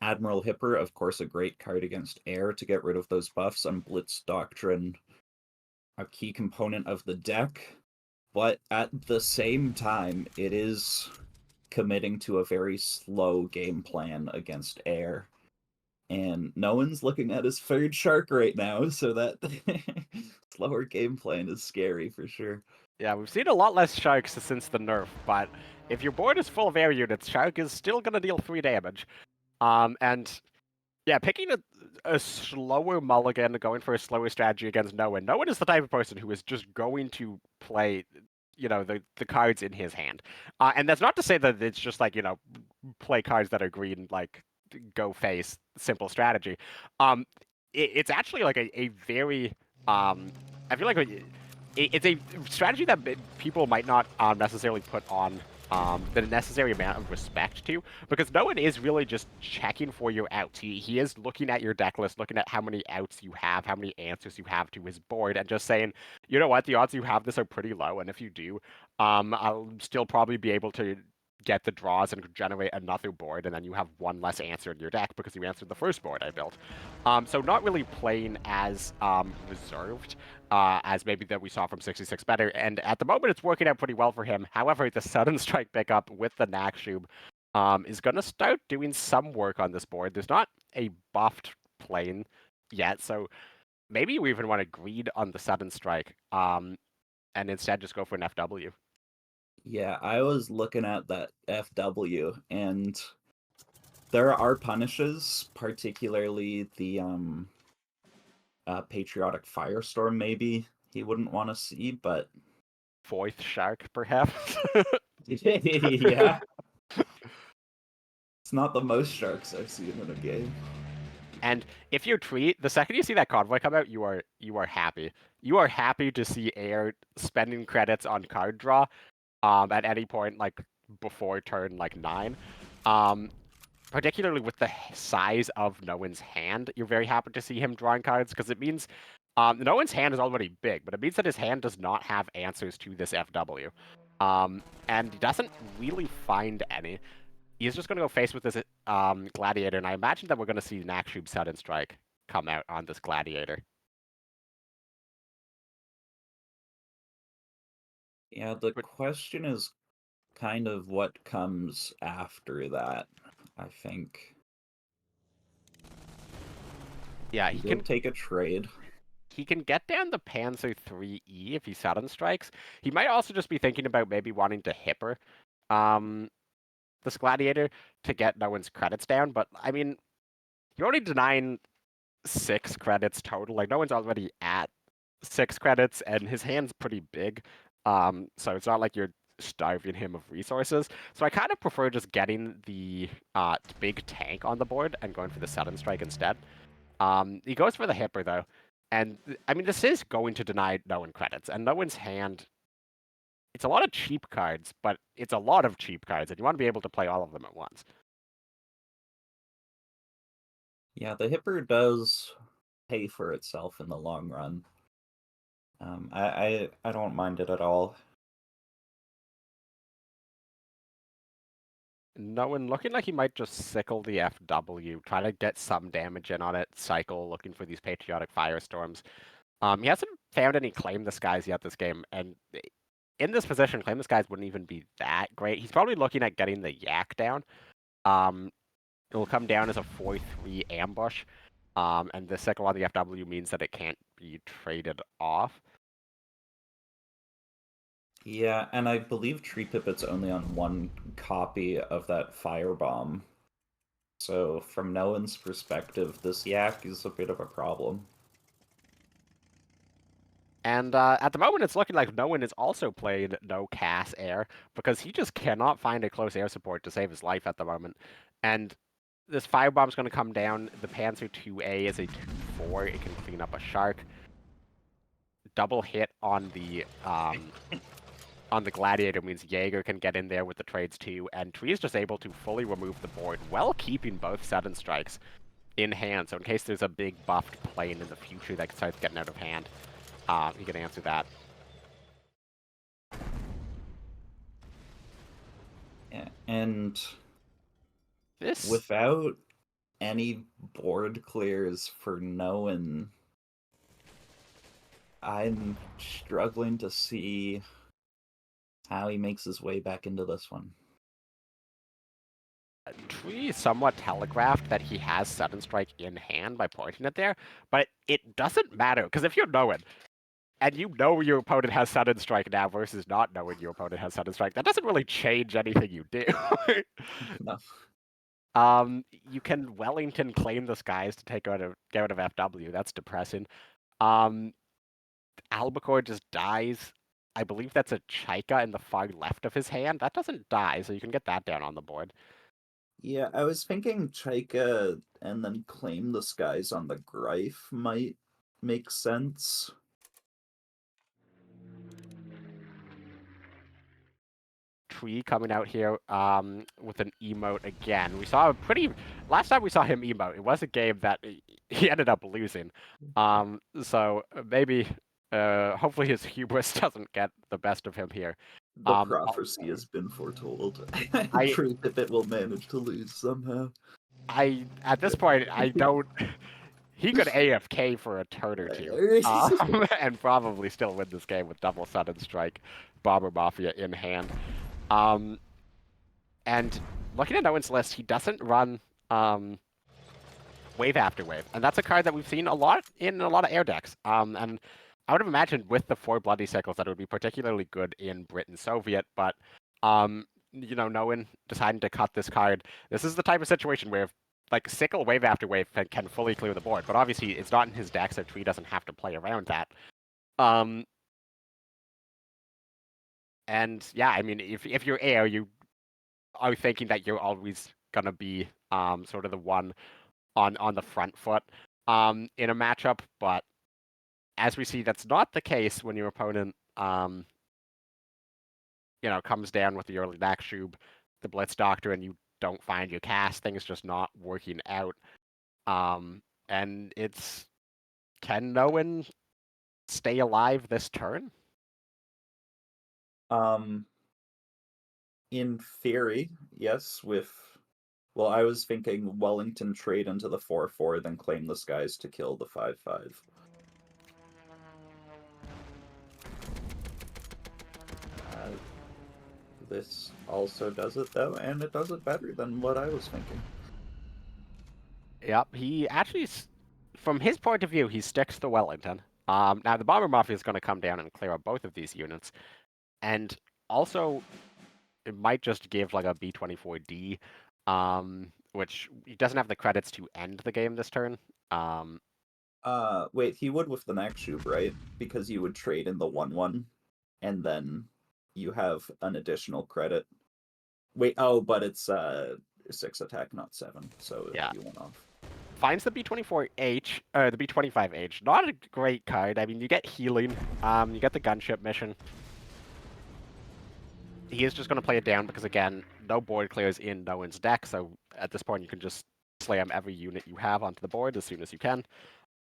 Admiral Hipper, of course, a great card against air to get rid of those buffs, and Blitz Doctrine, a key component of the deck. But at the same time, it is committing to a very slow game plan against air. And no one's looking at his third shark right now, so that slower game plan is scary for sure. Yeah, we've seen a lot less Sharks since the nerf, but if your board is full of air units, Shark is still going to deal 3 damage. And yeah, picking a slower mulligan, going for a slower strategy against Noen. Noen is the type of person who is just going to play, the cards in his hand. And that's not to say that it's just like, play cards that are green, like go face, simple strategy. It's actually like a very, I feel like it's a strategy that people might not necessarily put on the necessary amount of respect to, because no one is really just checking for your outs. He is looking at your deck list, looking at how many outs you have, how many answers you have to his board, and just saying, you know what, the odds you have this are pretty low, and if you do, I'll still probably be able to get the draws and generate another board, and then you have one less answer in your deck because you answered the first board I built. So not really playing as reserved as maybe that we saw from 66 better, and at the moment it's working out pretty well for him. However, the sudden strike pickup with the Nakshub is going to start doing some work on this board. There's not a buffed plane yet, so maybe you even want to greed on the sudden strike and instead just go for an FW. Yeah, I was looking at that FW, and there are punishes, particularly the Patriotic Firestorm, maybe he wouldn't want to see, but... Fourth Shark, perhaps? Yeah. It's not the most sharks I've seen in a game. And if you're Tree, the second you see that convoy come out, you are happy. You are happy to see air spending credits on card draw at any point, like before turn 9. Particularly with the size of Noen's hand, you're very happy to see him drawing cards, because it means Noen's hand is already big, but it means that his hand does not have answers to this FW. And he doesn't really find any. He's just going to go face with this Gladiator, and I imagine that we're going to see Nakshub Sudden Strike come out on this Gladiator. Yeah, the question is kind of what comes after that, I think. Yeah, he can take a trade. He can get down the Panzer 3E if he sudden strikes. He might also just be thinking about maybe wanting to hipper this Gladiator to get Noen's credits down, but I mean, you're only denying 6 credits total. Like, Noen's already at 6 credits, and his hand's pretty big, so it's not like you're starving him of resources. So I kind of prefer just getting the big tank on the board and going for the sudden strike instead. He goes for the hipper, though. And, I mean, this is going to deny Noen credits, and Noen's hand it's a lot of cheap cards, but it's a lot of cheap cards, and you want to be able to play all of them at once. Yeah, the Hipper does pay for itself in the long run. I don't mind it at all. No one looking like he might just sickle the FW, try to get some damage in on it, cycle, looking for these patriotic firestorms. He hasn't found any claim the skies yet this game, and in this position, claim the skies wouldn't even be that great. He's probably looking at getting the yak down. It will come down as a 4-3 ambush, and the sickle on the FW means that it can't be traded off. Yeah, and I believe Tree Pipit's only on one copy of that firebomb. So from Noan's perspective, this yak is a bit of a problem. And at the moment, it's looking like no one is also playing no Cass air, because he just cannot find a close air support to save his life at the moment. And this firebomb's going to come down. The Panzer 2A is a 2-4. It can clean up a shark. Double hit on the Gladiator means Jaeger can get in there with the trades too, and Tree is just able to fully remove the board while keeping both sudden strikes in hand. So in case there's a big buffed plane in the future that starts getting out of hand, he can answer that. Yeah, and This without any board clears for Noan, I'm struggling to see how he makes his way back into this one. Tree somewhat telegraphed that he has Sudden Strike in hand by pointing it there, but it doesn't matter, because if you're Noan, and you know your opponent has Sudden Strike now versus not knowing your opponent has Sudden Strike, that doesn't really change anything you do. No. You can Wellington claim the skies to get out of FW. That's depressing. Albacore just dies. I believe that's a Chaika in the far left of his hand. That doesn't die, so you can get that down on the board. Yeah, I was thinking Chaika and then claim the skies on the Greif might make sense. Tree coming out here with an emote again. We saw a pretty... Last time we saw him emote, it was a game that he ended up losing. So maybe... hopefully his hubris doesn't get the best of him here. The prophecy has been foretold. Tree Pipit will manage to lose somehow. At this point, I don't... He could AFK for a turn or two, and probably still win this game with double Sudden Strike, Bomber Mafia in hand. And looking at Noan's list, he doesn't run Wave After Wave, and that's a card that we've seen a lot in a lot of air decks. And I would have imagined with the 4 Bloody Cycles that it would be particularly good in Britain Soviet, but you know, Noan deciding to cut this card. This is the type of situation where, like, Sickle Wave After Wave can fully clear the board, but obviously it's not in his deck, so Tree doesn't have to play around that. And yeah, I mean, if you're air, you are thinking that you're always gonna be sort of the one on the front foot in a matchup, but as we see, that's not the case when your opponent you know, comes down with the early Nakshub, the Blitz Doctor, and you don't find your cast. Things just not working out. And it's, can Noan stay alive this turn? In theory, yes, well, I was thinking Wellington trade into the 4-4, then claim the skies to kill the 5-5. This also does it, though, and it does it better than what I was thinking. Yep, he actually, from his point of view, he sticks to Wellington. Now, the Bomber Mafia is going to come down and clear up both of these units. And also, it might just give like a B-24D, which he doesn't have the credits to end the game this turn. Wait, he would with the Nakshub, right? Because you would trade in the 1-1, and then you have an additional credit. Wait, oh, but it's 6 attack, not 7, so Yeah. you went off. Finds the B-24H, or the B-25H. Not a great card. I mean, you get healing, you get the gunship mission. he is just going to play it down because, again, no board clears in no one's deck, so at this point you can just slam every unit you have onto the board as soon as you can.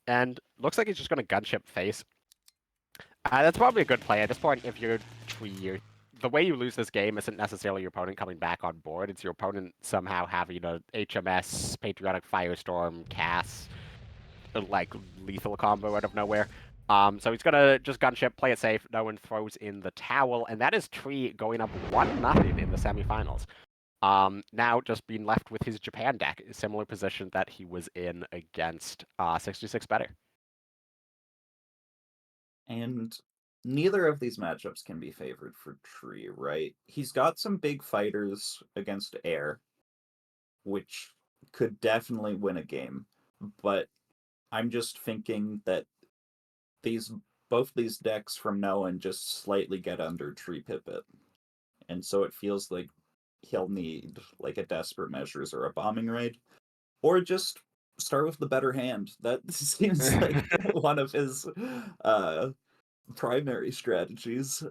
And looks like he's just going to gunship face. That's probably a good play. At this point, if you're Tree, the way you lose this game isn't necessarily your opponent coming back on board, it's your opponent somehow having a HMS, Patriotic Firestorm, Cass, like lethal combo out of nowhere. So he's gonna just gunship, play it safe. No one throws in the towel, and that is Tree going up 1-0 in the semifinals. Now just being left with his Japan deck, a similar position that he was in against 66 Better. And neither of these matchups can be favored for Tree, right? He's got some big fighters against Air, which could definitely win a game. But I'm just thinking that both these decks from now on just slightly get under Tree Pipit. And so it feels like he'll need like a Desperate Measures or a Bombing Raid. Or just start with the better hand. That seems like one of his primary strategies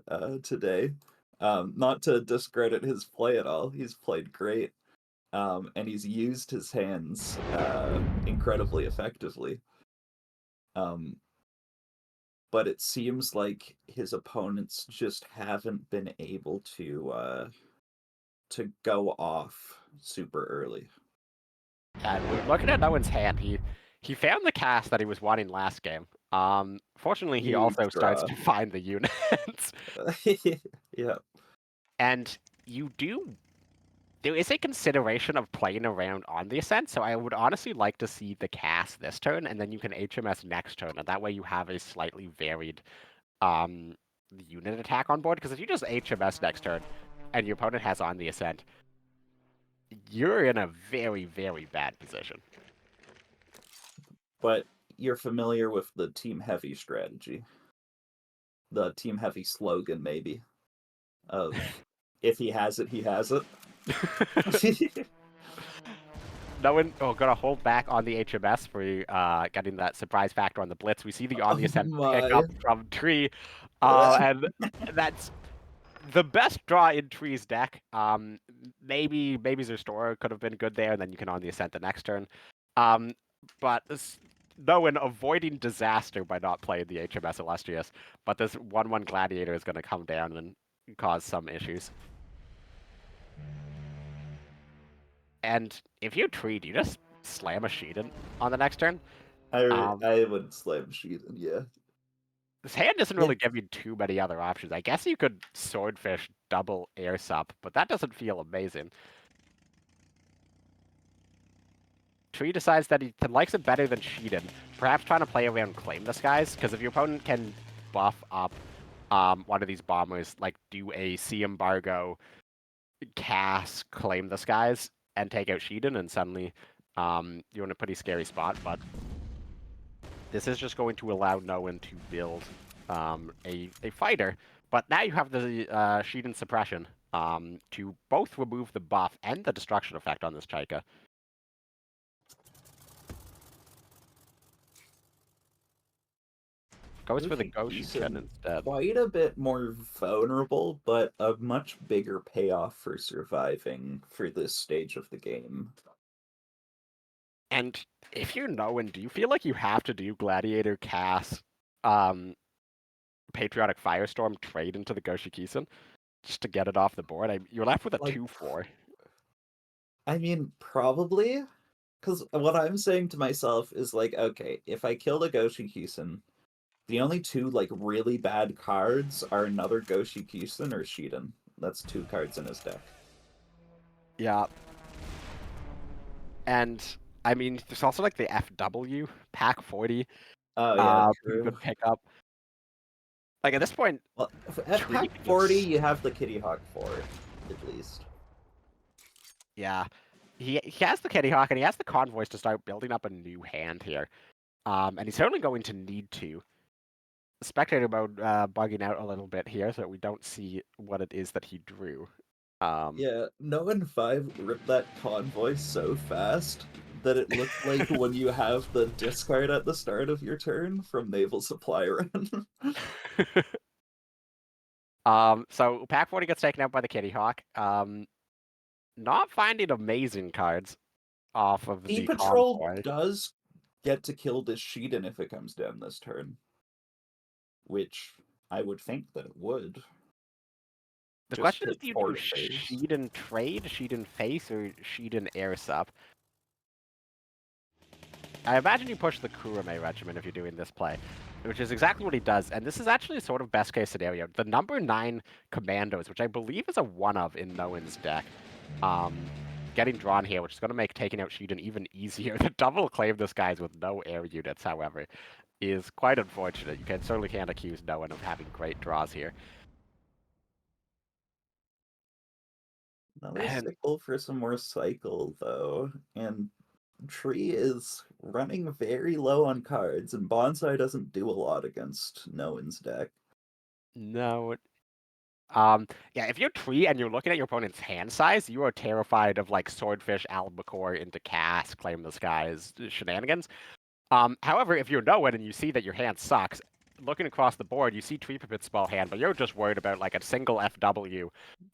today. Not to discredit his play at all. He's played great. And he's used his hands incredibly effectively. But it seems like his opponents just haven't been able to go off super early. And looking at Owen's hand, he found the cast that he was wanting last game. Fortunately, he Huge also starts draw. to find the units. Yeah. And there is a consideration of playing around on the Ascent, so I would honestly like to see the cast this turn, and then you can HMS next turn, and that way you have a slightly varied unit attack on board, because if you just HMS next turn, and your opponent has on the Ascent, you're in a very, very bad position. But you're familiar with the Team Heavy strategy. The Team Heavy slogan, maybe. Of, if he has it, he has it. No one gonna hold back on the HMS for getting that surprise factor on the Blitz. We see the on the Ascent pick up from Tree, and that's the best draw in Tree's deck. Maybe Zerstorer could have been good there, and then you can on the Ascent the next turn. But no one avoiding disaster by not playing the HMS Illustrious, but this 1/1 Gladiator is going to come down and cause some issues. And if you Tree, do you just slam a Sheedan on the next turn? I would slam Sheedan, yeah. This hand doesn't really give you too many other options. I guess you could Swordfish double Air Sup, but that doesn't feel amazing. Tree decides that he likes it better than Sheedan, perhaps trying to play around Claim the Skies, because if your opponent can buff up one of these bombers, like do a Sea Embargo, cast, Claim the Skies, and take out Sheedan, and suddenly you're in a pretty scary spot, but this is just going to allow no one to build a fighter. But now you have the Sheedan Suppression to both remove the buff and the destruction effect on this Chaika. Goes for the Goshiken instead. Quite a bit more vulnerable, but a much bigger payoff for surviving for this stage of the game. And if you're Noen, do you feel like you have to do Gladiator, Cass, Patriotic Firestorm, trade into the Goshikisen just to get it off the board? You're left with a 2/4. I mean, probably. Because what I'm saying to myself is like, okay, if I kill the Goshikisen, the only two like really bad cards are another Goshikisen or Sheedan. That's 2 cards in his deck. Yeah. And I mean, there's also like the FW Pack 40. Oh yeah, pretty true. good pickup. Like at this point, well, at Pack 40, you have the Kitty Hawk 4 at least. Yeah, he has the Kitty Hawk and he has the Convoys to start building up a new hand here, and he's certainly going to need to. Spectator mode bugging out a little bit here, so that we don't see what it is that he drew. Yeah, Noen 5 ripped that Convoy so fast that it looked like when you have the discard at the start of your turn from Naval Supply Run. So Pack 40 gets taken out by the Kitty Hawk. Not finding amazing cards off of E the Patrol convoy. does get to kill this Sheedan if it comes down this turn. Which I would think that it would. The Just question is, hit do you do forward phase. Sheet and trade, Sheet and face, or Sheet and air sup? I imagine you push the Kurame regiment if you're doing this play, which is exactly what he does, and this is actually sort of best case scenario. The number 9 commandos, which I believe is a one of in Noen's deck, getting drawn here, which is going to make taking out Sheedan even easier. The double claim this guy's with no air units, however, is quite unfortunate. You certainly can't accuse Noen of having great draws here. Another And sickle for some more cycle, though. And Tree is running very low on cards, and Bonsai doesn't do a lot against Noen's deck. no, yeah, if you're Tree and you're looking at your opponent's hand size, you are terrified of like Swordfish, Albacore into Cast, Claim the Skies shenanigans. However, if you're Noen and you see that your hand sucks, looking across the board, you see Tree Pipit's small hand, but you're just worried about like a single FW,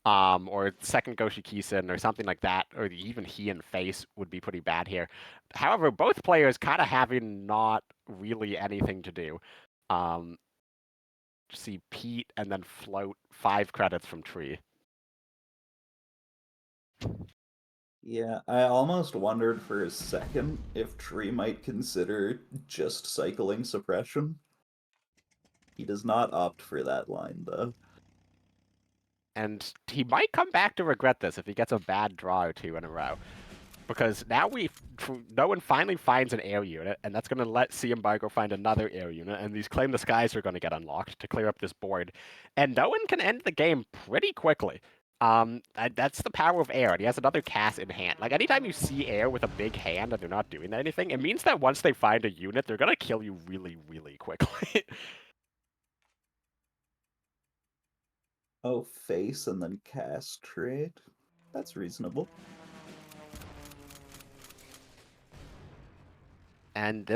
or second Goshi Kisin or something like that, or even he and face would be pretty bad here. However, both players kind of having not really anything to do. See Pete and then float 5 credits from Tree. Yeah, I almost wondered for a second if Tree might consider just cycling suppression. He does not opt for that line, though. And he might come back to regret this if he gets a bad draw or 2 in a row. Because now Noen finally finds an air unit, and that's going to let C Embargo find another air unit, and these Claim the Skies are going to get unlocked to clear up this board. And Noen can end the game pretty quickly. That's the power of air, and he has another cast in hand. Like, anytime you see air with a big hand and they're not doing anything, it means that once they find a unit, they're going to kill you really, really quickly. Oh, face and then cast trade? That's reasonable. And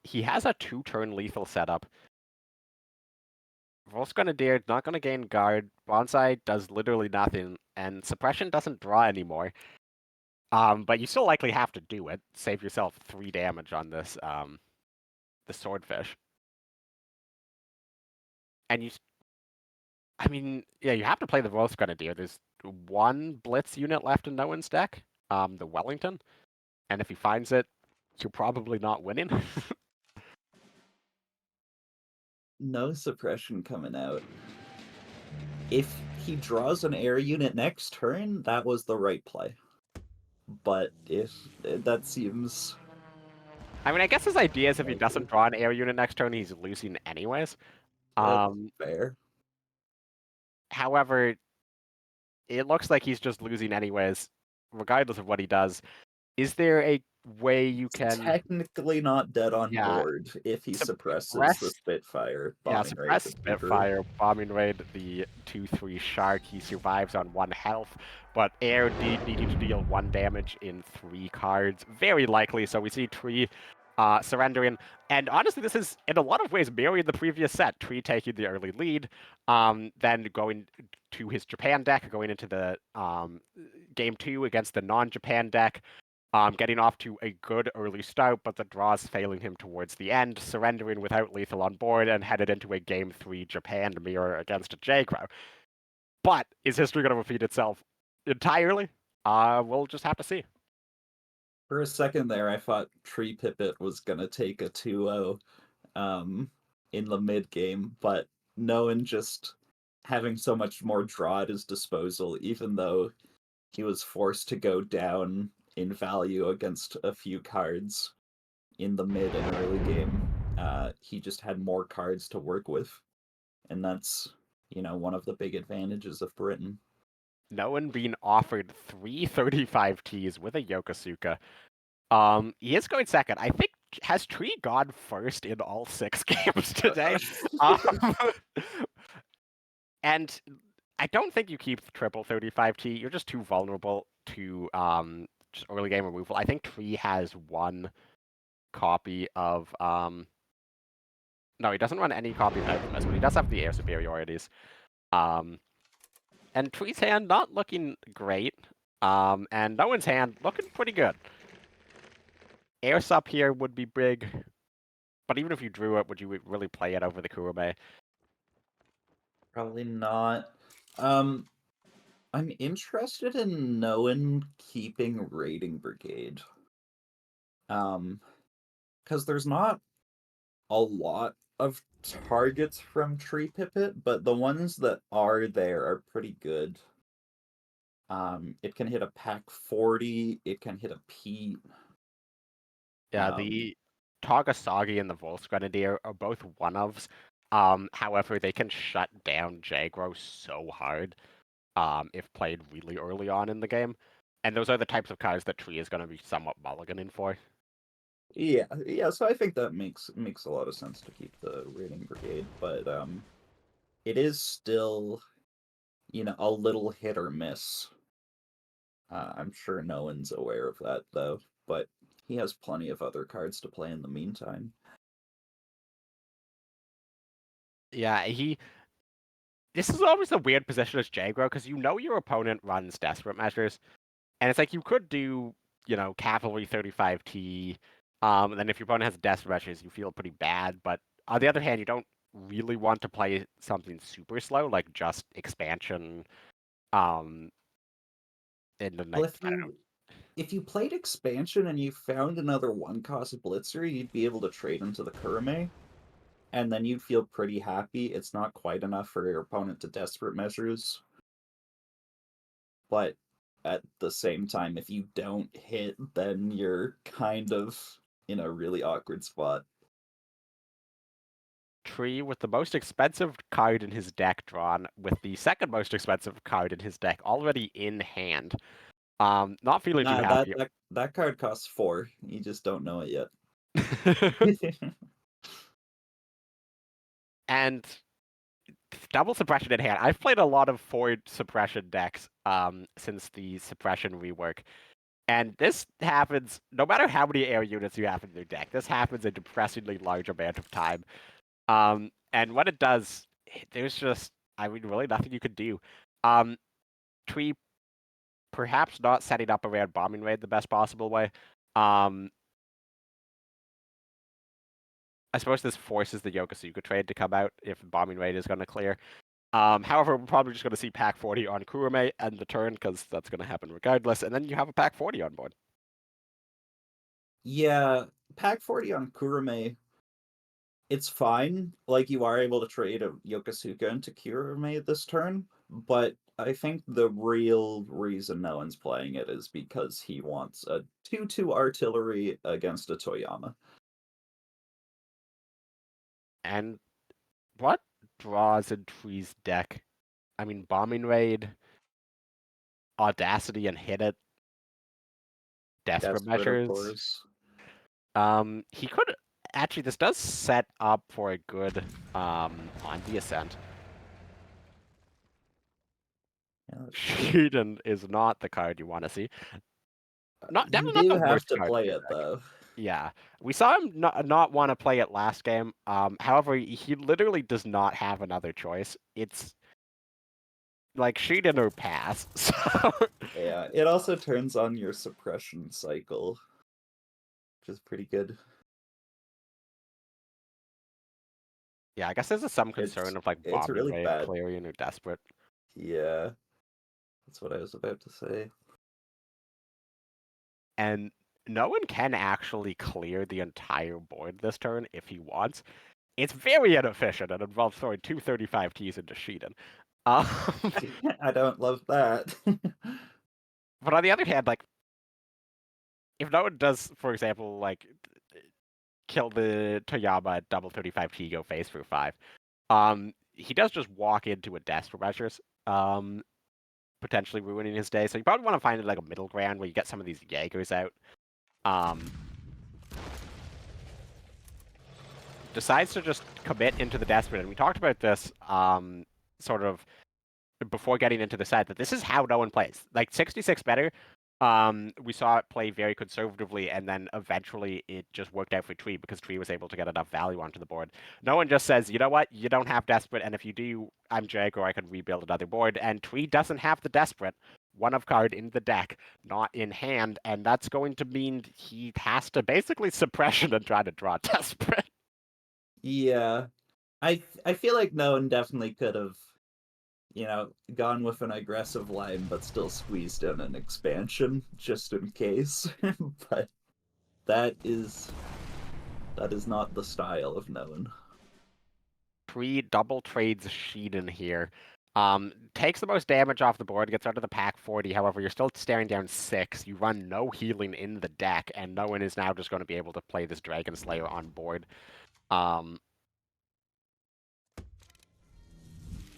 he has a 2-turn lethal setup. Volsgrenadier not going to gain guard. Bonsai does literally nothing, and suppression doesn't draw anymore. But you still likely have to do it. Save yourself 3 damage on this, the swordfish. And I mean, yeah, you have to play the Volsgrenadier. There's 1 blitz unit left in Noen's deck, the Wellington, and if he finds it, you're probably not winning. No suppression coming out. If he draws an air unit next turn, that was the right play. But if that seems... I mean, I guess his idea is if he doesn't draw an air unit next turn, he's losing anyways. That's fair. However, it looks like he's just losing anyways, regardless of what he does. Is there a way you can Technically not dead on board if he suppresses the Spitfire bombing raid. Spitfire bombing raid, the 2/3 shark. He survives on 1 health, but air needing to deal 1 damage in 3 cards, very likely. So we see Tree surrendering, and honestly, this is in a lot of ways mirroring the previous set. Tree taking the early lead, then going to his Japan deck, going into the game 2 against the non-Japan deck. Getting off to a good early start, but the draws failing him towards the end, surrendering without lethal on board, and headed into a Game 3 Japan mirror against a J-Crow. But is history going to repeat itself entirely? We'll just have to see. For a second there, I thought Tree Pipit was going to take a 2-0 in the mid-game, but Noen just having so much more draw at his disposal, even though he was forced to go down in value against a few cards in the mid and early game. He just had more cards to work with, and that's, one of the big advantages of Britain. Noen being offered 3 35Ts with a Yokosuka. He is going second. I think, has Tree gone first in all 6 games today? And I don't think you keep triple 35T. You're just too vulnerable to just early game removal. I think Tree has 1 copy of no, he doesn't run any copy of Alchemist, but he does have the air superiorities. And Tree's hand not looking great. And no one's hand looking pretty good. Air's up here would be big. But even if you drew it, would you really play it over the Kurume? Probably not. I'm interested in knowing keeping Raiding Brigade. Because there's not a lot of targets from Tree Pipit, but the ones that are there are pretty good. It can hit a pack 40, it can hit a Pete. Yeah, the Tagasagi and the Volksgrenadier are both one-ofs. However, they can shut down Jagro so hard if played really early on in the game. And those are the types of cards that Tree is going to be somewhat mulliganing for. Yeah, so I think that makes a lot of sense to keep the Raiding Brigade, but it is still, a little hit or miss. I'm sure no one's aware of that, though, but he has plenty of other cards to play in the meantime. Yeah, this is always a weird position as Jagro, because your opponent runs Desperate Measures, and it's like you could do, Cavalry 35T, and then if your opponent has Desperate Measures, you feel pretty bad, but on the other hand, you don't really want to play something super slow, like just Expansion, in the Well, night. if you played Expansion and you found another 1-cost Blitzer, you'd be able to trade into the Kurume, and then you'd feel pretty happy. It's not quite enough for your opponent to Desperate Measures, but at the same time, if you don't hit, then you're kind of in a really awkward spot. Tree with the most expensive card in his deck drawn, with the second most expensive card in his deck already in hand. Not feeling too happy. That card costs 4. You just don't know it yet. And double suppression in hand. I've played a lot of forward suppression decks since the suppression rework. And this happens no matter how many air units you have in your deck. This happens a depressingly large amount of time. And when it does, there's just, really nothing you could do. Tree perhaps not setting up around Bombing Raid the best possible way. I suppose this forces the Yokosuka trade to come out if Bombing Raid is going to clear. However, we're probably just going to see pack 40 on Kurume end the turn, because that's going to happen regardless, and then you have a pack 40 on board. Yeah, pack 40 on Kurume, it's fine. Like, you are able to trade a Yokosuka into Kurume this turn, but I think the real reason no one's playing it is because he wants a 2/2 artillery against a Toyama. And what draws in Tree's deck? I mean, Bombing Raid, Audacity and Hit It, Desperate Measures. Of course. He could actually. This does set up for a good on the Ascent. Yeah, Shiden is not the card you want to see. you do have to play it, though. Yeah, we saw him not want to play it last game. However, he literally does not have another choice. It's like Shiden or pass. So Yeah, it also turns on your suppression cycle, which is pretty good. yeah, I guess there's some concern of like it's Bombing really Raid, bad. Clarion, or Desperate. Yeah, that's what I was about to say. And no one can actually clear the entire board this turn if he wants. It's very inefficient and involves throwing 2 35Ts into Shiden. I don't love that. But on the other hand, like, if no one does, for example, like, kill the Toyama at double 35T, go face for 5, he does just walk into a Desperate Measures, potentially ruining his day. So you probably want to find like a middle ground where you get some of these Jaegers out. Decides to just commit into the Desperate, and we talked about this sort of before getting into the set, that this is how no one plays. Like, 66 better We saw it play very conservatively, and then eventually it just worked out for Tree because Tree was able to get enough value onto the board. No one just says, you know what, you don't have Desperate, and if you do, I'm Jag, or I can rebuild another board. And Tree doesn't have the Desperate. One of card in the deck, not in hand, and that's going to mean he has to basically suppression and try to draw Desperate. Yeah, I feel like no one definitely could have, gone with an aggressive line, but still squeezed in an expansion just in case. But that is not the style of Noen. Tree double trades Sheeden here. Takes the most damage off the board, gets out of the pack 40. However, you're still staring down 6. You run no healing in the deck, and no one is now just going to be able to play this Dragon Slayer on board.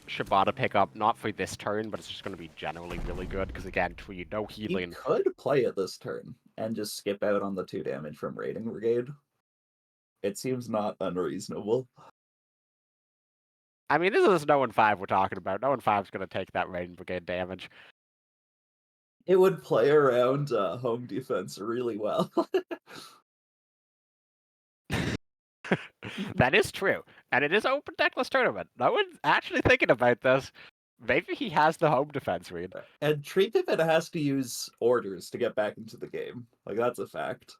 Shibata pickup, not for this turn, but it's just going to be generally really good, because again, Tree, no He healing. could play it this turn and just skip out on the 2 damage from Raiding Brigade. It seems not unreasonable. I mean, this is Noen 5 we're talking about. Noen 5 is going to take that Raiding Brigade damage. It would play around home defense really well. That is true. And it is open deckless tournament. No one's actually thinking about this. Maybe he has the home defense read. And Tree Pipit has to use orders to get back into the game. Like, that's a fact.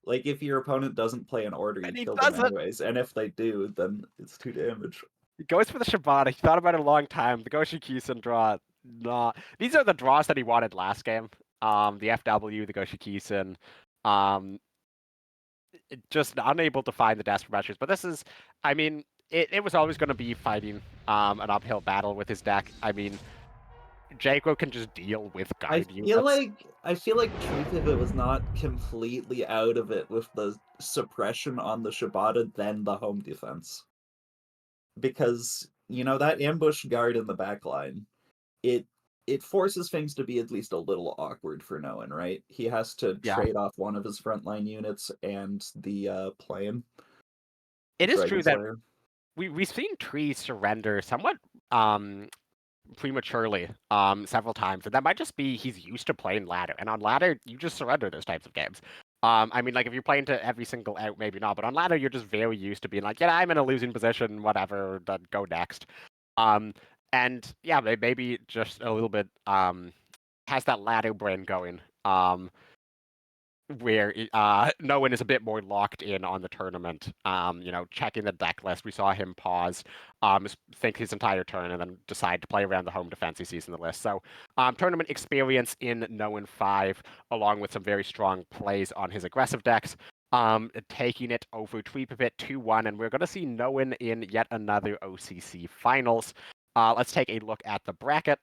Like, if your opponent doesn't play an order, you And he kill them doesn't. anyways. And if they do, then it's 2 damage. He goes for the Shibata. He thought about it a long time. The Goshi Kisun draw. Nah. These are the draws that he wanted last game. The FW, the Goshi Kisun. Just unable to find the desperate measures. But this is, I mean, it was always going to be fighting an uphill battle with his deck. I mean, Jago can just deal with guide units. I feel like Tree Pipit was not completely out of it with the suppression on the Shibata, then the home defense. Because, that ambush guard in the back line, it forces things to be at least a little awkward for Noen, right? He has to trade off one of his frontline units and the plane. It is true that Slayer. we've seen Tree surrender somewhat prematurely several times, and that might just be he's used to playing ladder, and on ladder you just surrender those types of games. I mean, like, if you're playing to every single out, maybe not, but on ladder you're just very used to being like, yeah, I'm in a losing position, whatever, go next. And yeah, maybe just a little bit has that ladder brain going, where no one is a bit more locked in on the tournament. Checking the deck list. We saw him pause, think his entire turn, and then decide to play around the home defense he sees in the list. So, tournament experience in Noen 5, along with some very strong plays on his aggressive decks. Taking it over Tree Pipit 2-1, and we're going to see Noen in yet another OCC finals. Let's take a look at the bracket.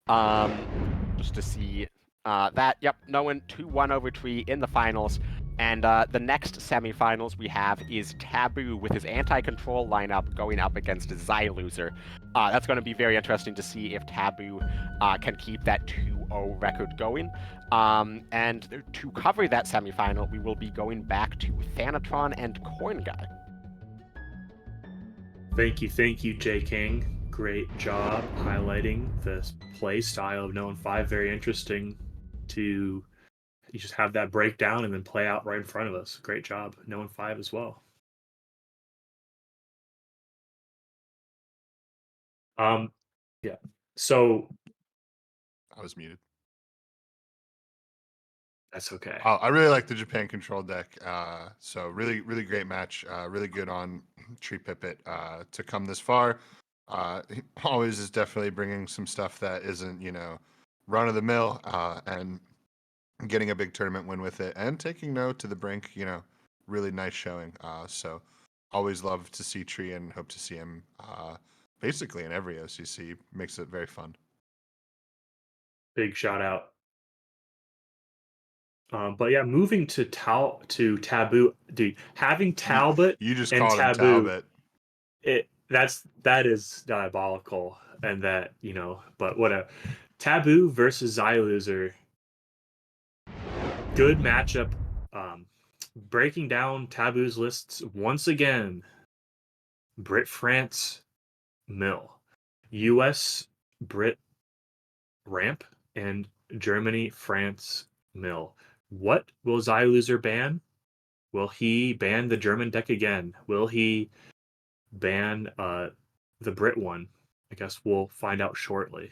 Just to see that. Yep, Noen 2-1 over Tree in the finals. And the next semifinals we have is Taboo with his anti-control lineup going up against Zyer. That's going to be very interesting to see if Taboo can keep that 2-0 record going. And to cover that semifinal, we will be going back to Thanatron and Cornguy. Thank you, Jking. Great job highlighting the play style of Noen 5. Very interesting to you just have that breakdown and then play out right in front of us. Great job, Noen 5 as well. Yeah. So I was muted. That's okay. I really like the Japan control deck. So really, really great match. Really good on Tree Pipit to come this far. He always is definitely bringing some stuff that isn't, run of the mill, and getting a big tournament win with it, and taking No to the brink. Really nice showing. So always love to see Tree and hope to see him basically in every OCC. Makes it very fun. Big shout out. But yeah, moving to Taboo, dude, having Talbot You just and called him Taboo, Talbot. that is diabolical, and that but whatever. Taboo versus Zyer, good matchup. Breaking down Taboo's lists once again. Brit France Mill, U.S. Brit ramp and Germany France mill. What will Xyloser ban? Will he ban the German deck again? Will he ban the Brit one? I guess we'll find out shortly.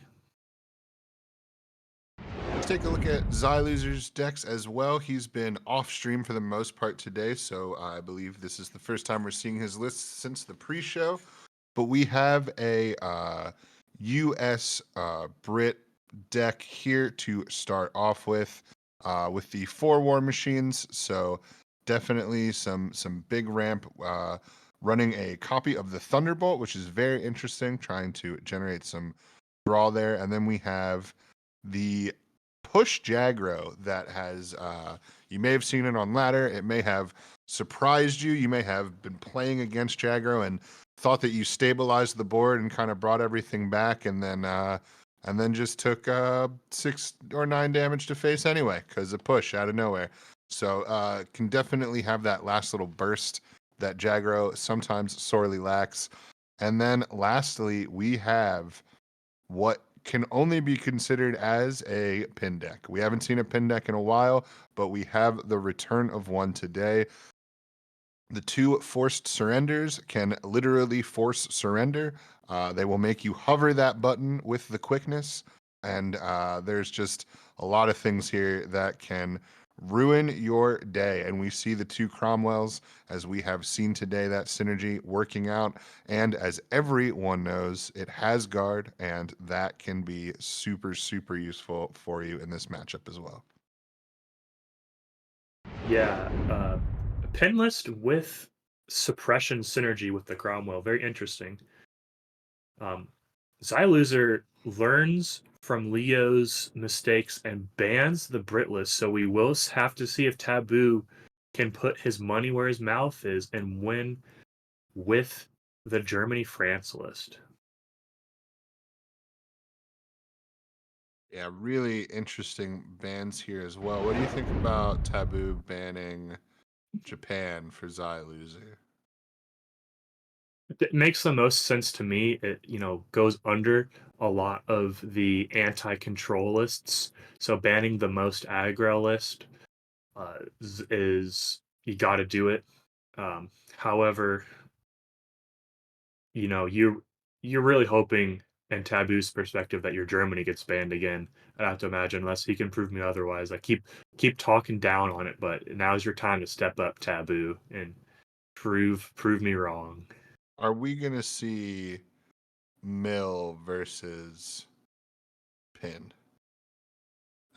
Let's take a look at Xyloser's decks as well. He's been off stream for the most part today, so I believe this is the first time we're seeing his list since the pre-show. But we have a US Brit deck here to start off with the 4 war machines. So definitely some big ramp. Running a copy of the Thunderbolt, which is very interesting, trying to generate some draw there. And then we have the push Jagro that has you may have seen it on ladder. It may have surprised you. You may have been playing against Jagro and thought that you stabilized the board and kind of brought everything back, and then just took 6 or 9 damage to face anyway because of push out of nowhere. So can definitely have that last little burst that Jagro sometimes sorely lacks. And then lastly, we have what can only be considered as a pin deck. We haven't seen a pin deck in a while, but we have the return of one today. The 2 forced surrenders can literally force surrender. They will make you hover that button with the quickness, and there's just a lot of things here that can ruin your day. And we see the 2 Cromwells, as we have seen today, that synergy working out. And as everyone knows, it has guard, and that can be super, super useful for you in this matchup as well. Yeah, pin list with suppression synergy with the Cromwell. Very interesting. Xyloser learns from Leo's mistakes and bans the Brit list, so we will have to see if Taboo can put his money where his mouth is and win with the Germany-France list. Yeah, really interesting bans here as well. What do you think about Taboo banning Japan for Xyloser? It makes the most sense to me. It, goes under a lot of the anti-control lists. So banning the most aggro list is you got to do it. However, you're really hoping, in Taboo's perspective, that your Germany gets banned again. I have to imagine, unless he can prove me otherwise. I keep talking down on it, but now's your time to step up, Taboo, and prove me wrong. Are we going to see Mill versus Pin?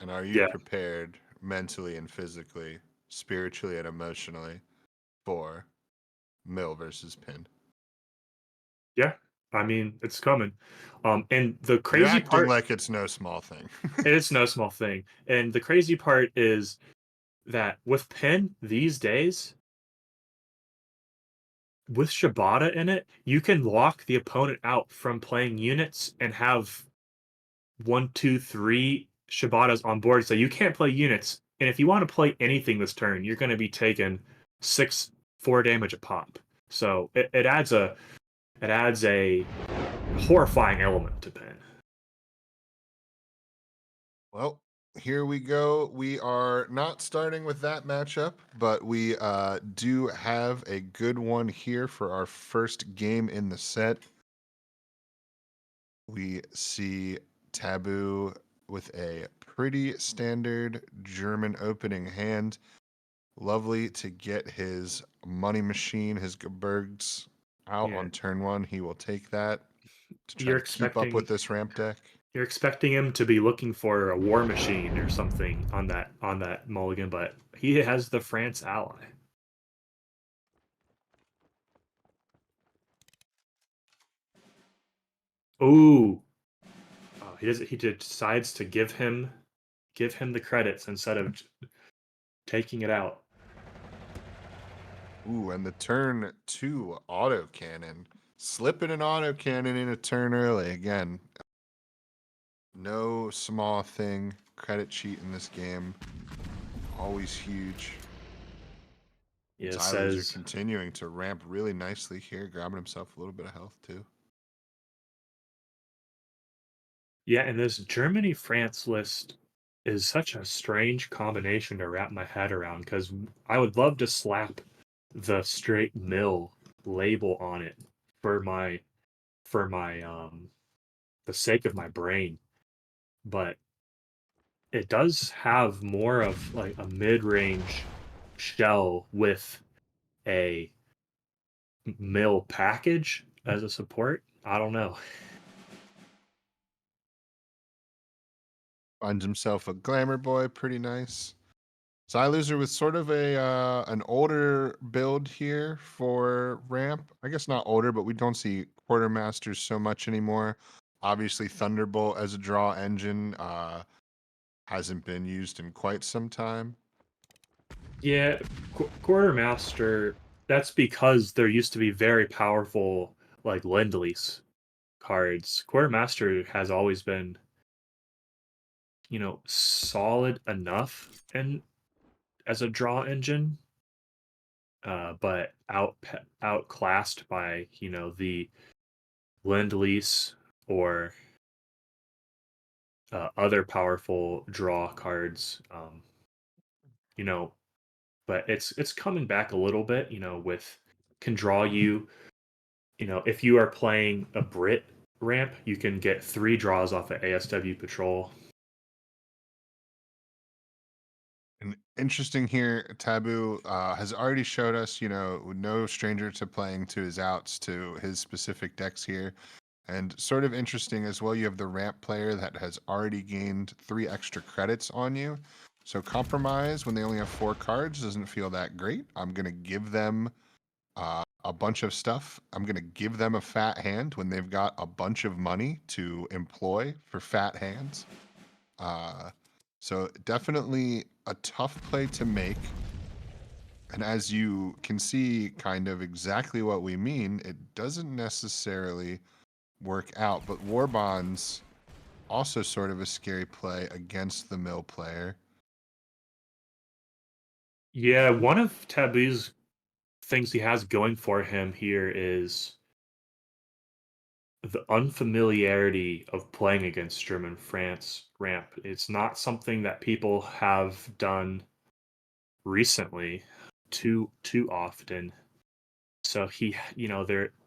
And are you Yeah, prepared mentally and physically, spiritually and emotionally for Mill versus Pin? yeah. I mean, it's coming. And the You're crazy acting part, like it's no small thing. it's no small thing. And the crazy part is that with Pin these days, with Shibata in it, you can lock the opponent out from playing units and have 1, 2, 3 Shibatas on board. So you can't play units. And if you want to play anything this turn, you're going to be taking 4 damage a pop. So it adds a horrifying element to Pin. Well, here we go. We are not starting with that matchup, but we do have a good one here for our first game in the set. We see Taboo with a pretty standard German opening hand. Lovely to get his money machine, his Gebergs out Yeah, on turn 1. He will take that to try you're to keep up with expecting this ramp deck. you're expecting him to be looking for a war machine or something on that mulligan, but he has the France ally. Ooh, he decides to give him the credits instead of taking it out. Ooh, and the turn 2 autocannon. Slipping an autocannon in a turn early. Again, no small thing. Credit cheat in this game. Always huge. Yeah, it Xyloser says continuing to ramp really nicely here, grabbing himself a little bit of health too. Yeah, and this Germany France list is such a strange combination to wrap my head around because I would love to slap the straight mill label on it for my the sake of my brain, but it does have more of like a mid-range shell with a mill package as a support. I don't know. Finds himself a glamour boy, pretty nice. Xyloser with sort of a an older build here for ramp. I guess not older, but we don't see quartermasters so much anymore. Obviously, Thunderbolt as a draw engine hasn't been used in quite some time. Yeah, Quartermaster, that's because there used to be very powerful like Lend-Lease cards. Quartermaster has always been, solid enough and as a draw engine, but outclassed by, the Lend-Lease or other powerful draw cards. You know, but it's coming back a little bit, with can draw you. If you are playing a Brit ramp, you can get 3 draws off of ASW Patrol. And interesting here, Taboo has already showed us, no stranger to playing to his outs, to his specific decks here. And sort of interesting as well, you have the ramp player that has already gained 3 extra credits on you. So compromise when they only have 4 cards doesn't feel that great. I'm going to give them a bunch of stuff. I'm going to give them a fat hand when they've got a bunch of money to employ for fat hands. Uh, so definitely a tough play to make. And as you can see kind of exactly what we mean, it doesn't necessarily work out. But War Bonds, also sort of a scary play against the mill player. Yeah, one of Taboo's things he has going for him here is the unfamiliarity of playing against German France ramp. It's not something that people have done recently too often. So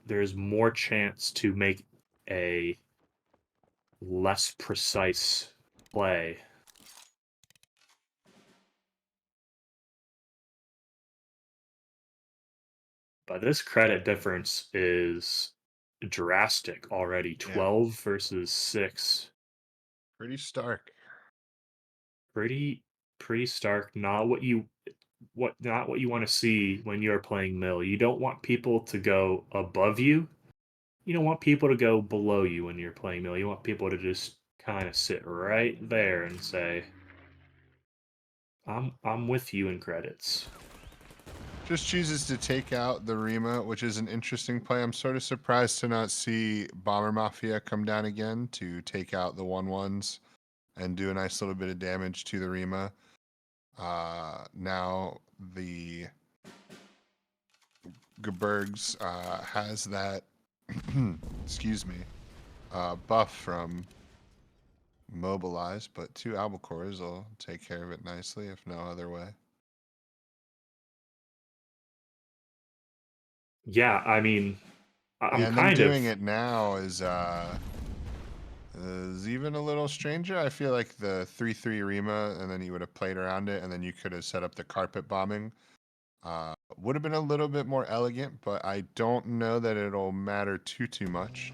there's more chance to make a less precise play. But this credit difference is drastic already. Yeah. 12 versus 6. Pretty stark. Pretty stark. Not what you want to see when you're playing mill. You don't want people to go above you. You don't want people to go below you when you're playing mill. You want people to just kind of sit right there and say, I'm with you in credits. Just chooses to take out the Rima, which is an interesting play. I'm sort of surprised to not see Bomber Mafia come down again to take out the 1/1s and do a nice little bit of damage to the Rima. Now the Gebergs has that, excuse me, buff from Mobilize, but 2 Albacores will take care of it nicely, if no other way. Yeah, I mean, I'm And them kind of doing it now is even a little stranger. I feel like the 3/3 Rima, and then you would have played around it, and then you could have set up the carpet bombing. Would have been a little bit more elegant, but I don't know that it'll matter too much.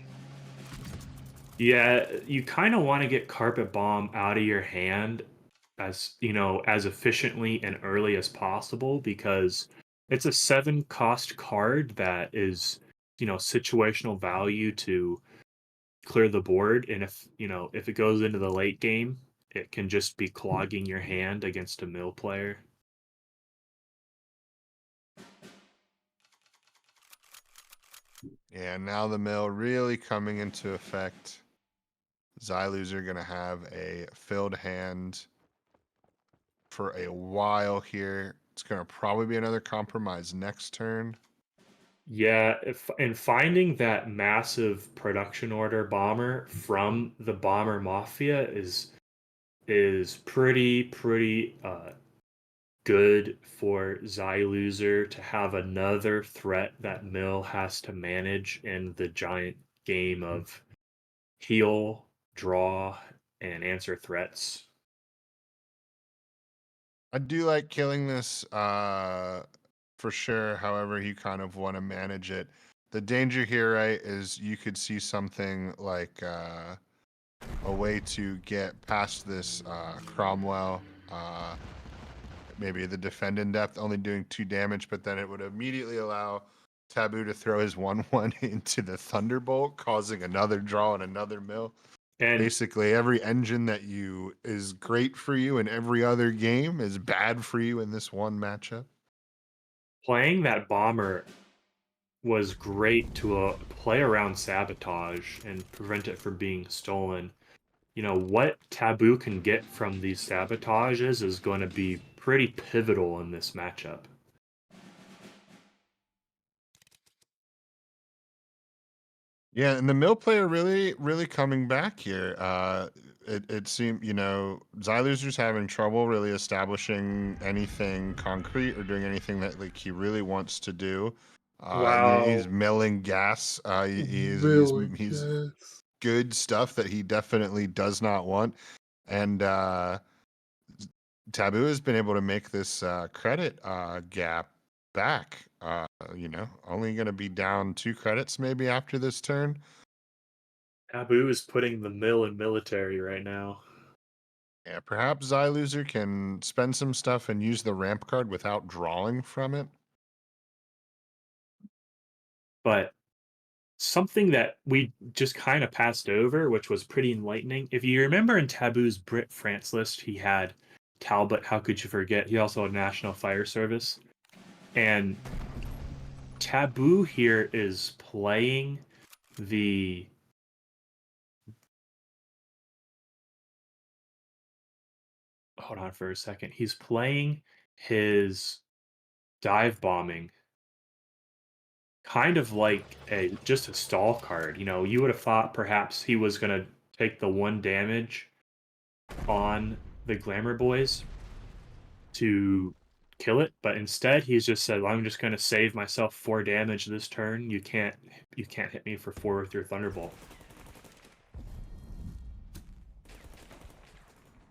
Yeah, you kind of want to get carpet bomb out of your hand as efficiently and early as possible because it's a 7 cost card that is, situational value to clear the board, and if it goes into the late game, it can just be clogging your hand against a mill player. Yeah, now the mill really coming into effect. Xyloos are going to have a filled hand for a while here. It's going to probably be another compromise next turn. Yeah, and finding that massive production order bomber from the Bomber Mafia is pretty good for Xyloser to have another threat that Mill has to manage in the giant game of heal, draw, and answer threats. I do like killing this for sure. However, you kind of want to manage it. The danger here, right, is you could see something like a way to get past this Cromwell. Maybe the defend in depth only doing 2 damage, but then it would immediately allow Taboo to throw his 1/1 into the Thunderbolt, causing another draw and another mill. And Basically, every engine that you is great for you in every other game is bad for you in this one matchup. playing that bomber was great to play around sabotage and prevent it from being stolen. You know, what Taboo can get from these sabotages is going to be pretty pivotal in this matchup. Yeah, and the mill player really coming back here. It seemed, Xyloser's having trouble really establishing anything concrete or doing anything that like he really wants to do. He's Wow. milling gas. He's good stuff that he definitely does not want. And Taboo has been able to make this credit gap back. Only going to be down 2 credits maybe after this turn. Taboo is putting the mill in military right now. Yeah, perhaps Xyloser can spend some stuff and use the ramp card without drawing from it. But something that we just kind of passed over, which was pretty enlightening. If you remember in Taboo's Brit France list, he had Talbot, how could you forget? He also had National Fire Service. And Taboo here is playing the hold on for a second. He's playing his dive bombing kind of like a stall card. You know, you would have thought perhaps he was gonna take the 1 damage on the Glamour Boys to kill it, but instead he's just said, "I'm just gonna save myself 4 damage this turn. You can't hit me for 4 with your Thunderbolt."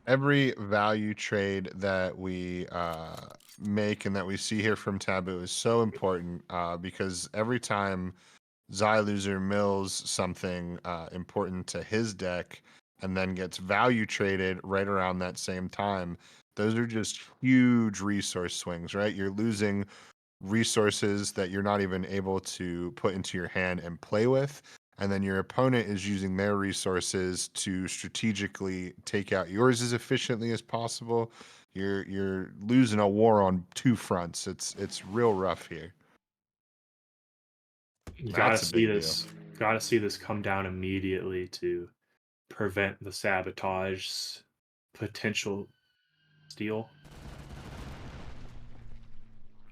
Every value trade that we make and that we see here from Taboo is so important because every time Xyloser mills something important to his deck and then gets value traded right around that same time, those are just huge resource swings, right? You're losing resources that you're not even able to put into your hand and play with. And then your opponent is using their resources to strategically take out yours as efficiently as possible. You're losing a war on 2 fronts. It's real rough here. You gotta That's a see big deal. this. Gotta see this come down immediately to prevent the sabotage's potential steal.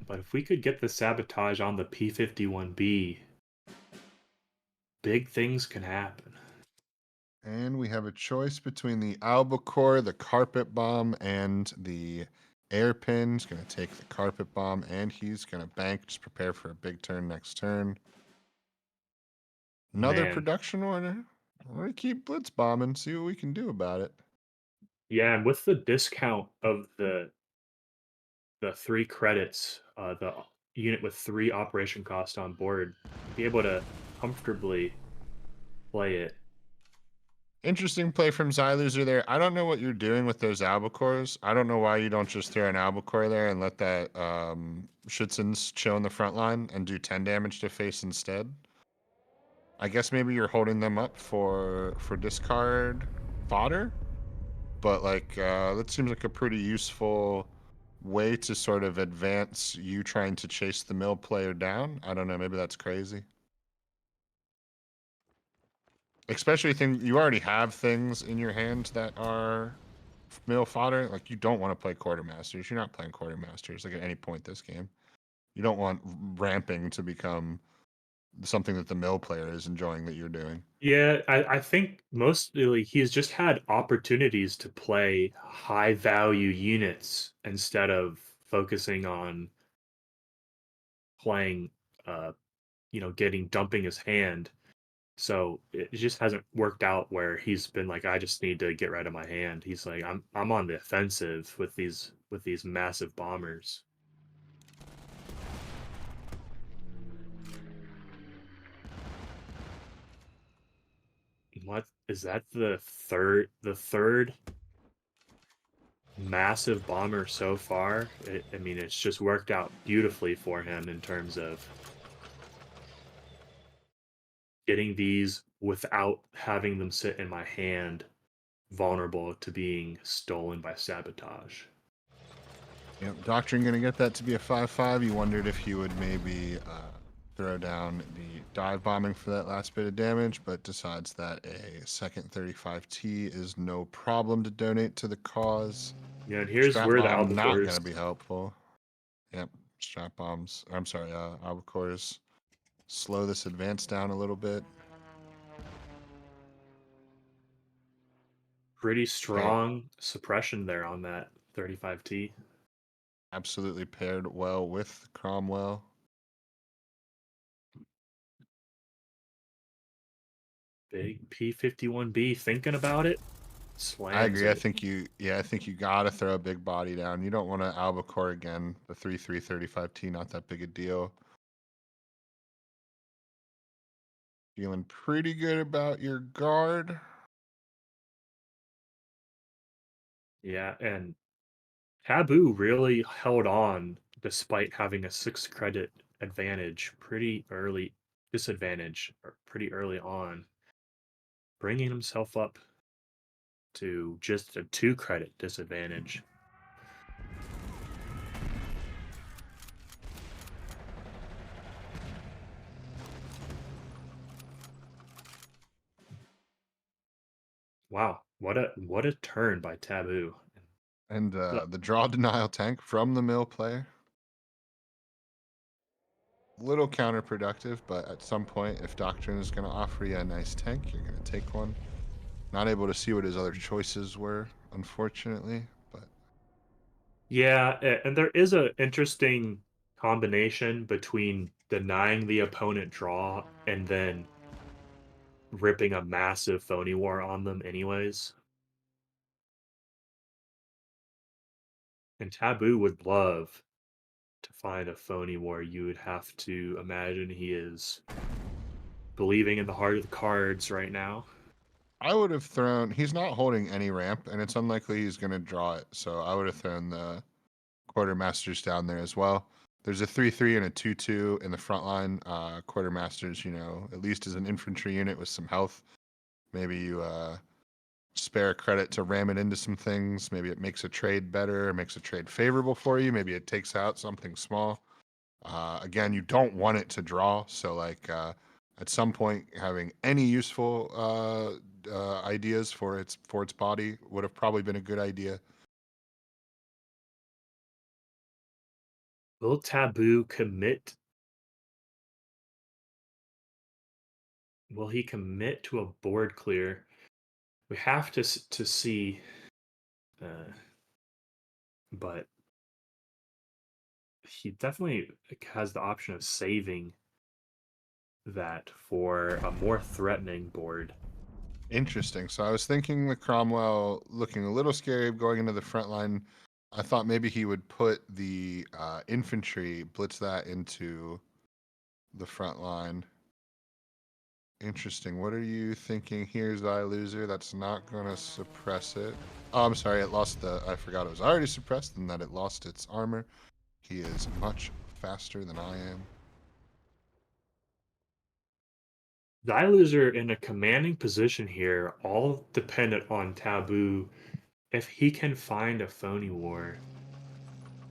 But if we could get the sabotage on the P-51B, big things can happen. And we have a choice between the albacore, the carpet bomb, and the airpin. He's going to take the carpet bomb and he's going to bank. Just prepare for a big turn next turn. Another Man. production order. We're going to keep blitz bombing, see what we can do about it. Yeah, and with the discount of the 3 credits, the unit with 3 operation cost on board, be able to comfortably play it. Interesting play from Xyloser there. I don't know what you're doing with those albacores. I don't know why you don't just throw an albacore there and let that Schützens chill in the front line and do 10 damage to face instead. I guess maybe you're holding them up for discard fodder, but like that seems like a pretty useful way to sort of advance you trying to chase the mill player down. I don't know, maybe that's crazy. Especially you already have things in your hand that are mill fodder. Like you don't want to play quartermasters. You're not playing quartermasters like at any point this game. You don't want ramping to become something that the mill player is enjoying that you're doing. Yeah, I think mostly he's just had opportunities to play high value units instead of focusing on playing, uh, dumping his hand. So it just hasn't worked out where he's been like, I just need to get rid of my hand. He's like, I'm on the offensive with these massive bombers. What is that? The third massive bomber so far. I mean, it's just worked out beautifully for him in terms of getting these without having them sit in my hand, vulnerable to being stolen by sabotage. Yep, Doctrine going to get that to be a 5-5. You wondered if he would maybe throw down the dive bombing for that last bit of damage, but decides that a second 35T is no problem to donate to the cause. Yeah, and here's Strap where the bomb not albicores. going to be helpful. Yep, strap bombs. I'm sorry, albicores slow this advance down a little bit. Pretty strong suppression there on that 35T. Absolutely paired well with Cromwell. Big P51B thinking about it. I Slams agree. I it. think you gotta throw a big body down. You don't want to albacore again. The 3-3 35T, not that big a deal. Feeling pretty good about your guard. Yeah, and Taboo really held on despite having a 6 credit advantage pretty early, disadvantage or pretty early on, bringing himself up to just a 2 credit disadvantage. Wow, what a turn by Taboo. And Look, the draw denial tank from the mill player. Little counterproductive, but at some point, if Doctrine is going to offer you a nice tank, you're going to take one. Not able to see what his other choices were, unfortunately, but yeah, and there is a interesting combination between denying the opponent draw and then ripping a massive phony war on them anyways. And Taboo would love to find a phony war. You would have to imagine he is believing in the heart of the cards right now. I would have thrown. He's not holding any ramp, and it's unlikely he's going to draw it. So I would have thrown the quartermasters down there as well. There's a 3-3 and a 2-2 in the front line. Quartermasters, at least as an infantry unit with some health. Maybe you spare credit to ram it into some things. Maybe it makes a trade better, or makes a trade favorable for you. Maybe it takes out something small. Again, you don't want it to draw. So, at some point, having any useful ideas for its body would have probably been a good idea. Will Taboo commit? Will he commit to a board clear? We have to see, but he definitely has the option of saving that for a more threatening board. Interesting. So I was thinking the Cromwell looking a little scary going into the front line. I thought maybe he would put the infantry, blitz that into the front line. Interesting. What are you thinking here, Zyer Loser? That's not going to suppress it. Oh, I'm sorry. It lost I forgot it was already suppressed and that it lost its armor. He is much faster than I am. Xylus are in a commanding position here, all dependent on Taboo. If he can find a phony war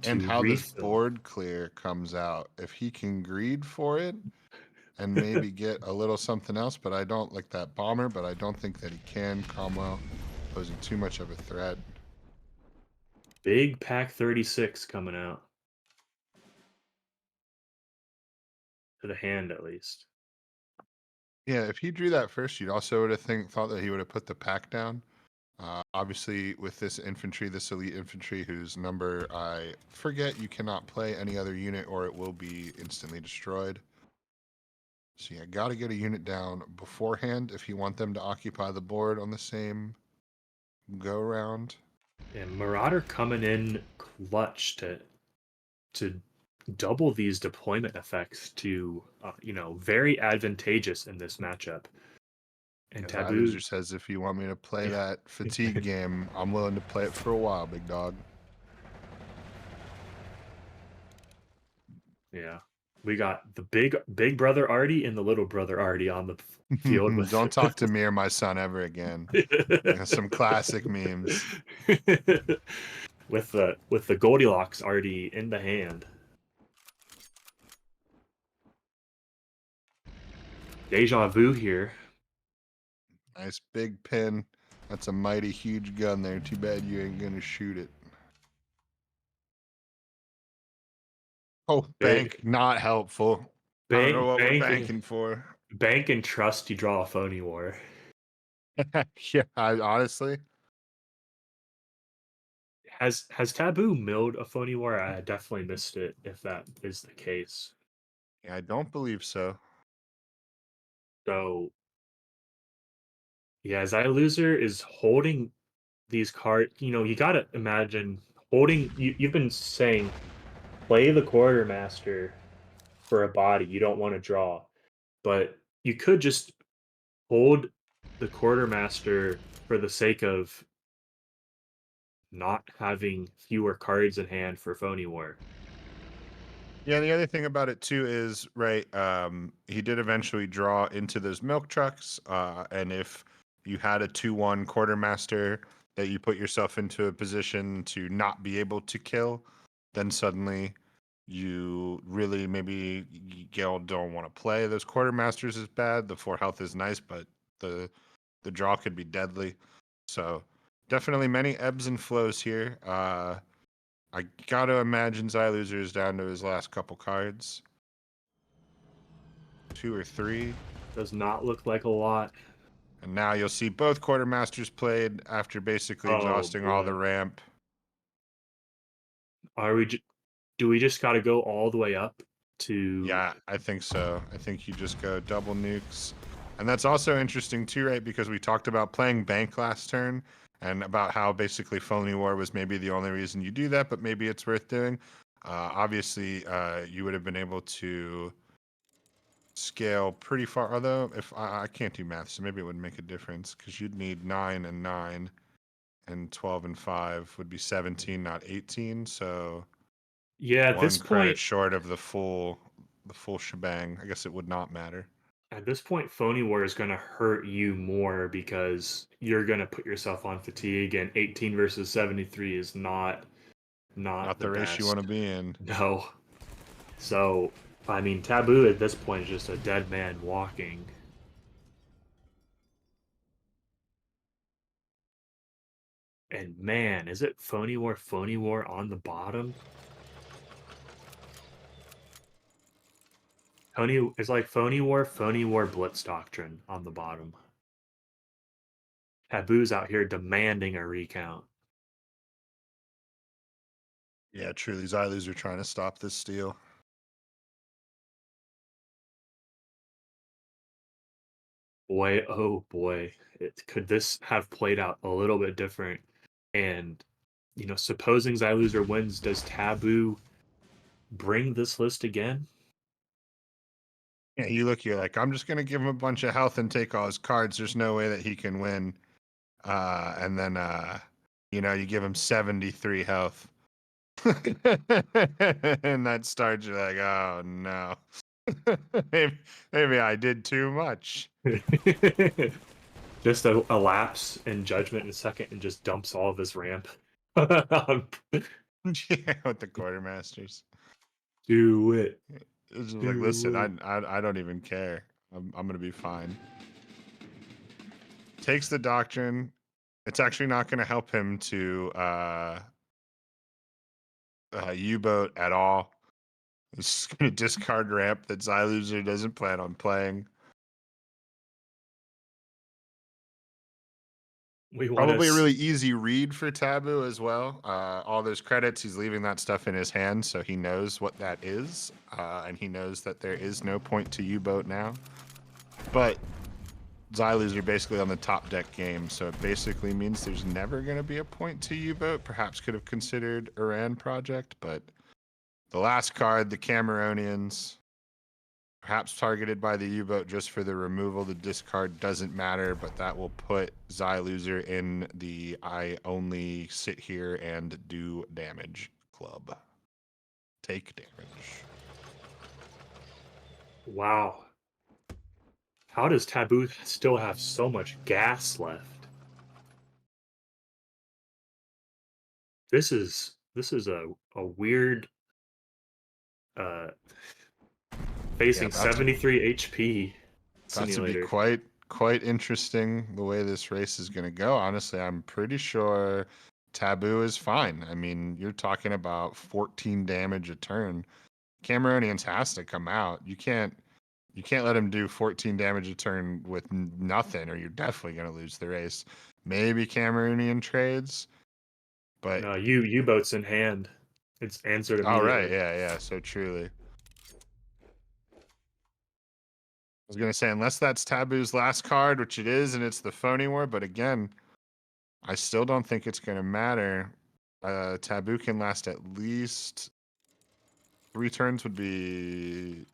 And to how this refill, board clear comes out. If he can greed for it and maybe get a little something else, but I don't like that bomber, but I don't think that he can. Cromwell posing too much of a threat. big pack 36 coming out to the hand at least. Yeah, if he drew that first, you'd also would have thought that he would have put the pack down. Obviously, with this infantry, this elite infantry, whose number I forget, you cannot play any other unit or it will be instantly destroyed. So yeah, got to get a unit down beforehand if you want them to occupy the board on the same go round. And Marauder coming in clutch to double these deployment effects to very advantageous in this matchup. And As Taboo, Loser says, if you want me to play Yeah. that fatigue game, I'm willing to play it for a while, big dog. yeah, we got the big brother Artie and the little brother Artie on the field with. Don't talk to me or my son ever again. Some classic memes. with the Goldilocks Artie in the hand. Deja vu here. Nice big pin. That's a mighty huge gun there. Too bad you ain't gonna shoot it. Oh, bank, not helpful. I don't know what we're banking for. Bank and trust you draw a phony war. Yeah, honestly. Has Taboo milled a phony war? I definitely missed it if that is the case. Yeah, I don't believe so. So yeah, Loser is holding these cards. You gotta imagine holding you've been saying play the quartermaster for a body you don't want to draw. But you could just hold the quartermaster for the sake of not having fewer cards in hand for phony war. Yeah, the other thing about it too is, right, he did eventually draw into those milk trucks, and if you had a 2-1 quartermaster that you put yourself into a position to not be able to kill, then suddenly you really maybe Gale don't want to play those quartermasters as bad. The 4 health is nice, but the draw could be deadly. So definitely many ebbs and flows here. I gotta imagine Xyloser is down to his last couple cards. 2 or 3. Does not look like a lot. And now you'll see both quartermasters played after basically exhausting all the boy. ramp. Do we just got to go all the way up to? Yeah, I think so. I think you just go double nukes. And that's also interesting too, right? Because we talked about playing bank last turn and about how basically Phony War was maybe the only reason you do that, but maybe it's worth doing. Obviously, you would have been able to scale pretty far. Although, if I can't do math, so maybe it would make a difference because you'd need 9 and 9, and 12 and 5 would be 17, not 18. So Yeah, at this one credit point, short of the full shebang. I guess it would not matter. Phony War is going to hurt you more because you're going to put yourself on fatigue, and 18 versus 73 is not Not the the race you best. want to be in. No. So, I mean, Taboo at this point is just a dead man walking. And man, is it Phony War on the bottom? It's like Phony War Blitz Doctrine on the bottom. Taboo's out here demanding a recount. Yeah, truly, Xylus are trying to stop this steal. Boy, oh boy, could this have played out a little bit different? And supposing Xyloser wins, does Taboo bring this list again? Yeah, you look, you're like, I'm just gonna give him a bunch of health and take all his cards. There's no way that he can win. And then you give him 73 health. And that starts, you're like, oh no. maybe I did too much. Just a lapse in judgment in a second and just dumps all of this ramp. Yeah, with the quartermasters. Do it. It's just like, listen, I don't even care. I'm gonna be fine. Takes the doctrine. It's actually not gonna help him to U-boat at all. He's gonna discard ramp that Xyloser doesn't plan on playing. We want Probably a to. really easy read for Taboo as well. All those credits, he's leaving that stuff in his hand, so he knows what that is, and he knows that there is no point to U-boat now. But Xyloos are basically on the top deck game, so it basically means there's never going to be a point to U-boat. Perhaps could have considered Iran Project, but the last card, the Cameronians, perhaps targeted by the U-boat just for the removal. The discard doesn't matter, but that will put Xyloser in the I only sit here and do damage club. Take damage. Wow. How does Taboo still have so much gas left? This is a weird uh facing about to 73 HP About to be simulator. quite interesting the way this race is going to go. Honestly, I'm pretty sure Taboo is fine. I mean, you're talking about 14 damage a turn. Cameronians has to come out. You can't let him do 14 damage a turn with nothing, or you're definitely going to lose the race. Maybe Cameronian trades, but No, U-boats in hand. It's answered all right, immediately. yeah. So truly, I was gonna say unless that's Taboo's last card, which it is, and it's the phony war. But again, I still don't think it's going to matter. Taboo can last at least 3 turns, would be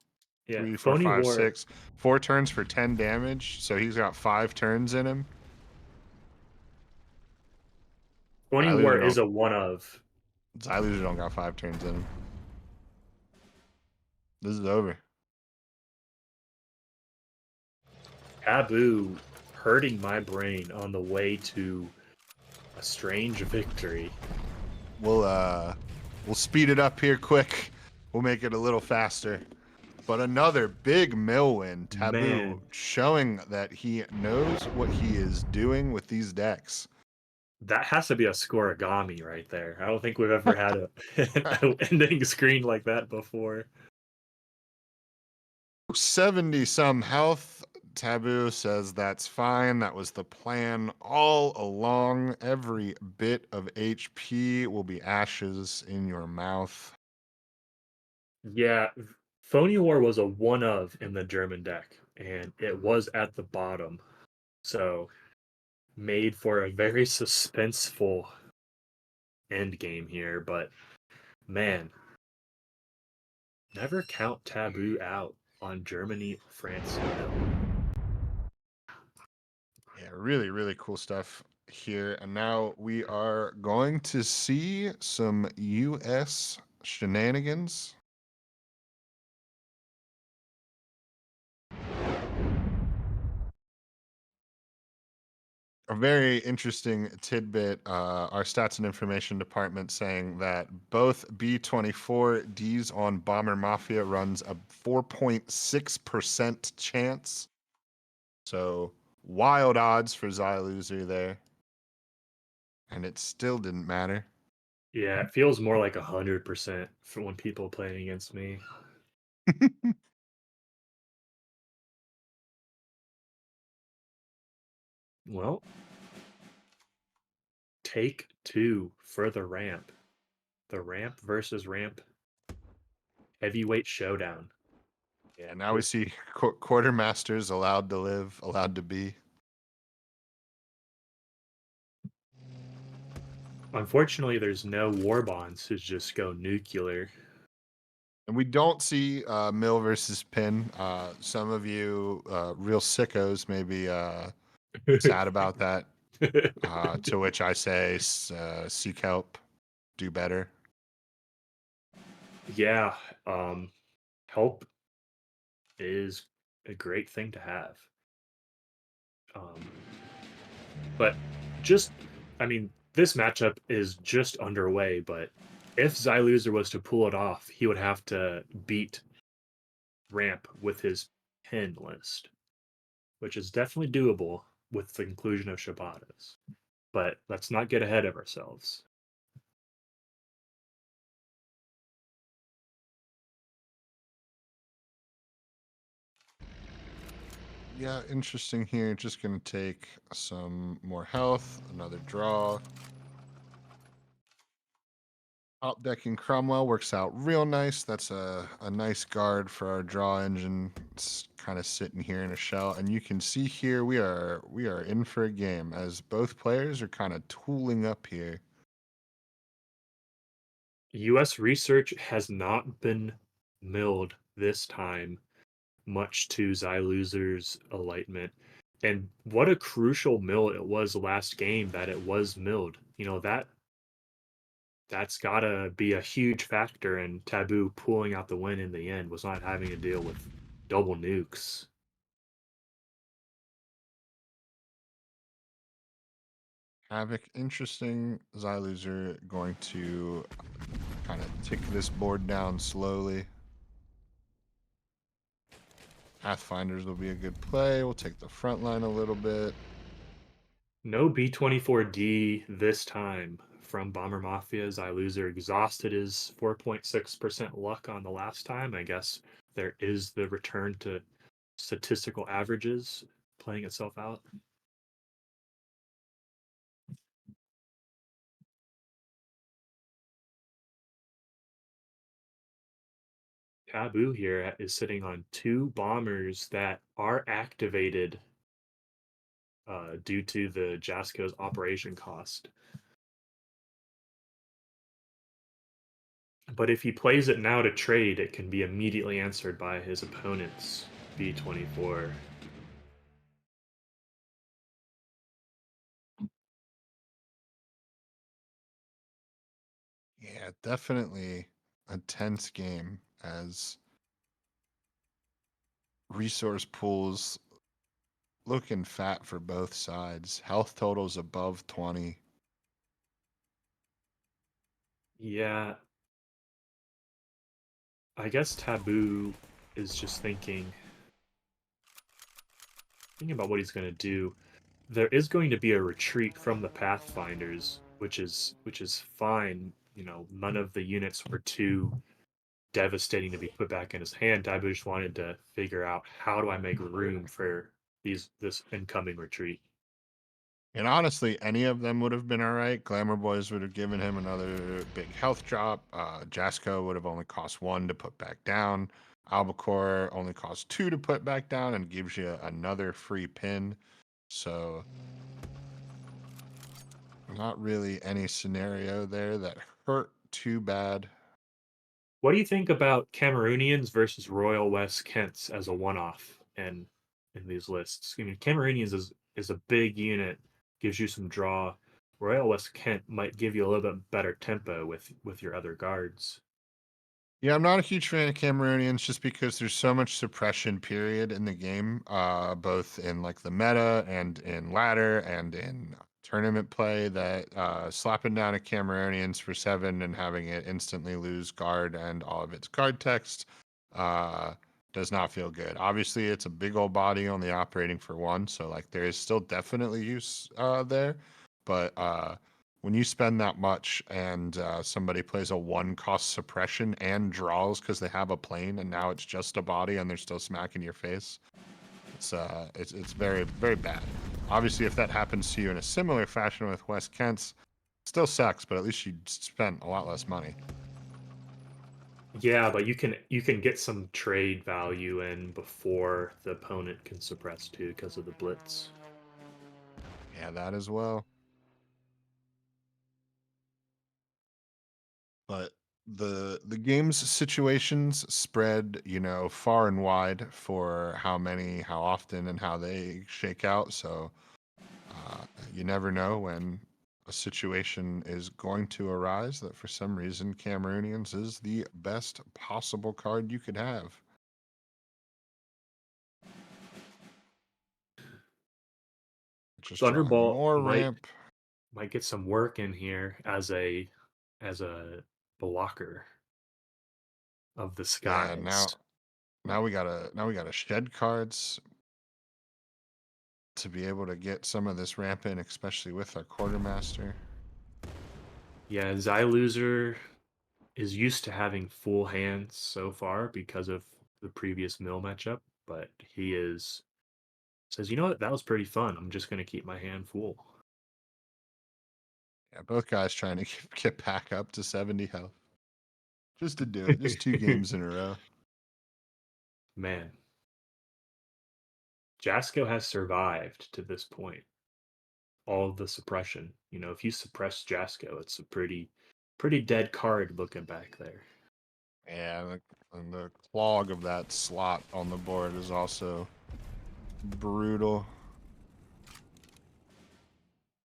Yeah, 3, 4, Phony 5, War. 6. 4 turns for 10 damage. So he's got 5 turns in him. Phony War is a one of. Xyloser don't got 5 turns in him. This is over. Taboo hurting my brain on the way to a strange victory. We'll speed it up here quick. We'll make it a little faster. But another big mill win. Taboo Man. showing that he knows what he is doing with these decks. That has to be a scoregami right there. I don't think we've ever had an ending screen like that before. 70 some health. Taboo says that's fine. That was the plan all along. Every bit of HP will be ashes in your mouth. Yeah, Phony War was a one of in the German deck, and it was at the bottom. So made for a very suspenseful end game here, but man, never count Taboo out on Germany, France, no. Yeah, really, really cool stuff here. And now we are going to see some US shenanigans. A very interesting tidbit, our stats and information department saying that both B-24Ds on Bomber Mafia runs a 4.6% chance. So wild odds for Xyloser there. And it still didn't matter. Yeah, it feels more like 100% for when people playing against me. Well, take 2 for the ramp. The ramp versus ramp heavyweight showdown. Yeah, now we see quartermasters allowed to live, allowed to be. Unfortunately, there's no war bonds to just go nuclear. And we don't see Mill versus Pin. Some of you real sickos may be sad about that. To which I say, seek help, do better. Yeah, help is a great thing to have. But just, I mean, this matchup is just underway, but if Xyloser was to pull it off, he would have to beat Ramp with his pin list, which is definitely doable with the inclusion of Shabatas. But let's not get ahead of ourselves. Yeah, interesting here. Just gonna take some more health, another draw. Outdecking Cromwell works out real nice. That's a nice guard for our draw engine. It's kind of sitting here in a shell. And you can see here we are in for a game as both players are kind of tooling up here. U.S. research has not been milled this time, much to Xyloser's enlightenment. And what a crucial mill it was last game that it was milled. That's gotta be a huge factor in Taboo pulling out the win in the end, was not having to deal with double nukes. Havoc, interesting. Xyloser going to kind of tick this board down slowly. Pathfinders will be a good play. We'll take the front line a little bit. No B-24D this time from Bomber Mafia. Xyloser exhausted his 4.6% luck on the last time. I guess there is the return to statistical averages playing itself out. Taboo here is sitting on two bombers that are activated due to the Jasco's operation cost. But if he plays it now to trade, it can be immediately answered by his opponent's B-24. Yeah, definitely a tense game as resource pools looking fat for both sides. Health totals above 20. Yeah, I guess Taboo is just thinking about what he's going to do. There is going to be a retreat from the Pathfinders, which is fine. None of the units were too devastating to be put back in his hand. Taboo just wanted to figure out, how do I make room for this incoming retreat. And honestly, any of them would have been all right. Glamour Boys would have given him another big health drop. Jasco would have only cost 1 to put back down. Albacore only costs 2 to put back down and gives you another free pin. So, not really any scenario there that hurt too bad. What do you think about Cameroonians versus Royal West Kents as a one-off in these lists? I mean, Cameroonians is a big unit, gives you some draw. Royal West Kent might give you a little bit better tempo with your other guards. Yeah, I'm not a huge fan of Cameroonians just because there's so much suppression period in the game, both in like the meta and in ladder and in tournament play that slapping down a Cameroonians for 7 and having it instantly lose guard and all of its card text uh, does not feel good. Obviously, it's a big old body only operating for 1, so like there is still definitely use there, but when you spend that much and somebody plays a 1 cost suppression and draws because they have a plane and now it's just a body and they're still smacking your face, it's very very bad. Obviously, if that happens to you in a similar fashion with West Kent's, still sucks, but at least you spent a lot less money. Yeah, but you can get some trade value in before the opponent can suppress too because of the blitz. Yeah, that as well. But the game's situations spread, far and wide for how many, how often, and how they shake out. So you never know when a situation is going to arise that for some reason Cameroonians is the best possible card you could have. Just drawing Thunderbolt more might ramp. might get some work in here as a blocker of the Yeah, skies. now we gotta shed cards to be able to get some of this ramp in, especially with our quartermaster. Yeah, Xyloser is used to having full hands so far because of the previous mill matchup, but he is Says, you know what? That was pretty fun. I'm just going to keep my hand full. Yeah, both guys trying to get back up to 70 health. Just to do it. Just 2 games in a row. Man. Jasko has survived to this point. All of the suppression. You know, if you suppress Jasko, it's a pretty dead card looking back there. Yeah, and the clog of that slot on the board is also brutal.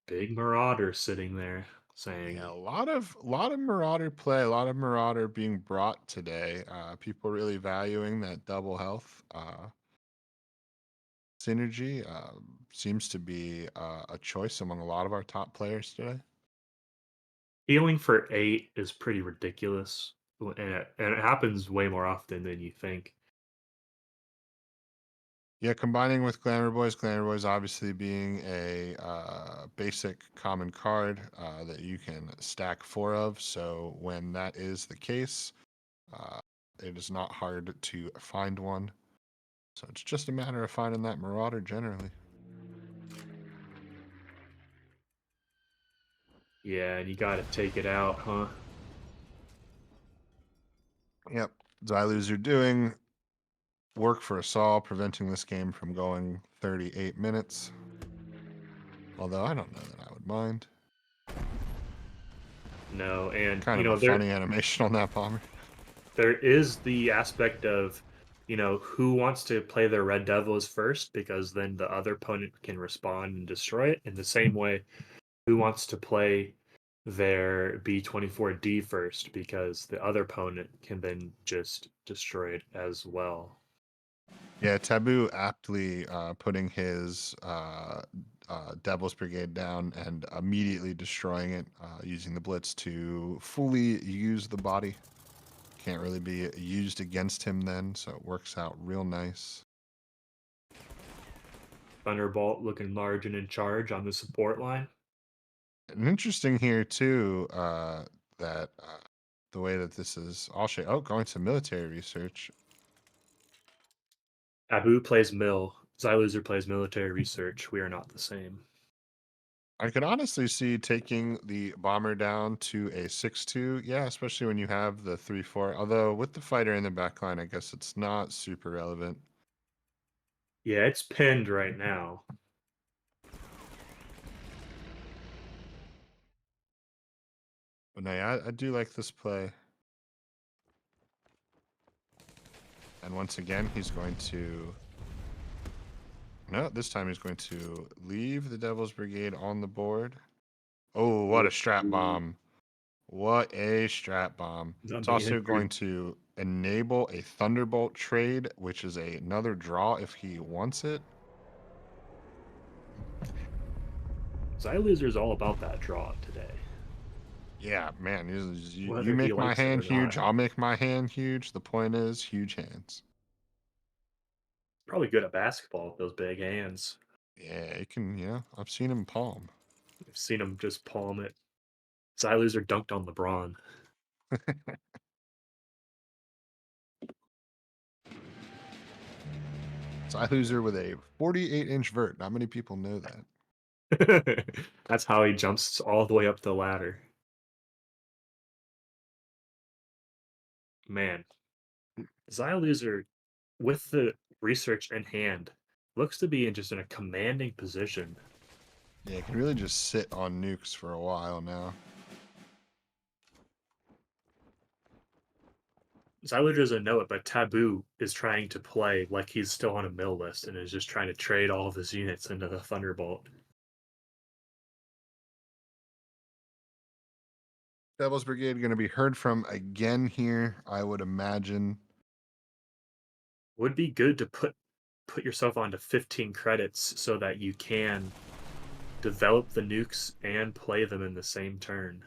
Big Marauder sitting there saying, Yeah, a lot of Marauder play, a lot of Marauder being brought today. People really valuing that double health synergy. Seems to be a choice among a lot of our top players today. healing for 8 is pretty ridiculous. And it happens way more often than you think. Yeah, combining with Glamour Boys obviously being a basic common card that you can stack 4 of. So when that is the case, it is not hard to find one. So it's just a matter of finding that Marauder generally. Yeah, and you gotta take it out, huh? Yep, Zylus are doing work for us all, preventing this game from going 38 minutes. Although I don't know that I would mind. No, and Kind you of know, a funny animation on that bomber. there is the aspect of, you know, who wants to play their Red Devils first, because then the other opponent can respond and destroy it. In the same way, who wants to play their B24D first, because the other opponent can then just destroy it as well. Yeah, Taboo aptly putting his Devil's Brigade down and immediately destroying it, using the Blitz to fully use the body. Can't really be used against him then, so it works out real nice. Thunderbolt looking large and in charge on the support line. And interesting here too, that the way that this is all shaped. Oh, going to military research. Abu plays Mill. Xyloser plays military research. We are not the same. I could honestly see taking the bomber down to a 6-2. Yeah, especially when you have the 3-4. Although with the fighter in the back line, I guess it's not super relevant. Yeah, it's pinned right now. But no, yeah, I do like this play. And once again, he's going to... No, this time he's going to leave the Devil's Brigade on the board. Oh, what a strap bomb. What a strap bomb. It's also going to enable a Thunderbolt trade, which is another draw if he wants it. Xyloser's all about that draw today. Yeah, man, you Whether he make my likes it hand or huge, not. I'll make my hand huge. The point is, huge hands. Probably good at basketball with those big hands. Yeah, it can, yeah. I've seen him palm. I've seen him just palm it. Xyloser dunked on LeBron. Loser with a 48-inch vert. Not many people know that. That's how he jumps all the way up the ladder. Man, Xyloser, with the research in hand, looks to be just in a commanding position. Yeah, it can really just sit on nukes for a while now. Xyloser doesn't know it, but Taboo is trying to play like he's still on a mill list and is just trying to trade all of his units into the Thunderbolt. Devil's Brigade going to be heard from again here, I would imagine. Would be good to put yourself onto 15 credits so that you can develop the nukes and play them in the same turn.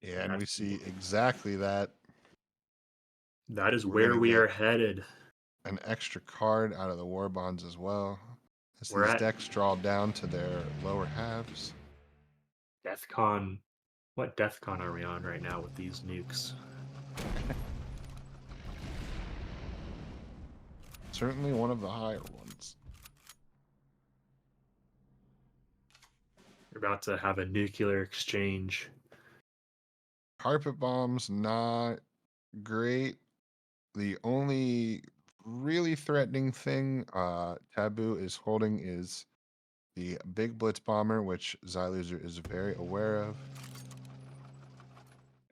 Yeah, and we see exactly that. That is We're where gonna we get are headed. an extra card out of the war bonds as well. As We're these at decks draw down to their lower halves. DEFCON. What DEFCON are we on right now with these nukes? Certainly one of the higher ones. We're about to have a nuclear exchange. Carpet bombs, not great. The only really threatening thing Taboo is holding is the big blitz bomber, which Xyloser is very aware of.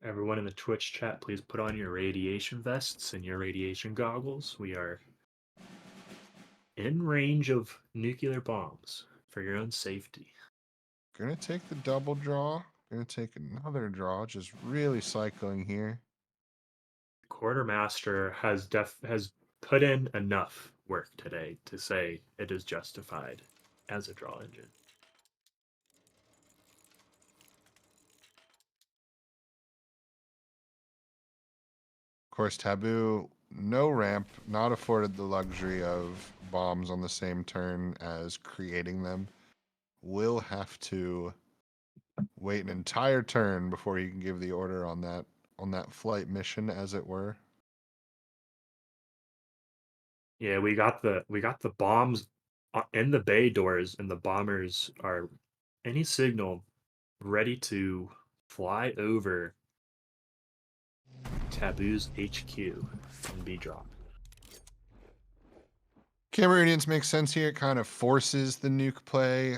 Everyone in the Twitch chat, please put on your radiation vests and your radiation goggles. We are in range of nuclear bombs for your own safety. Gonna take the double draw. Gonna take another draw. Just really cycling here. Quartermaster has put in enough work today to say it is justified as a draw engine. Of course, Taboo, no ramp, not afforded the luxury of bombs on the same turn as creating them. Will have to wait an entire turn before he can give the order on that flight mission, as it were. Yeah, we got the bombs in the bay doors, and the bombers are any signal ready to fly over Taboo's HQ and be dropped. Cameroonians make sense here. It kind of forces the nuke play,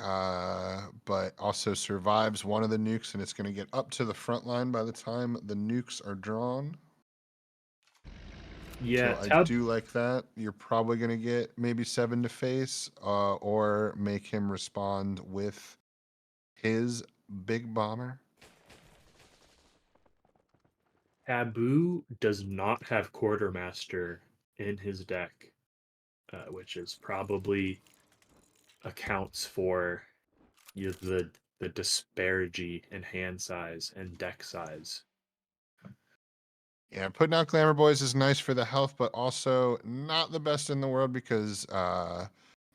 but also survives one of the nukes, and it's going to get up to the front line by the time the nukes are drawn. Yeah, So I do like that. You're probably going to get maybe 7 to face, or make him respond with his big bomber. Taboo does not have Quartermaster in his deck, which is probably accounts for the disparity in hand size and deck size. Yeah, putting out Glamour Boys is nice for the health, but also not the best in the world because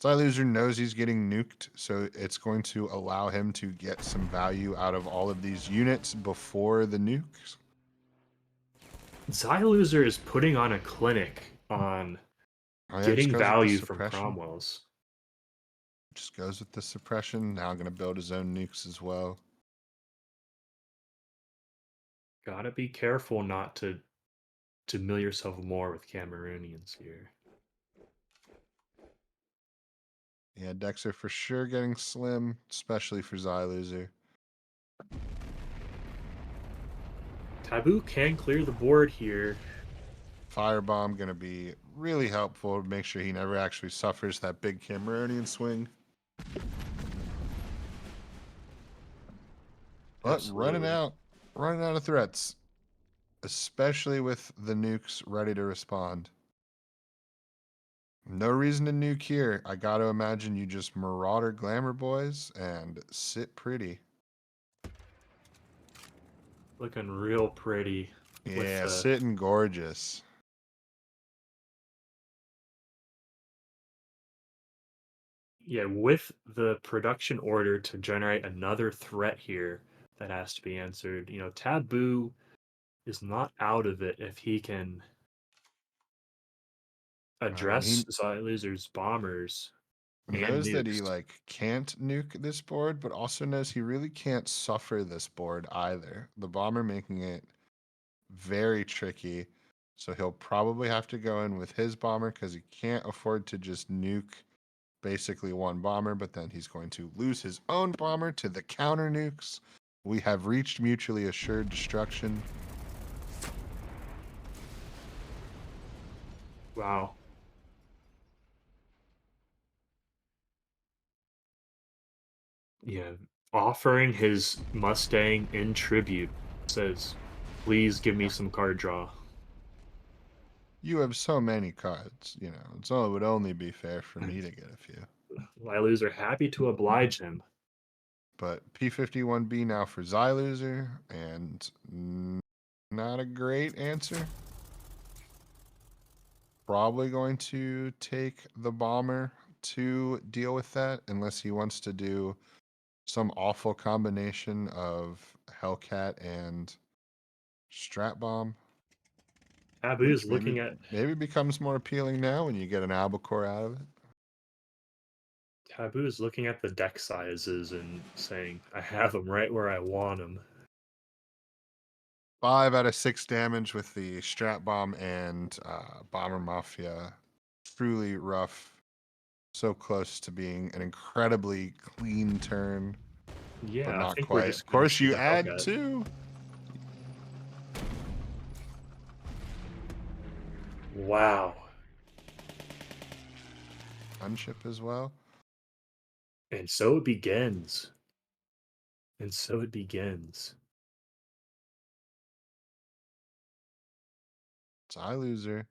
Xyloser knows he's getting nuked, so it's going to allow him to get some value out of all of these units before the nukes. Xyloser is putting on a clinic on Oh, yeah, just getting goes with the value from suppression. Cromwell's. Just goes with the suppression. Now going to build his own nukes as well. Gotta be careful not to mill yourself more with Cameroonians here. Yeah, decks are for sure getting slim, especially for Xyloser. Taboo can clear the board here. Firebomb going to be really helpful to make sure he never actually suffers that big Cameroonian swing. But running Absolutely. out of threats, especially with the nukes ready to respond. No reason to nuke here. I gotta imagine you just marauder Glamour Boys and sit pretty. Looking real pretty with Yeah, the sitting gorgeous. with the production order to generate another threat here that has to be answered. You know, Taboo is not out of it if he can I mean, address he Xyloser's bombers and knows that he nukes. can't nuke this board, but also knows he really can't suffer this board either. The bomber making it very tricky. So he'll probably have to go in with his bomber because he can't afford to just nuke basically one bomber, but then he's going to lose his own bomber to the counter nukes. We have reached mutually assured destruction. Wow. Yeah, offering his Mustang in tribute says, "Please give me some card draw." You have so many cards, so it would only be fair for me to get a few. Lilus are happy to oblige him. But P51B now for Xyloser, and not a great answer. Probably going to take the bomber to deal with that, unless he wants to do some awful combination of Hellcat and Strat Bomb. Taboo's Maybe, looking at maybe it becomes more appealing now when you get an albacore out of it. Taboo is looking at the deck sizes and saying, "I have them right where I want them." 5 out of 6 damage with the Strat Bomb and Bomber Mafia. Truly rough. So close to being an incredibly clean turn, Yeah, but I not think we're quite. just Of gonna course, see you the add Hellcat. 2. Wow. Gunship as well. And so it begins. And so it begins. Zyer loser.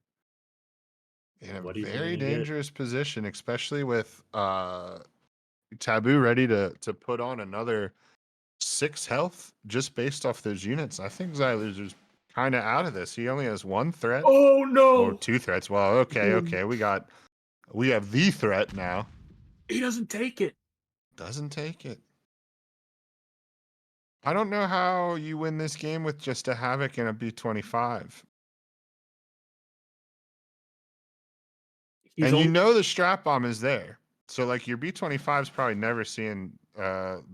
In a What he's very gonna get. dangerous position, especially with Taboo ready to put on another 6 health just based off those units. I think Zyer loser's kind of out of this. He only has 1 threat. Oh Or no! 2 threats. Well, okay. We have the threat now. He doesn't take it. Doesn't take it. I don't know how you win this game with just a Havoc and a B25. He's And you only know the strap bomb is there. So like your B25 is probably never seeing and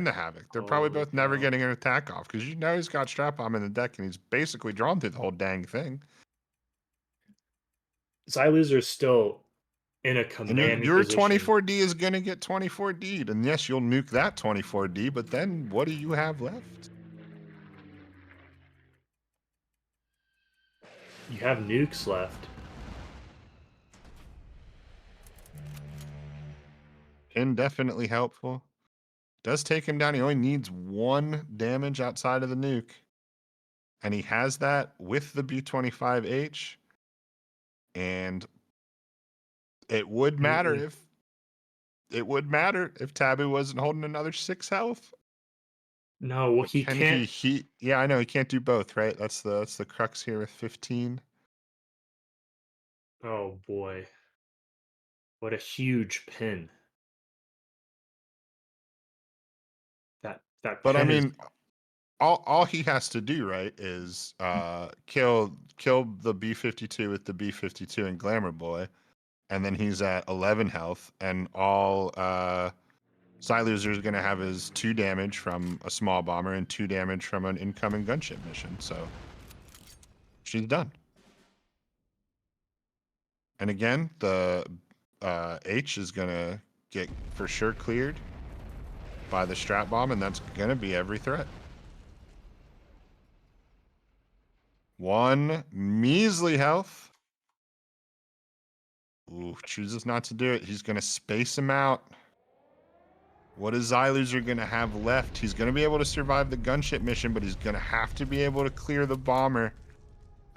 the Havoc. They're probably Holy both never cow. getting an attack off because you know he's got strap bomb in the deck and he's basically drawn through the whole dang thing. Xyloser's still in a And commanding your position. 24D is gonna get 24D'd. And yes, you'll nuke that 24D, but then what do you have left? You have nukes left. Indefinitely helpful. Does take him down. He only needs 1 damage outside of the nuke. And he has that with the B25H. And it would matter if Taboo wasn't holding another 6 health. No, well, But he can can't. he yeah, I know he can't do both, right? That's the crux here with 15. Oh boy. What a huge pin. That But I pin is. mean, all he has to do, right, is kill the B52 with the B52 and Glamour Boy, and then he's at 11 health, and all Siloser is going to have his 2 damage from a small bomber and 2 damage from an incoming gunship mission. So she's done. And again, the H is going to get for sure cleared by the strap bomb, and that's going to be every threat. 1 measly health. Ooh, chooses not to do it. He's going to space him out. What is Xyloser going to have left? He's going to be able to survive the gunship mission, but he's going to have to be able to clear the bomber.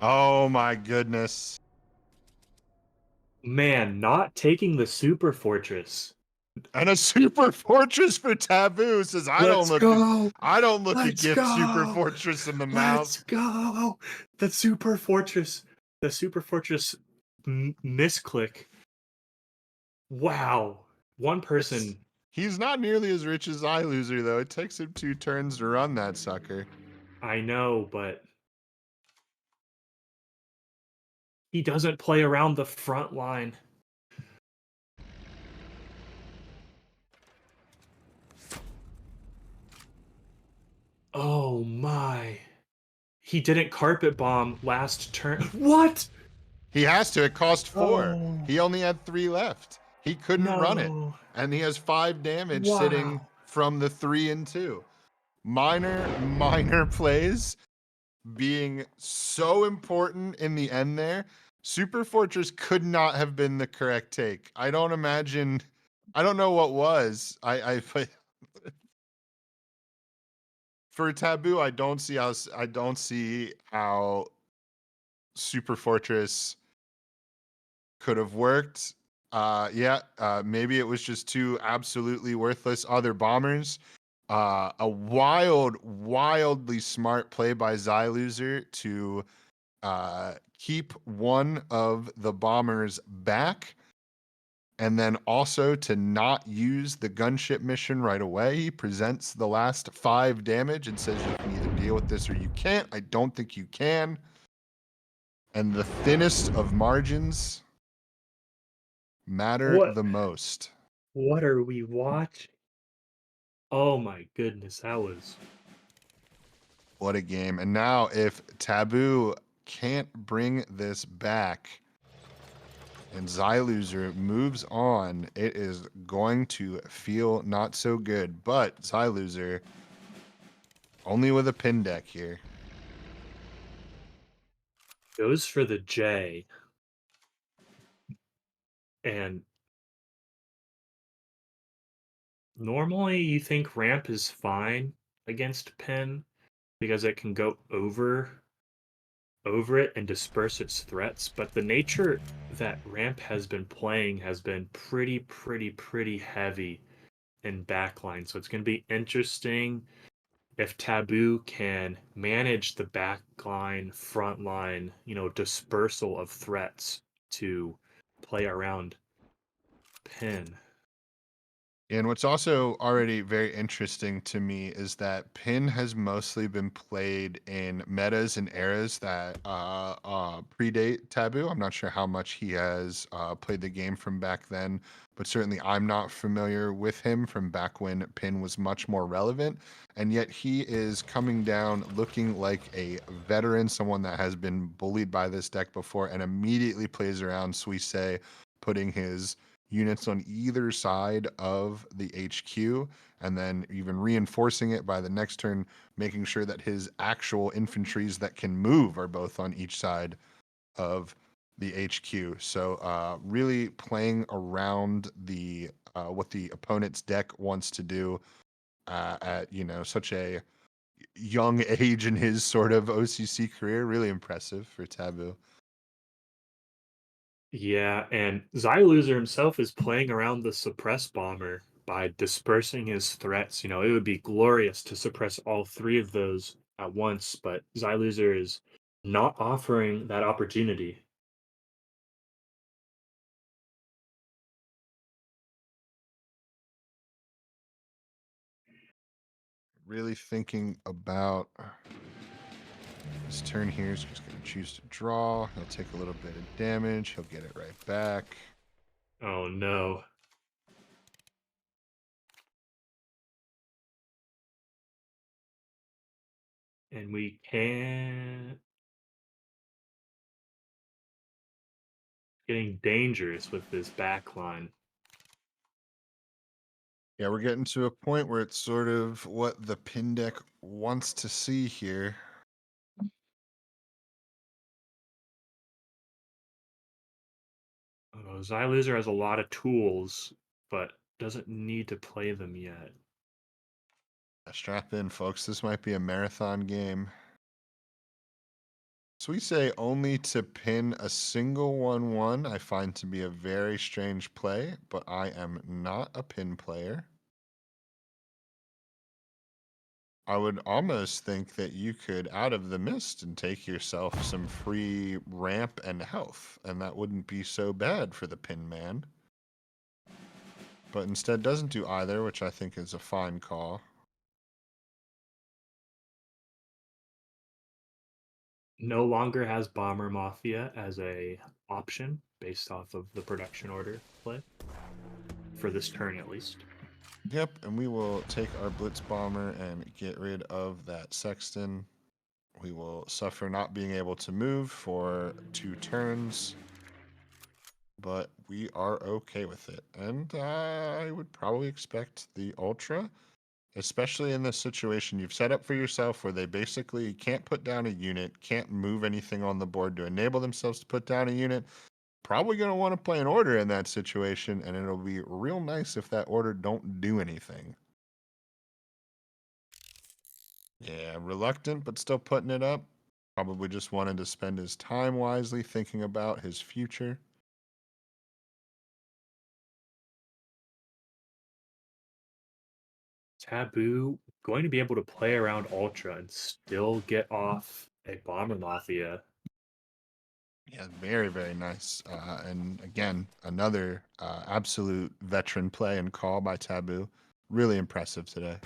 Oh my goodness. Man, not taking the super fortress. And a super fortress for Taboo says, I don't look a gift super fortress in the Let's mouth. go. The super fortress. The super fortress misclick. Wow. One person. He's not nearly as rich as Xyloser, though. It takes him 2 turns to run that sucker. I know, but he doesn't play around the front line. Oh my. He didn't carpet bomb last turn. What? He has to. It cost 4. Oh. He only had 3 left. He couldn't run it. No. And he has 5 damage Wow. sitting from the 3 and 2. Minor plays being so important in the end there. Super Fortress could not have been the correct take. I don't know what was. For Taboo, I don't see how Super Fortress could have worked. Maybe it was just 2 absolutely worthless other bombers. A wildly smart play by Xyloser to keep one of the bombers back, and then also to not use the gunship mission right away. He presents the last 5 damage and says you can either deal with this or you can't. I don't think you can. And the thinnest of margins matter What? the most. What are we watching? Oh my goodness, that was. What a game. And now if Taboo can't bring this back and Xyloser moves on, it is going to feel not so good. But Xyloser only with a pin deck here. Goes for the J. And normally you think ramp is fine against pin because it can go over it and disperse its threats, but the nature that ramp has been playing has been pretty heavy in backline. So it's going to be interesting if Taboo can manage the backline, frontline, dispersal of threats to play around pin. And what's also already very interesting to me is that Pin has mostly been played in metas and eras that predate Taboo. I'm not sure how much he has played the game from back then, but certainly I'm not familiar with him from back when Pin was much more relevant. And yet he is coming down looking like a veteran, someone that has been bullied by this deck before, and immediately plays around Suisse, putting his units on either side of the HQ, and then even reinforcing it by the next turn, making sure that his actual infantries that can move are both on each side of the HQ. So really playing around the what the opponent's deck wants to do at such a young age in his sort of OCC career. Really impressive for Taboo. Yeah, and Xyloser himself is playing around the suppress bomber by dispersing his threats. It would be glorious to suppress all three of those at once, but Xyloser is not offering that opportunity. Really thinking about his turn here. He's just going to choose to draw. He'll take a little bit of damage. He'll get it right back. Oh no. And we can't. Getting dangerous with this backline. Yeah, we're getting to a point where it's sort of what the pin deck wants to see here. Xyloser has a lot of tools, but doesn't need to play them yet. Strap in, folks. This might be a marathon game. So we say only to pin a single 1/1. I find to be a very strange play, but I am not a pin player. I would almost think that you could out of the mist and take yourself some free ramp and health, and that wouldn't be so bad for the pin man. But instead doesn't do either, which I think is a fine call. No longer has Bomber Mafia as a option based off of the production order play. For this turn at least. Yep, and we will take our Blitz Bomber and get rid of that Sexton. We will suffer not being able to move for 2 turns, but we are okay with it. And I would probably expect the Ultra, especially in this situation you've set up for yourself where they basically can't put down a unit, can't move anything on the board to enable themselves to put down a unit. Probably going to want to play an order in that situation, and it'll be real nice if that order don't do anything. Yeah, reluctant, but still putting it up. Probably just wanted to spend his time wisely thinking about his future. Taboo going to be able to play around Ultra and still get off a Bomber Mafia. Yeah, very nice. And again, another absolute veteran play and call by Taboo. Really impressive today.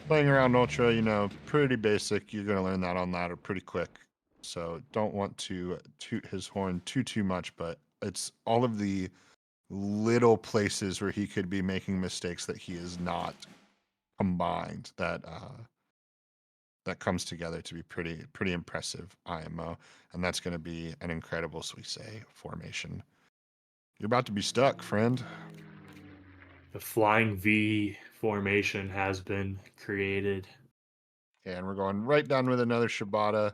Playing around Ultra, you know, pretty basic. You're going to learn that on ladder pretty quick. So don't want to toot his horn too much, but it's all of the little places where he could be making mistakes that he is not combined that comes together to be pretty impressive IMO, and that's going to be an incredible Suisse formation. You're about to be stuck, friend. The flying V formation has been created. And we're going right down with another Shibata.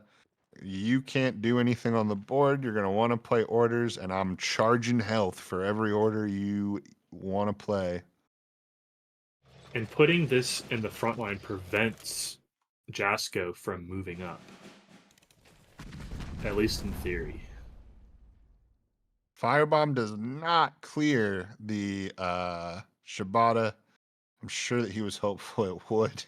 You can't do anything on the board. You're going to want to play orders, and I'm charging health for every order you want to play. And putting this in the front line prevents Jasko from moving up. At least in theory. Firebomb does not clear the Shibata. I'm sure that he was hopeful it would.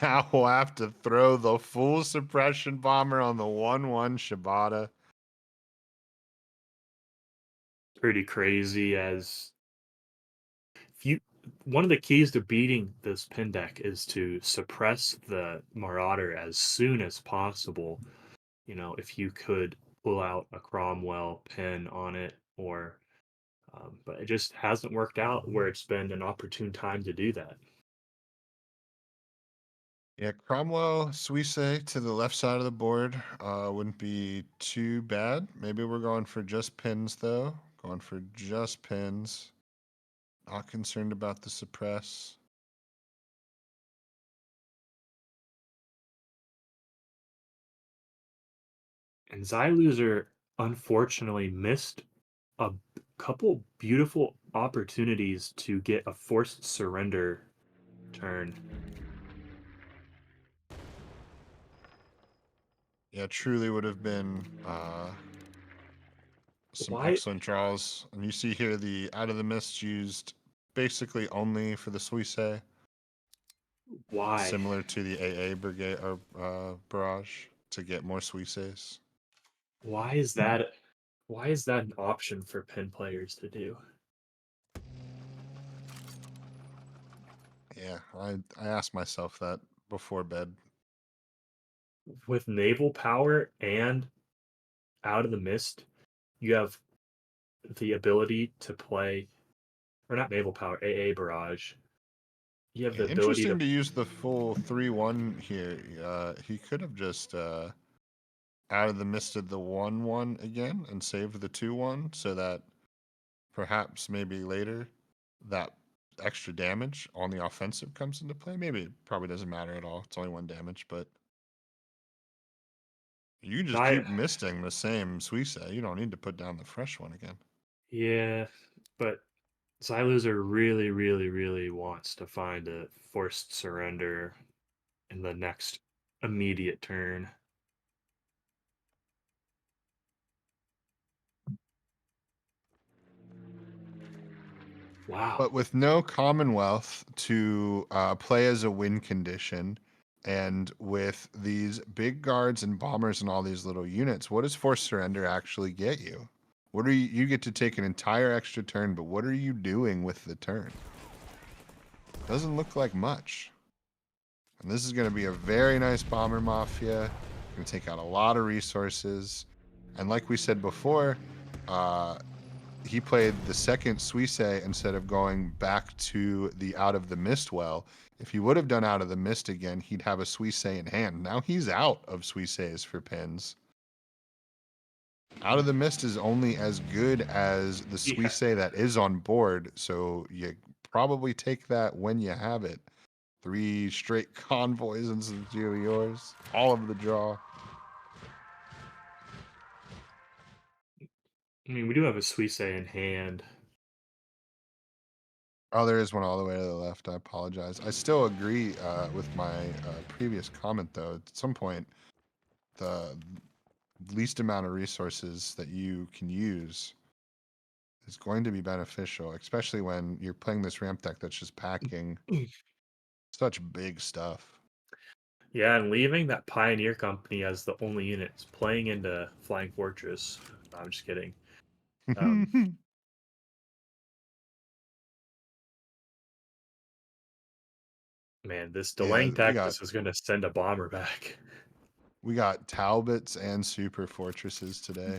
Now we'll have to throw the full suppression bomber on the 1/1 Shibata. Pretty crazy as one of the keys to beating this pin deck is to suppress the Marauder as soon as possible. You know, if you could pull out a Cromwell pin on it, or but it just hasn't worked out where it's been an opportune time to do that. Yeah, Cromwell, Suisse to the left side of the board wouldn't be too bad. Maybe we're going for just pins, though. Going for just pins. Not concerned about the suppress. And Xyloser unfortunately missed a couple beautiful opportunities to get a forced surrender turn. Yeah, truly would have been some Why? excellent draws. And you see here the Out of the Mist used basically only for the Suisse, Why? similar to the AA brigade or barrage to get more Suisses. Why is that? Why is that an option for pin players to do? Yeah, I asked myself that before bed. With naval power and Out of the Mist, you have the ability to play, or not naval power, AA barrage. You have Yeah, the ability interesting to. to use the full 3/1 here. He could have just Out of the Mist of the 1/1 again and saved the 2/1 so that perhaps maybe later that extra damage on the offensive comes into play. Maybe it probably doesn't matter at all. It's only 1 damage, but you just I, keep misting the same Suisse. You don't need to put down the fresh one again. yeah, but Xyloser really, really, really wants to find a forced surrender in the next immediate turn. Wow. But with no Commonwealth to play as a win condition, and with these big guards and bombers and all these little units, what does forced surrender actually get you? What are you get to take an entire extra turn, but what are you doing with the turn? Doesn't look like much. And this is going to be a very nice bomber mafia. Going to take out a lot of resources. And like we said before, he played the second Suisse instead of going back to the Out of the Mist well. If he would have done Out of the Mist again, he'd have a Suisse in hand. Now he's out of Suisses for pins. Out of the Mist is only as good as the Suisse that is on board, so you probably take that when you have it. 3 straight convoys and some yours. All of the draw. I mean, we do have a Suisse in hand. Oh, there is one all the way to the left. I apologize. I still agree with my previous comment, though. At some point, the least amount of resources that you can use is going to be beneficial, especially when you're playing this ramp deck that's just packing such big stuff. Yeah, and leaving that Pioneer Company as the only unit is playing into Flying Fortress. No, I'm just kidding. Man, this Yeah, delaying we tactics got is going to send a bomber back. we got Talbots and Super Fortresses today.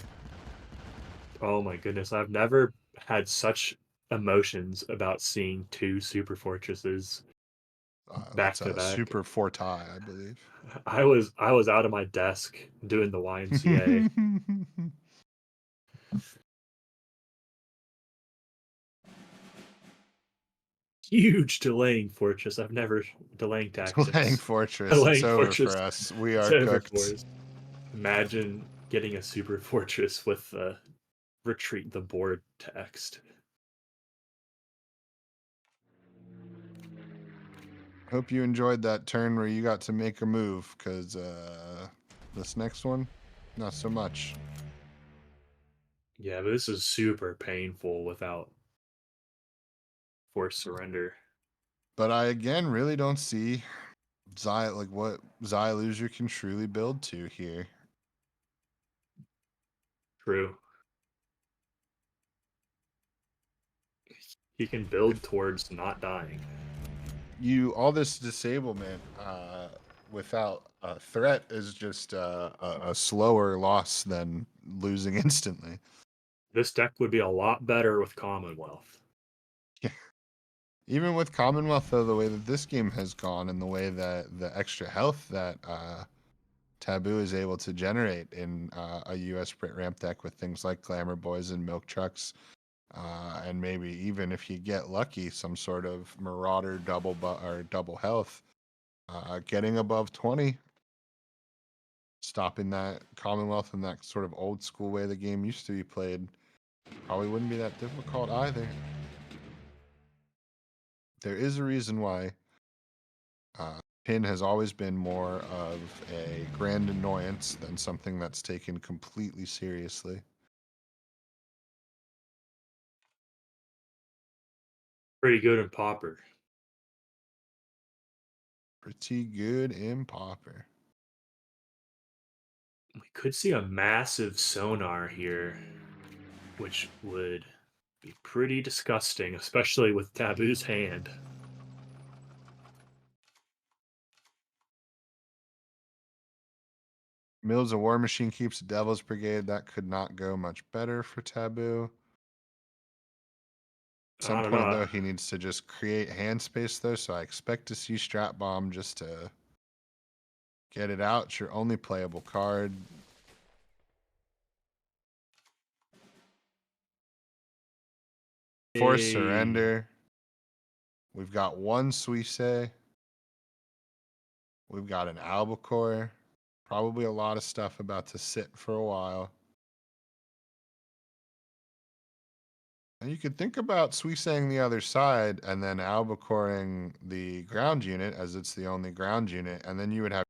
Oh my goodness, I've never had such emotions about seeing two super fortresses back That's to a back. Super Forti, I believe. I was out of my desk doing the YMCA. Huge delaying fortress. I've never delaying Delaying tactics. Fortress, it's Delaying over fortress. for us. We It's are over for cooked. us. Imagine getting a super fortress with retreat the board text. Hope you enjoyed that turn where you got to make a move, because this next one, not so much. Yeah, but this is super painful without forced surrender. But I again really don't see like what Loser can truly build to here. True. He can build If towards not dying. all this disablement without a threat is just a slower loss than losing instantly. This deck would be a lot better with Commonwealth. Even with Commonwealth, though, the way that this game has gone and the way that the extra health that Taboo is able to generate in a US Sprint ramp deck with things like Glamour Boys and Milk Trucks, and maybe even if you get lucky, some sort of Marauder or double health, getting above 20, stopping that Commonwealth in that sort of old school way the game used to be played, probably wouldn't be that difficult either. There is a reason why Pin has always been more of a grand annoyance than something that's taken completely seriously. Pretty good in Popper. Pretty good in Popper. We could see a massive sonar here, which would be pretty disgusting, especially with Taboo's hand. Mills a War Machine keeps the Devil's Brigade. That could not go much better for Taboo. At some I don't point, know. though, he needs to just create hand space, though, so I expect to see Strat Bomb just to get it out. It's your only playable card. Force Surrender. We've got one Suisse. We've got an Albacore. Probably a lot of stuff about to sit for a while. And you could think about Suissing the other side and then Albacoring the ground unit, as it's the only ground unit, and then you would have.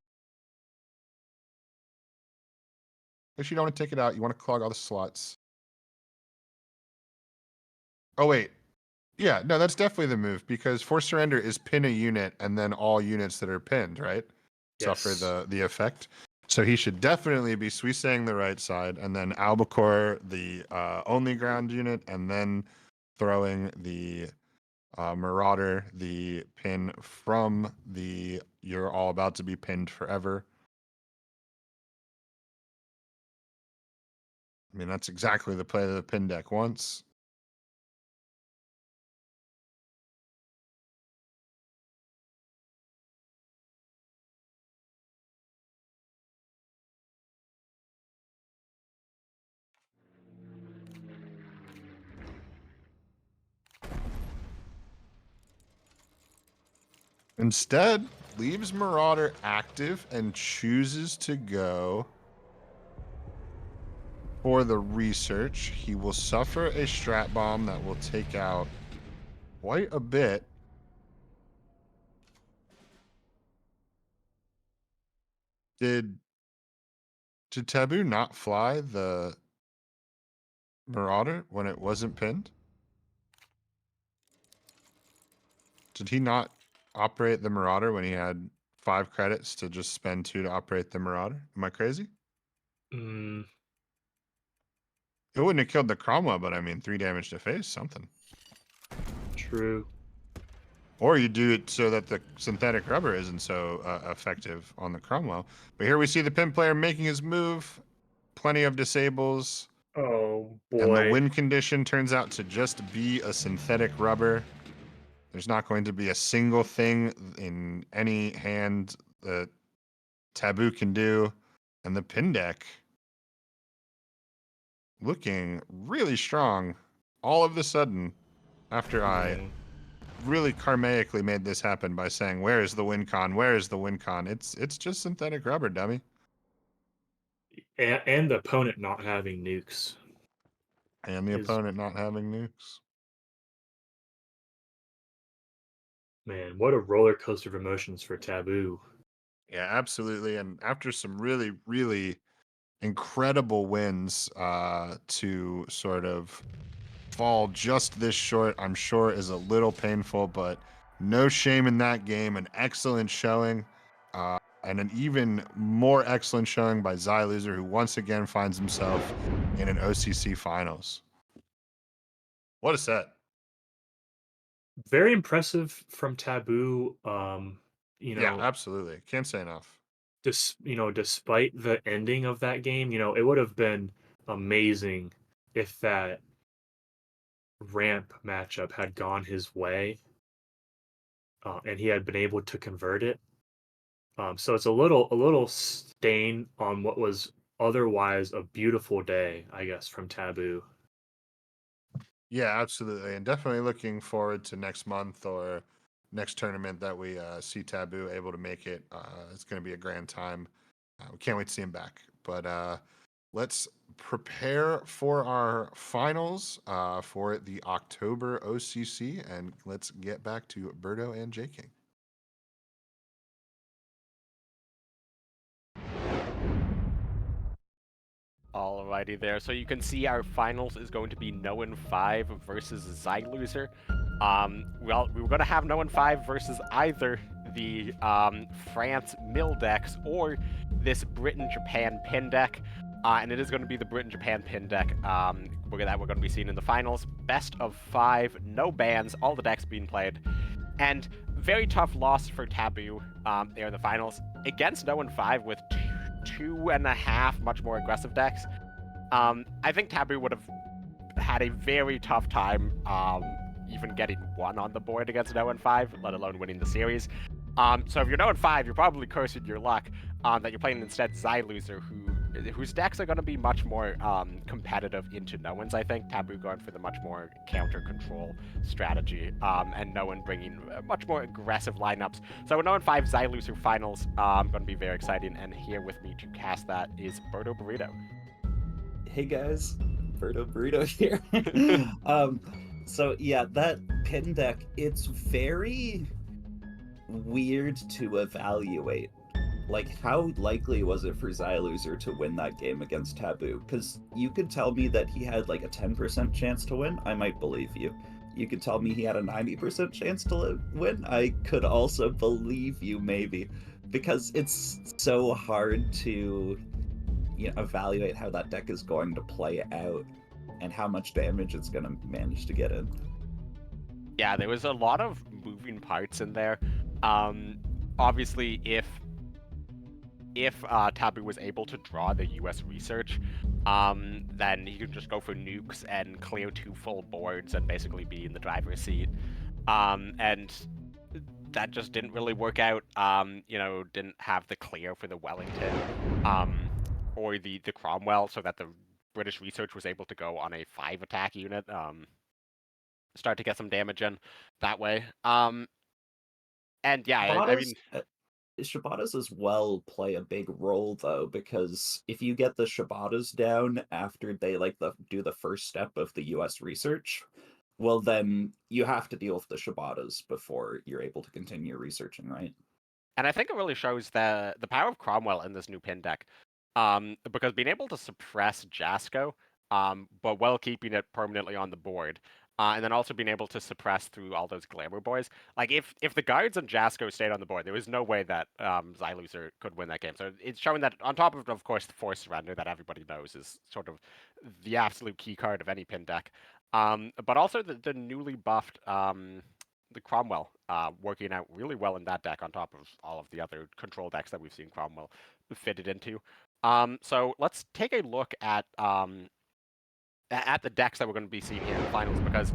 If you don't want to take it out, you want to clog all the slots. Oh, wait. Yeah, no, that's definitely the move, because Force Surrender is pin a unit and then all units that are pinned, right? Suffer Yes. the effect. So he should definitely be Suissing the right side and then Albacore the only ground unit, and then throwing the Marauder the pin from the you're all about to be pinned forever. I mean, that's exactly the play that the pin deck wants. Instead, leaves Marauder active and chooses to go for the research. He will suffer a Strat Bomb that will take out quite a bit. Did Taboo not fly the Marauder when it wasn't pinned? Did he not operate the Marauder when he had 5 credits to just spend 2 to operate the Marauder? Am I crazy? Mm, It wouldn't have killed the Cromwell, but I mean, 3 damage to face, something. true. Or you do it so that the synthetic rubber isn't so effective on the Cromwell. But here we see the pin player making his move. Plenty of disables. Oh And the boy. win condition turns out to just be a synthetic rubber. There's not going to be a single thing in any hand that Taboo can do. And the pin deck looking really strong all of a sudden after I really karmaically made this happen by saying, where is the win con? Where is the win con? It's just synthetic rubber, dummy. And the opponent not having nukes. And the Is- opponent not having nukes. Man, what a roller coaster of emotions for Taboo. Yeah, absolutely. And after some really, really incredible wins to sort of fall just this short, I'm sure is a little painful, but no shame in that game. An excellent showing, and an even more excellent showing by Zyer, who once again finds himself in an OCC finals. What a set. Very impressive from Taboo. Yeah, absolutely. Can't say enough. Despite the ending of that game, it would have been amazing if that ramp matchup had gone his way, and he had been able to convert it. So it's a little stain on what was otherwise a beautiful day, I guess, from Taboo. Yeah, absolutely. And definitely looking forward to next month or next tournament that we see Taboo able to make it. It's going to be a grand time. We can't wait to see him back. But let's prepare for our finals for the October OCC, and let's get back to Berto and Jking. Alrighty there. So you can see our finals is going to be No 5 versus Zyer. Well, we were going to have No 5 versus either the France mill decks or this Britain-Japan pin deck. And it is going to be the Britain-Japan pin deck that we're going to be seeing in the finals. Best of 5, no bans, all the decks being played. And very tough loss for Taboo there in the finals against No 5 with 2.5 much more aggressive decks. I think Taboo would have had a very tough time even getting 1 on the board against No 5, let alone winning the series. So if you're No 5, you're probably cursing your luck that you're playing instead Zyer, whose decks are going to be much more competitive into No-Ones, I think. Taboo going for the much more counter-control strategy, and No-One bringing much more aggressive lineups. So No 5 Zyer finals going to be very exciting, and here with me to cast that is Berto Burrito. Hey guys, Berto Burrito here. So yeah, that pin deck, it's very weird to evaluate. Like, how likely was it for Zyer to win that game against Taboo? Because you could tell me that he had like a 10% chance to win, I might believe you. You could tell me he had a 90% chance to win, I could also believe you, maybe. Because it's so hard to evaluate how that deck is going to play out and how much damage it's going to manage to get in. Yeah, there was a lot of moving parts in there. Obviously, if Taboo was able to draw the US research, then he could just go for nukes and clear 2 full boards and basically be in the driver's seat. And that just didn't really work out. Didn't have the clear for the Wellington, or the Cromwell, so that the British research was able to go on a 5 attack unit, start to get some damage in that way. And yeah, I mean, Shibatas as well play a big role though, because if you get the Shibatas down after they do the first step of the US research, well then you have to deal with the Shibatas before you're able to continue researching, right? And I think it really shows the power of Cromwell in this new pin deck, because being able to suppress Jasko, but while keeping it permanently on the board, and then also being able to suppress through all those Glamour Boys. Like, if the guards and Jasko stayed on the board, there was no way that Zyer could win that game. So it's showing that, on top of course, the Forced Surrender that everybody knows is sort of the absolute key card of any pin deck, but also the newly buffed the Cromwell working out really well in that deck on top of all of the other control decks that we've seen Cromwell fitted into. So let's take a look at the decks that we're going to be seeing here in the finals, because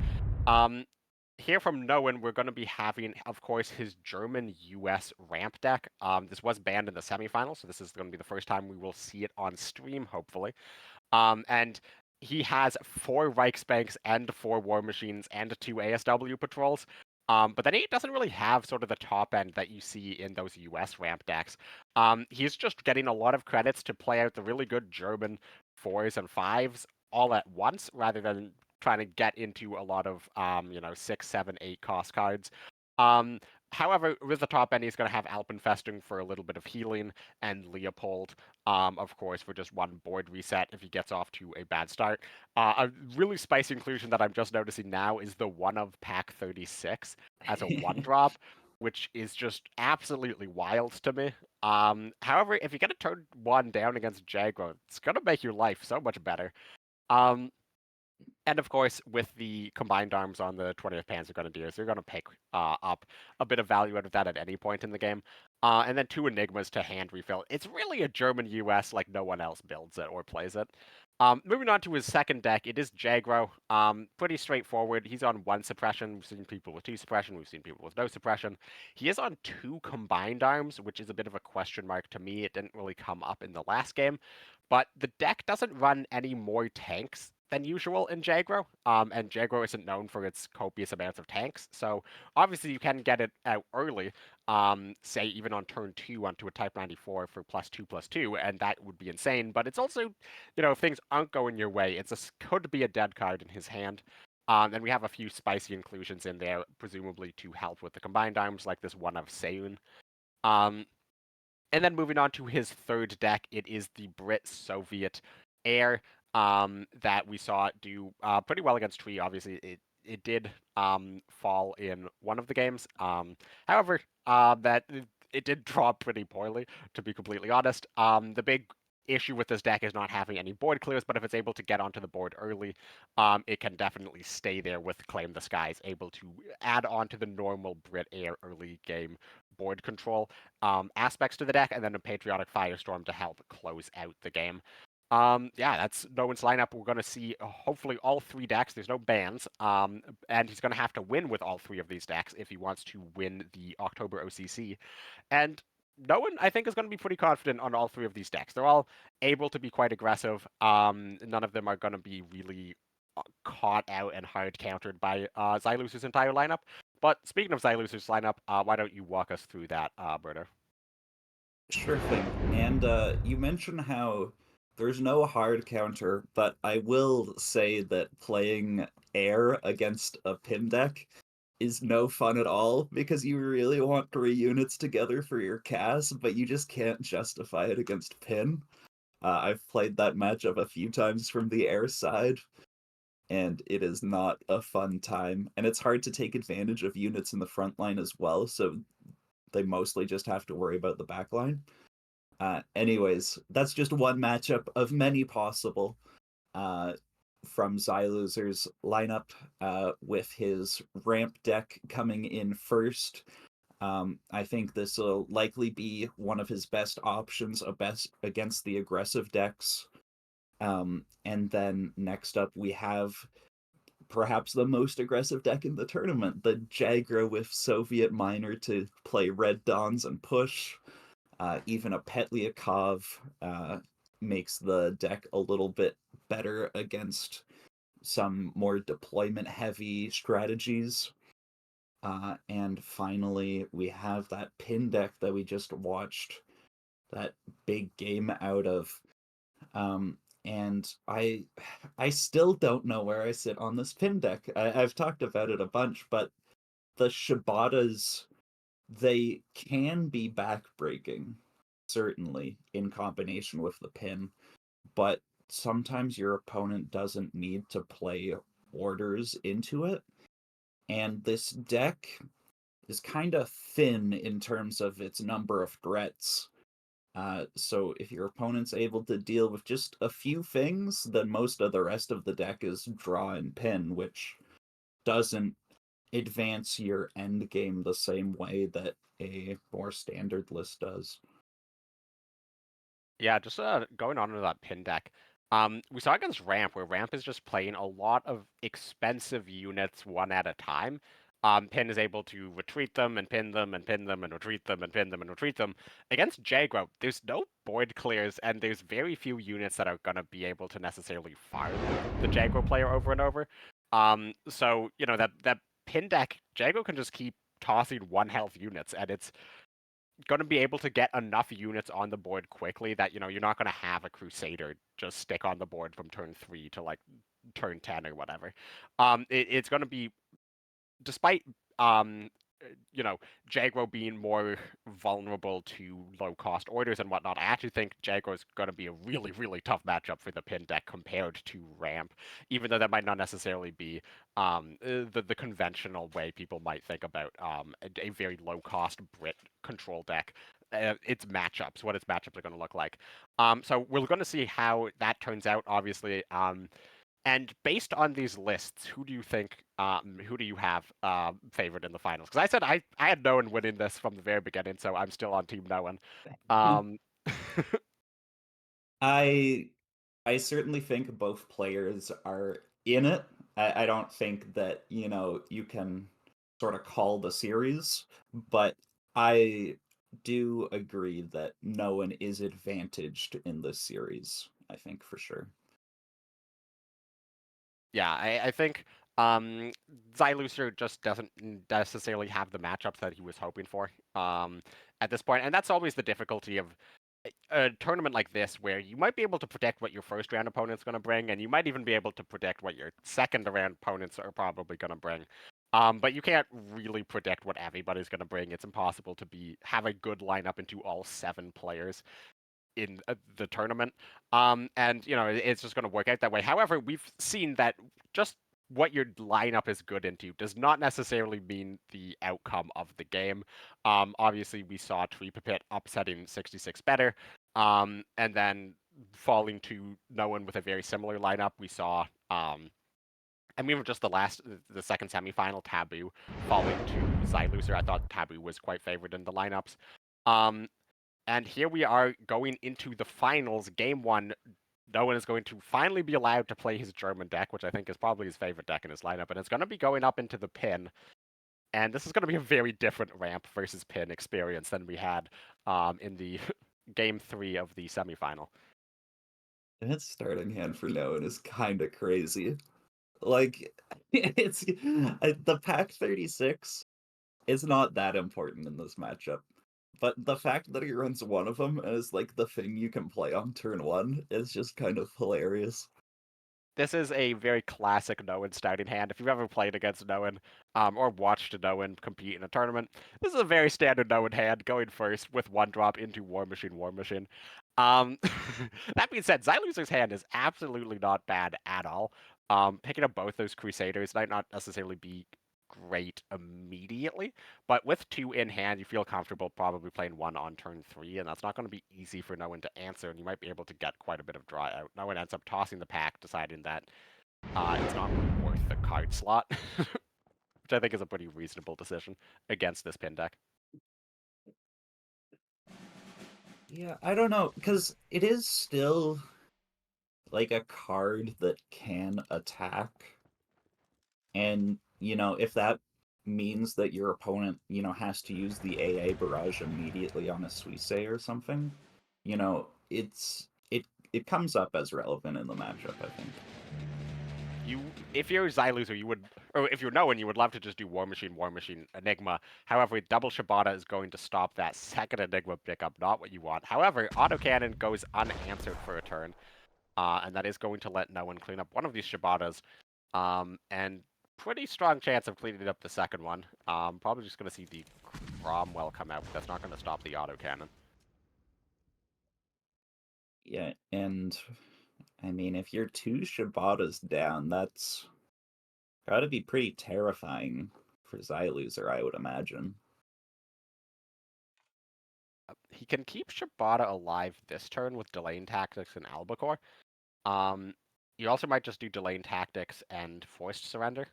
here from Noen, we're going to be having, of course, his German-US ramp deck. This was banned in the semifinal, so this is going to be the first time we will see it on stream, hopefully. And he has 4 Reichsbanks and 4 War Machines and 2 ASW patrols. But then he doesn't really have sort of the top end that you see in those US ramp decks. He's just getting a lot of credits to play out the really good German 4s and 5s all at once, rather than trying to get into a lot of 6, 7, 8 cost cards. However, with the top end, he's going to have Alpenfestung for a little bit of healing, and Leopold, of course, for just 1 board reset if he gets off to a bad start. A really spicy inclusion that I'm just noticing now is the 1 of Pack 36 as a 1-drop, which is just absolutely wild to me. However, if you get a turn 1 down against Jaguar, it's going to make your life so much better. And of course, with the combined arms on the 20th Panzer Grenadiers, you're going to pick up a bit of value out of that at any point in the game. And then 2 Enigmas to hand refill. It's really a German-US, like no one else builds it or plays it. Moving on to his second deck, it is Jagro. Pretty straightforward. He's on 1 suppression. We've seen people with 2 suppression. We've seen people with no suppression. He is on 2 combined arms, which is a bit of a question mark to me. It didn't really come up in the last game. But the deck doesn't run any more tanks than usual in Jagro, and Jagro isn't known for its copious amounts of tanks, so obviously you can get it out early, say even on turn 2 onto a Type 94 for +2/+2, and that would be insane, but it's also, if things aren't going your way, could be a dead card in his hand. And we have a few spicy inclusions in there, presumably to help with the combined arms, like this 1 of Seun. And then moving on to his third deck, it is the Brit-Soviet Air that we saw do pretty well against Tree. Obviously, it did fall in one of the games. However, that it did draw pretty poorly, to be completely honest. The big issue with this deck is not having any board clears, but if it's able to get onto the board early, it can definitely stay there with Claim the Skies, able to add on to the normal Brit Air early game board control aspects to the deck, and then a Patriotic Firestorm to help close out the game. Yeah, that's Noen's lineup. We're going to see hopefully all 3 decks. There's no bans, and he's going to have to win with all 3 of these decks if he wants to win the October OCC. And Noen, I think, is going to be pretty confident on all 3 of these decks. They're all able to be quite aggressive. None of them are going to be really caught out and hard countered by Xylus's entire lineup. But speaking of Xylus's lineup, why don't you walk us through that, Berto? Sure thing. And you mentioned how there's no hard counter, but I will say that playing air against a pin deck is no fun at all, because you really want 3 units together for your cast, but you just can't justify it against pin. I've played that matchup a few times from the air side, and it is not a fun time. And it's hard to take advantage of units in the front line as well, so they mostly just have to worry about the back line. Anyways, that's just one matchup of many possible from Xyloser's lineup, with his ramp deck coming in first. I think this will likely be one of his best options against the aggressive decks. And then next up we have perhaps the most aggressive deck in the tournament, the Jagro with Soviet Miner to play Red Dawns and push. Even a Petliakov makes the deck a little bit better against some more deployment-heavy strategies. And finally, we have that pin deck that we just watched that big game out of. And I still don't know where I sit on this pin deck. I've talked about it a bunch, but the Shibatas, they can be backbreaking, certainly, in combination with the pin, but sometimes your opponent doesn't need to play orders into it. And this deck is kind of thin in terms of its number of threats. So if your opponent's able to deal with just a few things, then most of the rest of the deck is draw and pin, which doesn't advance your end game the same way that a more standard list does. Yeah, just going on to that pin deck. We saw against Ramp, where Ramp is just playing a lot of expensive units one at a time. Pin is able to retreat them and pin them and pin them and retreat them and pin them and retreat them. Against Jaguar, there's no board clears and there's very few units that are gonna be able to necessarily farm the Jaguar player over and over. So you know that pin deck, Jaguar can just keep tossing one health units, and it's going to be able to get enough units on the board quickly that you're not going to have a Crusader just stick on the board from turn 3 to like turn 10 or whatever. It's going to be, despite Jaguar being more vulnerable to low cost orders and whatnot, I actually think Jaguar is going to be a really, really tough matchup for the pin deck compared to Ramp, even though that might not necessarily be the conventional way people might think about a very low cost Brit control deck. Its matchups, what its matchups are going to look like. So we're going to see how that turns out, obviously. And based on these lists, who do you think, who do you have favored in the finals? Because I said I had Noen winning this from the very beginning, so I'm still on Team Noen. I certainly think both players are in it. I don't think that, you can sort of call the series, but I do agree that no one is advantaged in this series, I think for sure. Yeah, I think Xylucer just doesn't necessarily have the matchups that he was hoping for at this point, and that's always the difficulty of a tournament like this, where you might be able to predict what your first round opponent's going to bring, and you might even be able to predict what your second round opponents are probably going to bring. But you can't really predict what everybody's going to bring. It's impossible to have a good lineup into all 7 players in the tournament. And it's just going to work out that way. However, we've seen that just what your lineup is good into does not necessarily mean the outcome of the game. Obviously, we saw Pipit upsetting 66 better, and then falling to no one with a very similar lineup. We saw, and we were just the second semifinal, Taboo falling to Xylucer. I thought Taboo was quite favored in the lineups. And here we are going into the finals, game 1. No one is going to finally be allowed to play his German deck, which I think is probably his favorite deck in his lineup, and it's going to be going up into the pin. And this is going to be a very different ramp versus pin experience than we had in the game 3 of the semifinal. That starting hand for Noen is kind of crazy. Like, it's the Pack 36 is not that important in this matchup. But the fact that he runs one of them as like the thing you can play on turn 1 is just kind of hilarious. This is a very classic Noen starting hand. If you've ever played against Noen or watched Noen compete in a tournament, this is a very standard Noen hand, going first with 1-drop into War Machine, War Machine. That being said, Xylucer's hand is absolutely not bad at all. Picking up both those Crusaders might not necessarily be great immediately, but with 2 in hand, you feel comfortable probably playing 1 on turn 3, and that's not going to be easy for no one to answer, and you might be able to get quite a bit of draw out. No one ends up tossing the pack, deciding that it's not worth the card slot, which I think is a pretty reasonable decision against this pin deck. Yeah, I don't know, because it is still like a card that can attack. And, if that means that your opponent, has to use the AA barrage immediately on a Suisse or something, it comes up as relevant in the matchup, I think. If you're Xylucer, or if you're no one, you would love to just do War Machine, Enigma. However, double Shibata is going to stop that second Enigma pickup, not what you want. However, autocannon goes unanswered for a turn, and that is going to let no one clean up one of these Shibatas, and pretty strong chance of cleaning up the second one. Probably just going to see the Cromwell come out, but that's not going to stop the autocannon. Yeah, and I mean, if you're 2 Shibatas down, that's gotta be pretty terrifying for Xylucer, I would imagine. He can keep Shibata alive this turn with Delaying Tactics and Albacore. You also might just do Delaying Tactics and Forced Surrender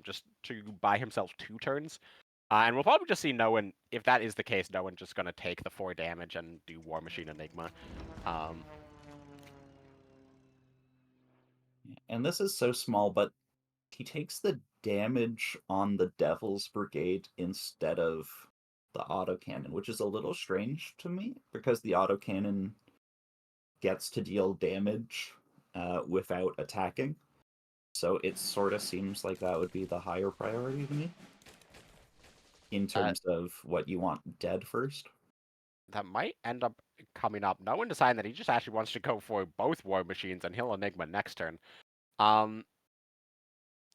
just to buy himself 2 turns. And we'll probably just see Noan, if that is the case, Noan just going to take the 4 damage and do War Machine Enigma. And this is so small, but he takes the damage on the Devil's Brigade instead of the autocannon, which is a little strange to me, because the autocannon gets to deal damage without attacking. So it sort of seems like that would be the higher priority to me, in terms of what you want dead first. That might end up coming up. Noan deciding that he just actually wants to go for both War Machines and he'll Enigma next turn. I'm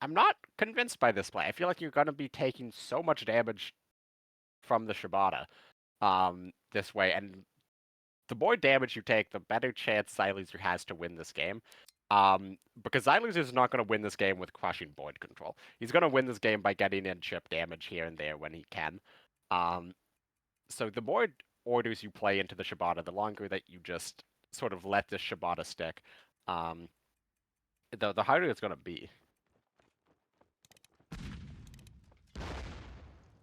not convinced by this play. I feel like you're going to be taking so much damage from the Shibata this way, and the more damage you take, the better chance Xyloser has to win this game. Because Xyloser is not going to win this game with crushing board control. He's going to win this game by getting in chip damage here and there when he can. So the more orders you play into the Shibata, the longer that you just sort of let this Shibata stick, the harder it's going to be.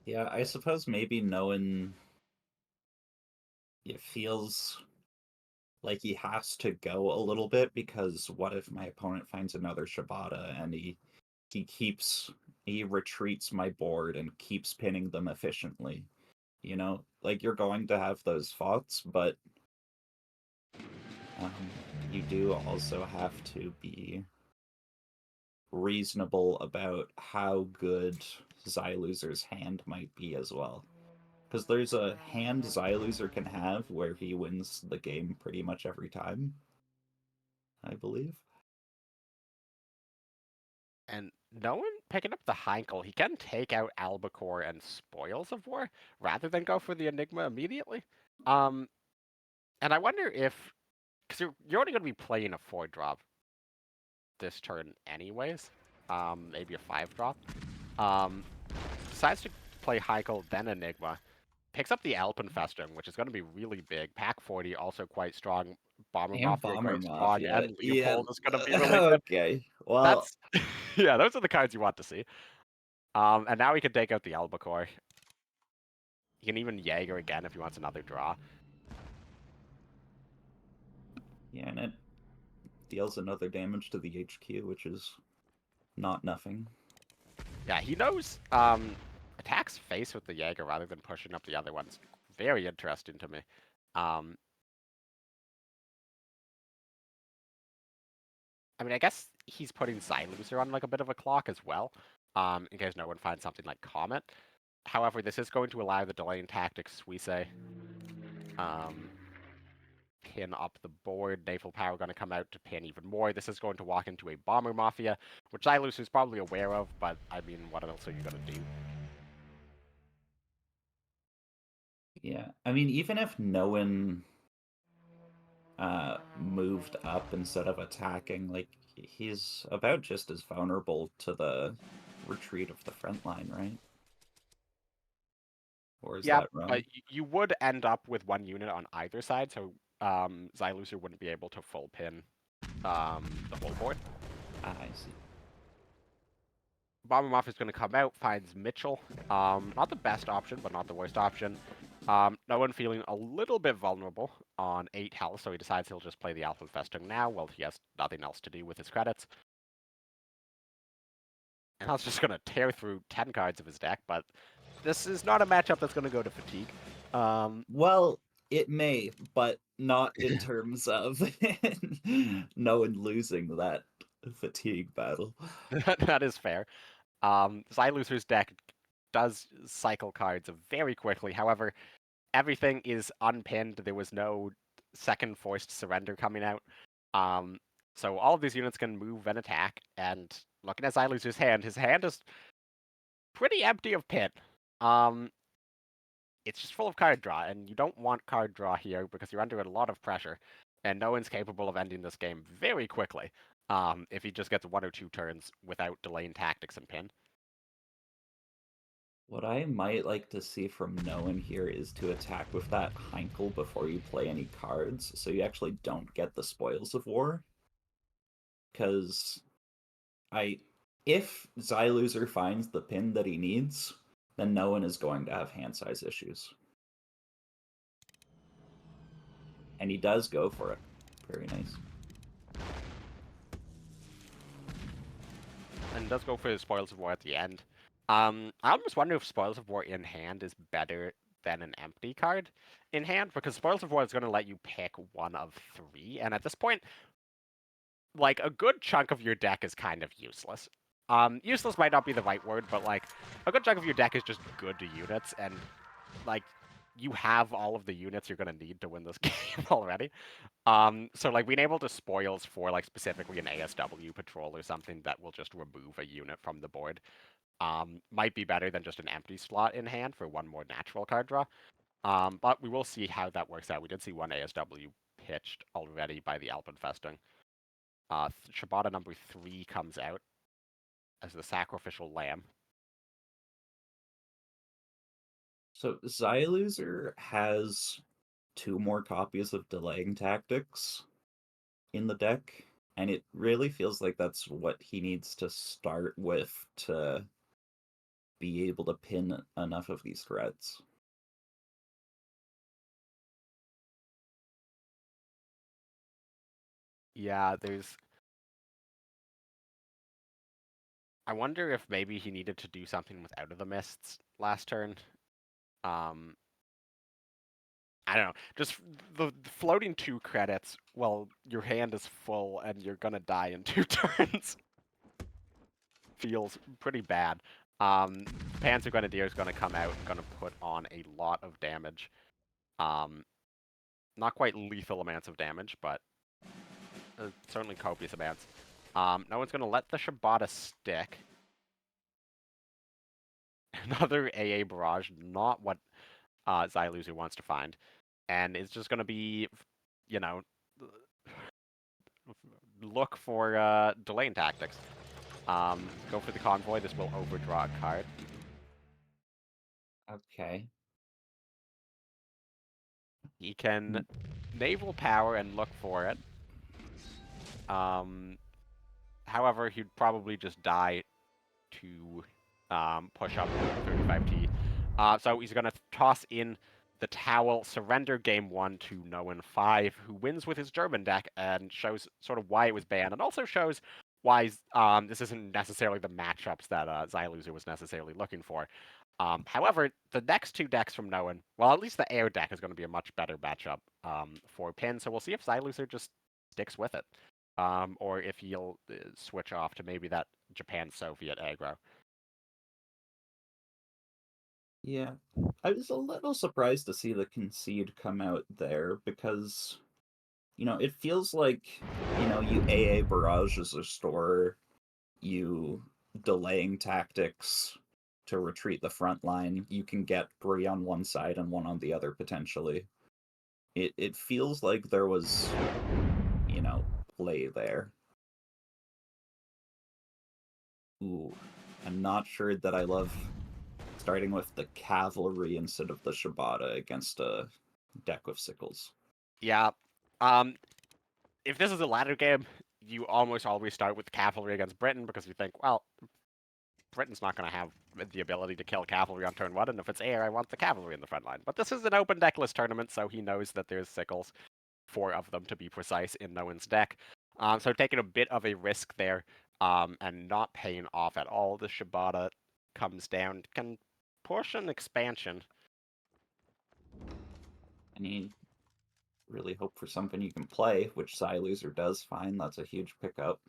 Yeah, I suppose maybe Noan, it feels like he has to go a little bit, because what if my opponent finds another Shibata and he retreats my board and keeps pinning them efficiently? You know, like, you're going to have those thoughts, but you do also have to be reasonable about how good Xyloser's hand might be as well. Because there's a hand Xyloser can have where he wins the game pretty much every time, I believe. And Noan picking up the Heinkel, he can take out Albacore and Spoils of War rather than go for the Enigma immediately. And I wonder if, because you're only going to be playing a 4-drop this turn anyways, maybe a 5-drop. Decides to play Heinkel, then Enigma. Picks up the Alpenfestung, which is going to be really big. Pack 40, also quite strong. Bomber And Mafia, Bomber great strong. Mafia. And Leopold is going to be Yeah. really good. Okay. Well, That's yeah, those are the cards you want to see. And now he can take out the Albacore. He can even Jaeger again if he wants another draw. yeah, and it deals another damage to the HQ, which is not nothing. Yeah, he knows attacks face with the Jaeger rather than pushing up the other ones. Very interesting to me. I mean, I guess he's putting Xyloser on like a bit of a clock as well, in case no one finds something like Comet. However, this is going to allow the delaying tactics, we say. Pin up the board. Naval Power going to come out to pin even more. This is going to walk into a Bomber Mafia, which Xyloser is probably aware of, but I mean, what else are you going to do? Yeah, I mean, even if no one moved up instead of attacking, like, he's about just as vulnerable to the retreat of the front line, right? Or is that wrong? But you would end up with one unit on either side, so Xyloser wouldn't be able to full pin the whole board. I see. Bomber Mafia is going to come out, finds Mitchell. Not the best option, but not the worst option. No one feeling a little bit vulnerable on 8 health, so he decides he'll just play the Alpenfestung now. Well, he has nothing else to do with his credits. And that's just going to tear through 10 cards of his deck, but this is not a matchup that's going to go to fatigue. Well, it may, but not in terms of no one losing that fatigue battle. That is fair. Xyloser's deck does cycle cards very quickly. However, everything is unpinned. There was no second forced surrender coming out. So all of these units can move and attack. And looking at Xyloser's hand, his hand is pretty empty of pin. It's just full of card draw, and you don't want card draw here because you're under a lot of pressure, and no one's capable of ending this game very quickly if he just gets 1 or 2 turns without delaying tactics and pin. What I might like to see from no one here is to attack with that Heinkel before you play any cards, so you actually don't get the Spoils of War. Because if Xyloser finds the pin that he needs, then no one is going to have hand size issues. And he does go for it. Very nice. And does go for the Spoils of War at the end. I almost wonder if Spoils of War in hand is better than an empty card in hand, because Spoils of War is going to let you pick one of 3, and at this point, like, a good chunk of your deck is kind of useless. Useless might not be the right word, but, like, a good chunk of your deck is just good units, and, like, you have all of the units you're going to need to win this game already. So, like, being able to spoils for, like, specifically an ASW patrol or something that will just remove a unit from the board might be better than just an empty slot in hand for one more natural card draw. But we will see how that works out. We did see one ASW pitched already by the Alpenfestung. Shibata number 3 comes out as the sacrificial lamb. So Xyloser has 2 more copies of Delaying Tactics in the deck, and it really feels like that's what he needs to start with to be able to pin enough of these threats. Yeah, there's... I wonder if maybe he needed to do something with Out of the Mists last turn. I don't know. Just the floating 2 credits while your hand is full and you're gonna die in 2 turns feels pretty bad. Panzer Grenadier is gonna come out, gonna put on a lot of damage. Not quite lethal amounts of damage, but certainly copious amounts. No one's gonna let the Shibata stick. Another AA barrage, not what Xyloser wants to find. And it's just gonna be, you know, look for delaying tactics. Go for the convoy. This will overdraw a card. Okay. He can naval power and look for it. However, he'd probably just die to push up 35T. So he's going to toss in the Towel, surrender game 1 to Noen 5, who wins with his German deck and shows sort of why it was banned, and also shows why this isn't necessarily the matchups that Xyloser was necessarily looking for. However, the next 2 decks from Noen, well, at least the air deck is going to be a much better matchup for Pin, so we'll see if Xyloser just sticks with it. Or if he'll switch off to maybe that Japan-Soviet aggro. Yeah. I was a little surprised to see the concede come out there because, it feels like, you AA barrage as a store, you delaying tactics to retreat the front line, you can get 3 on one side and 1 on the other potentially. It feels like there was, play there. Ooh, I'm not sure that I love starting with the cavalry instead of the Shibata against a deck with sickles. Yeah. If this is a ladder game, you almost always start with cavalry against Britain because you think, well, Britain's not going to have the ability to kill cavalry on turn 1, and if it's air, I want the cavalry in the front line. But this is an open deckless tournament, so he knows that there's sickles, 4 of them to be precise, in Noen's deck. So taking a bit of a risk there, and not paying off at all. The Shibata comes down, can push an expansion. I mean, really hope for something you can play, which Xyloser does fine. That's a huge pickup.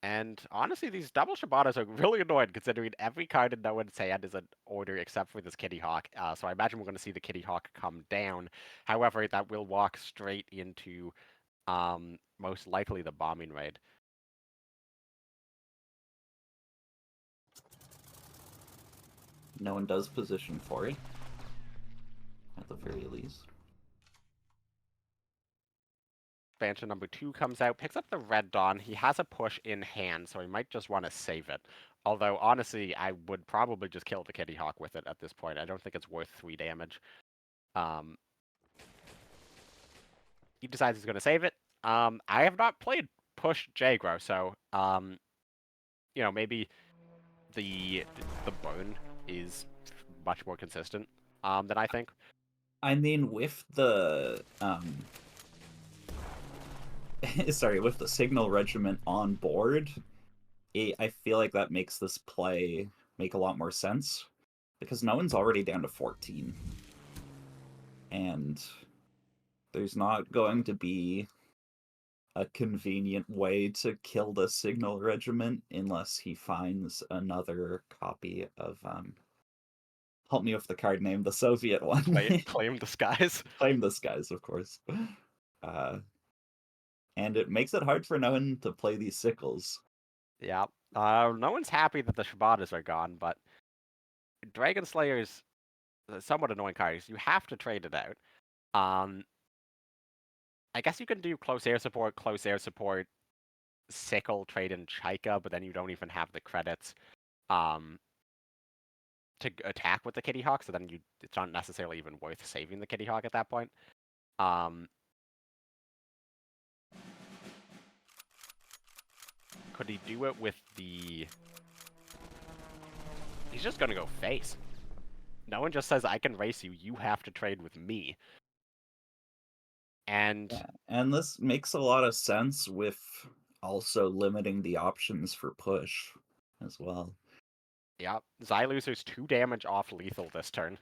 And honestly, these double Shibatas are really annoying considering every card in Noen's hand is an order except for this Kitty Hawk. So I imagine we're going to see the Kitty Hawk come down. However, that will walk straight into most likely the bombing raid. No one does position for it, at the very least. Expansion number 2 comes out, picks up the Red Dawn. He has a push in hand, so he might just want to save it. Although, honestly, I would probably just kill the Kitty Hawk with it at this point. I don't think it's worth 3 damage. He decides he's going to save it. I have not played Push Jagro, so maybe the burn is much more consistent than I think. I mean, with the sorry, with the signal regiment on board, I feel like that makes this play make a lot more sense because no one's already down to 14, and there's not going to be a convenient way to kill the signal regiment unless he finds another copy of help me with the card name, the Soviet one. Claim the skies. Claim the skies, of course. And it makes it hard for no one to play these sickles. Yeah. No one's happy that the Shabatas are gone, but Dragon Slayer's somewhat annoying cards. You have to trade it out. I guess you can do close air support, sickle, trade in Chaika, but then you don't even have the credits to attack with the Kitty Hawk, so then it's not necessarily even worth saving the Kitty Hawk at that point. Could he do it with the... He's just gonna go face. No one just says, I can race you, you have to trade with me. And... Yeah, and this makes a lot of sense with also limiting the options for push as well. Yeah, Zyer loses 2 damage off lethal this turn.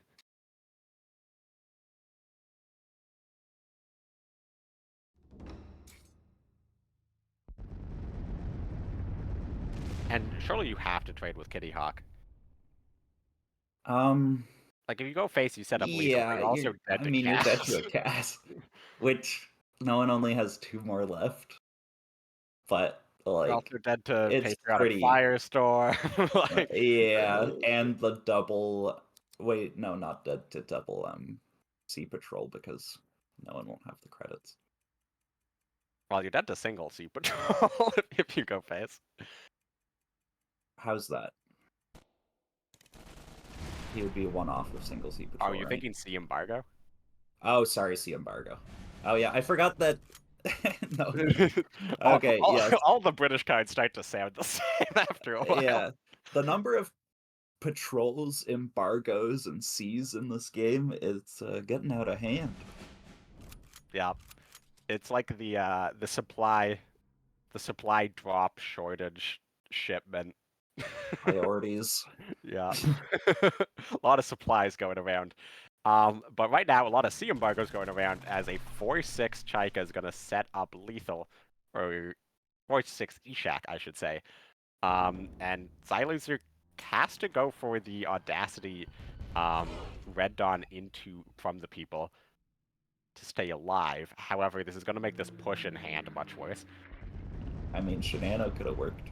And surely you have to trade with Kitty Hawk. Like, if you go face, you set up lethal, but you're also dead to cast. You're dead to a cast. Which, no one only has 2 more left. But, like, you're also dead to it's Patriotic Firestorm. Like, yeah, and the double... Wait, no, not dead to double Sea Patrol, because no one won't have the credits. well, you're dead to single Sea Patrol if you go face. How's that? He would be 1 off of single Sea Patrol. Oh, you're thinking Sea Embargo? Oh, sorry, Sea Embargo. Oh yeah, I forgot that. No. Okay, yes. All the British cards start to sound the same after a while. Yeah, the number of patrols, embargoes, and seas in this game, it's getting out of hand. Yeah, it's like the supply drop shortage shipment. Priorities. Yeah, a lot of supplies going around. But right now, a lot of sea embargoes going around as a 4/6 Chaika is going to set up lethal, or 4/6 Ishak, I should say. And Xyloser has to go for the Audacity Red Dawn from the people to stay alive. However, this is going to make this push in hand much worse. I mean, Shenano could have worked.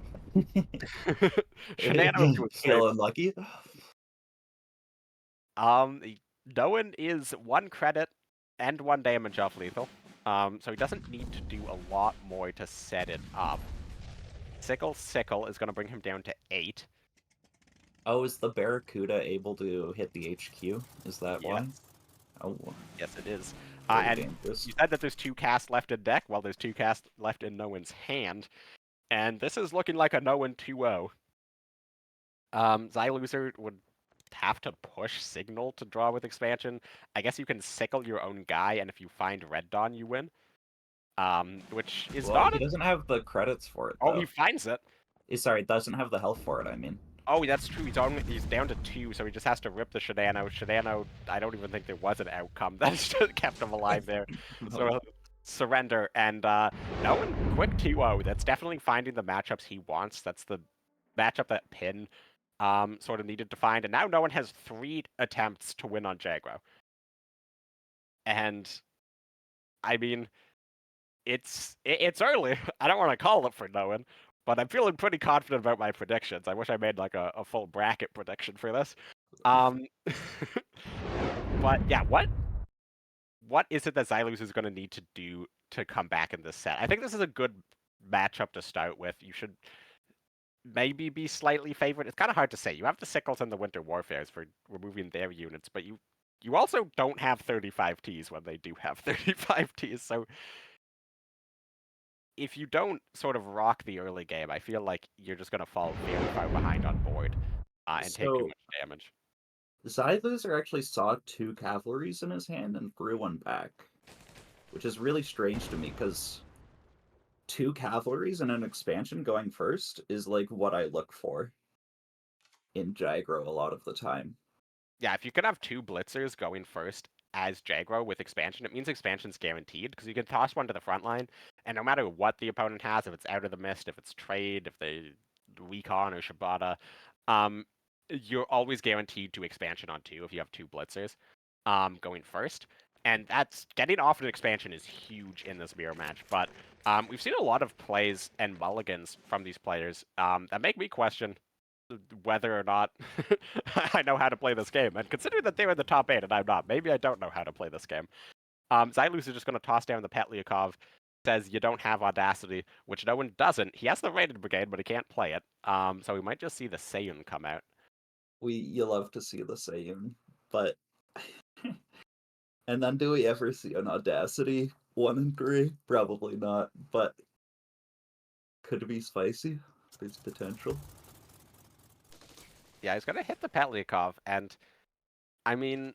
Shenano was still unlucky. Noan is 1 credit and 1 damage off lethal. So he doesn't need to do a lot more to set it up. Sickle is going to bring him down to 8. Oh, is the Barracuda able to hit the HQ? Is that why? Oh. Yes, it is. And you said that there's 2 casts left in deck. Well, there's 2 casts left in Noan's hand. And this is looking like a Noan 2-0. Xyloser would have to push Signal to draw with expansion. I guess you can sickle your own guy, and if you find Red Dawn, you win. Which is not... He doesn't have the credits for it, though. Oh, he finds it. Sorry, doesn't have the health for it, I mean. Oh, that's true. He's down to 2, so he just has to rip the Shenano. Shenano, I don't even think there was an outcome that just kept him alive there. No. So surrender. And Noan, quick 2-0. That's definitely finding the matchups he wants. That's the matchup that Pin sort of needed to find. And now Noan has 3 attempts to win on Jagro. And, I mean, it's early. I don't want to call it for Noan. But I'm feeling pretty confident about my predictions. I wish I made like a full bracket prediction for this. But yeah, what is it that Xyloser is going to need to do to come back in this set? I think this is a good matchup to start with. You should maybe be slightly favored. It's kind of hard to say. You have the Sickles and the Winter Warfares for removing their units, but you also don't have 35 Ts when they do have 35 Ts. So if you don't sort of rock the early game, I feel like you're just going to fall very far behind on board and take too So- much damage. Zyer actually saw 2 cavalries in his hand and threw one back, which is really strange to me because 2 cavalries in an expansion going first is like what I look for in Jagro a lot of the time. Yeah, if you can have 2 blitzers going first as Jagro with expansion, it means expansion's guaranteed because you can toss one to the front line, and no matter what the opponent has, if it's Out of the Mist, if it's Trade, if they Recon or Shibata, you're always guaranteed to expansion on 2 if you have 2 blitzers going first. And that's getting off an expansion is huge in this mirror match. But we've seen a lot of plays and mulligans from these players that make me question whether or not I know how to play this game. And considering that they were in the top 8 and I'm not, maybe I don't know how to play this game. Zyer is just going to toss down the Petliakov, says you don't have Audacity, which no one doesn't. He has the Rated Brigade, but he can't play it. So we might just see the Seiyun come out. You love to see the Seiyun, but and then do we ever see an Audacity 1 and 3? Probably not, but could it be spicy? There's potential. Yeah, he's going to hit the Petliakov, and I mean,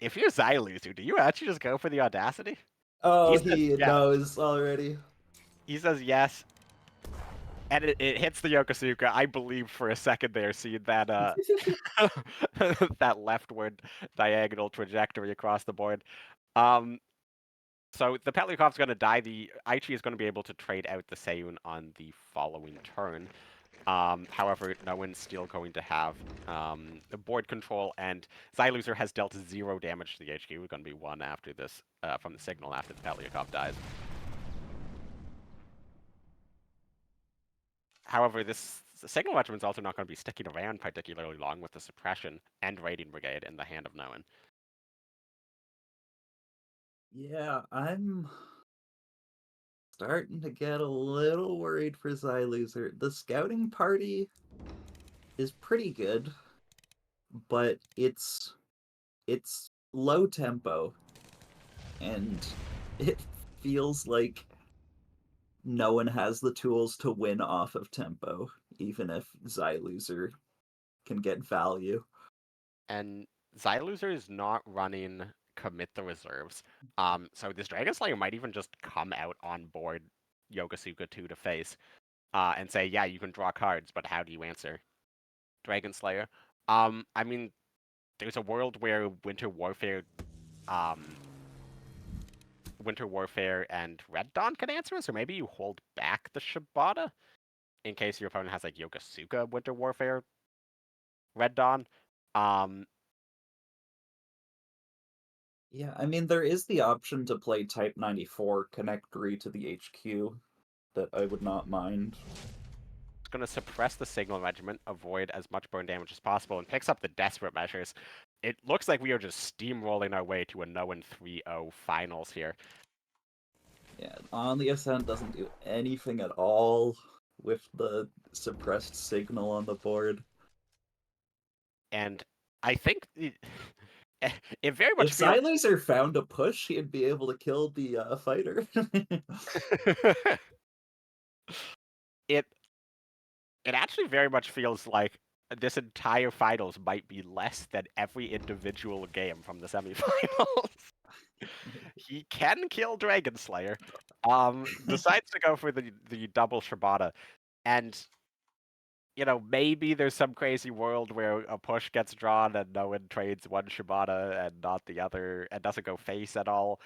if you're Zyer, do you actually just go for the Audacity? Oh, said he yes. knows already. He says yes, and it hits the Yokosuka. I believe for a second there, seeing that that leftward diagonal trajectory across the board. So the Petliakov's going to die. The Aichi is going to be able to trade out the Seiyun on the following turn. However, no one's still going to have board control, and Zyer has dealt 0 damage to the HQ. We're going to be 1 after this from the signal after the Petliakov dies. However, this signal regiment's also not going to be sticking around particularly long with the suppression and raiding brigade in the hand of no one. Yeah, I'm starting to get a little worried for Zyer. The scouting party is pretty good, but it's low tempo, and it feels like no one has the tools to win off of tempo, even if Zyer can get value. And Zyer is not running commit the reserves. So this Dragon Slayer might even just come out on board Yokosuka 2 to face and say, yeah, you can draw cards, but how do you answer Dragon Slayer? I mean, there's a world where Winter Warfare and Red Dawn can answer us, or maybe you hold back the Shibata in case your opponent has like Yokosuka, Winter Warfare, Red Dawn. Yeah, I mean, there is the option to play Type 94 Connectory to the HQ that I would not mind. It's going to suppress the Signal Regiment, avoid as much burn damage as possible, and picks up the Desperate Measures. It looks like we are just steamrolling our way to a 0-3-0 finals here. Yeah, On the Ascent doesn't do anything at all with the suppressed signal on the board. And I think it very much If feels... Zyer found a push, he'd be able to kill the fighter. It actually very much feels like this entire finals might be less than every individual game from the semifinals. He can kill Dragon Slayer. Decides to go for the double Shibata, and you know, maybe there's some crazy world where a push gets drawn and no one trades one Shibata and not the other, and doesn't go face at all.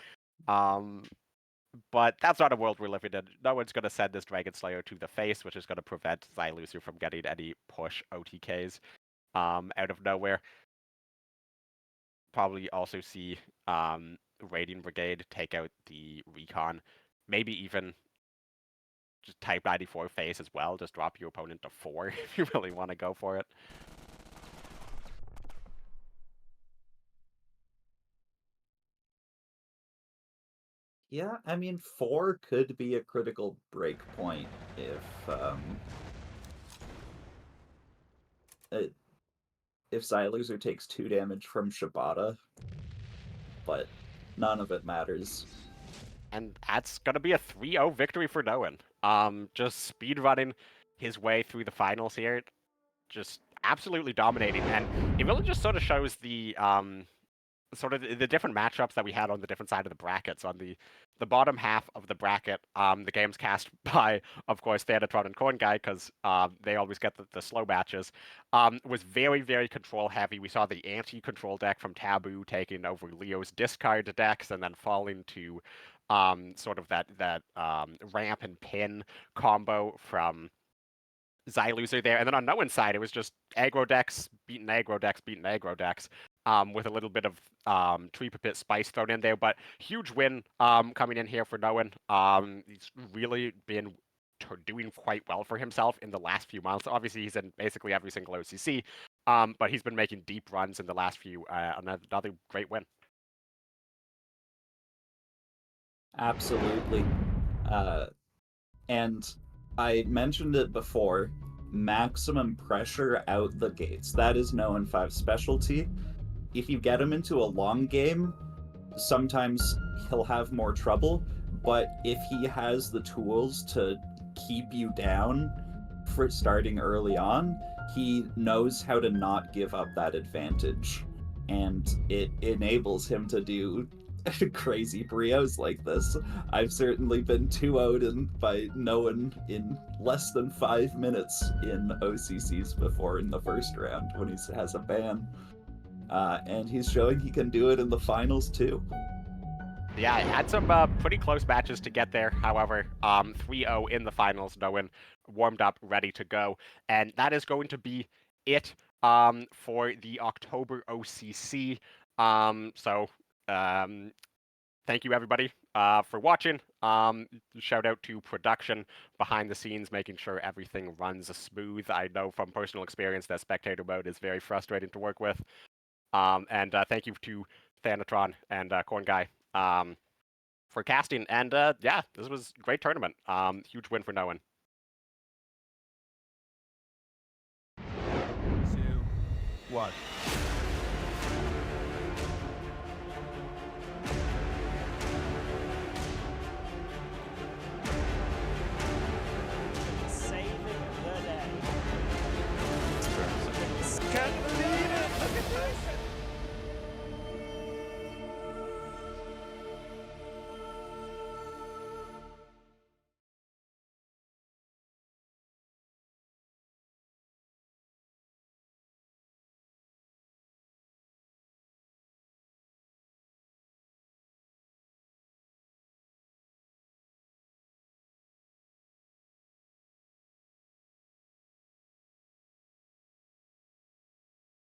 But that's not a world we're living in. No one's going to send this Dragon Slayer to the face, which is going to prevent Zyer from getting any push OTKs out of nowhere. Probably also see Raiding Brigade take out the Recon. Maybe even just Type 94 face as well. Just drop your opponent to 4 if you really want to go for it. Yeah, I mean, 4 could be a critical break point if Zyer takes 2 damage from Shibata, but none of it matters. and that's gonna be a 3-0 victory for Noen. Just speedrunning his way through the finals here, just absolutely dominating, and it really just sort of shows the sort of the different matchups that we had on the different side of the brackets. On the bottom half of the bracket, the games cast by, of course, Thanatron and Cornguy, because they always get the slow matches, was very, very control heavy. We saw the anti-control deck from Taboo taking over Leo's discard decks and then falling to sort of that ramp and pin combo from Zyer there. And then on Noen's side, it was just aggro decks, beating aggro decks, beating aggro decks, with a little bit of pipit spice thrown in there. But huge win coming in here for Noen. He's really been doing quite well for himself in the last few months. Obviously, he's in basically every single OCC, but he's been making deep runs in the last few. Another great win. Absolutely. And I mentioned it before, maximum pressure out the gates. That is Noen 5's specialty. If you get him into a long game, sometimes he'll have more trouble, but if he has the tools to keep you down for starting early on, he knows how to not give up that advantage. And it enables him to do crazy trios like this. I've certainly been 2-0'd by Noen in less than 5 minutes in OCCs before in the first round when he has a ban. And he's showing he can do it in the finals too. Yeah, it had some pretty close matches to get there. However, 3-0 in the finals. Noen warmed up, ready to go. And that is going to be it for the October OCC. Thank you, everybody, for watching. Shout out to production behind the scenes, making sure everything runs smooth. I know from personal experience that spectator mode is very frustrating to work with. And thank you to Thanatron and Cornguy for casting. And yeah, this was a great tournament. Huge win for Noen. 2, 1.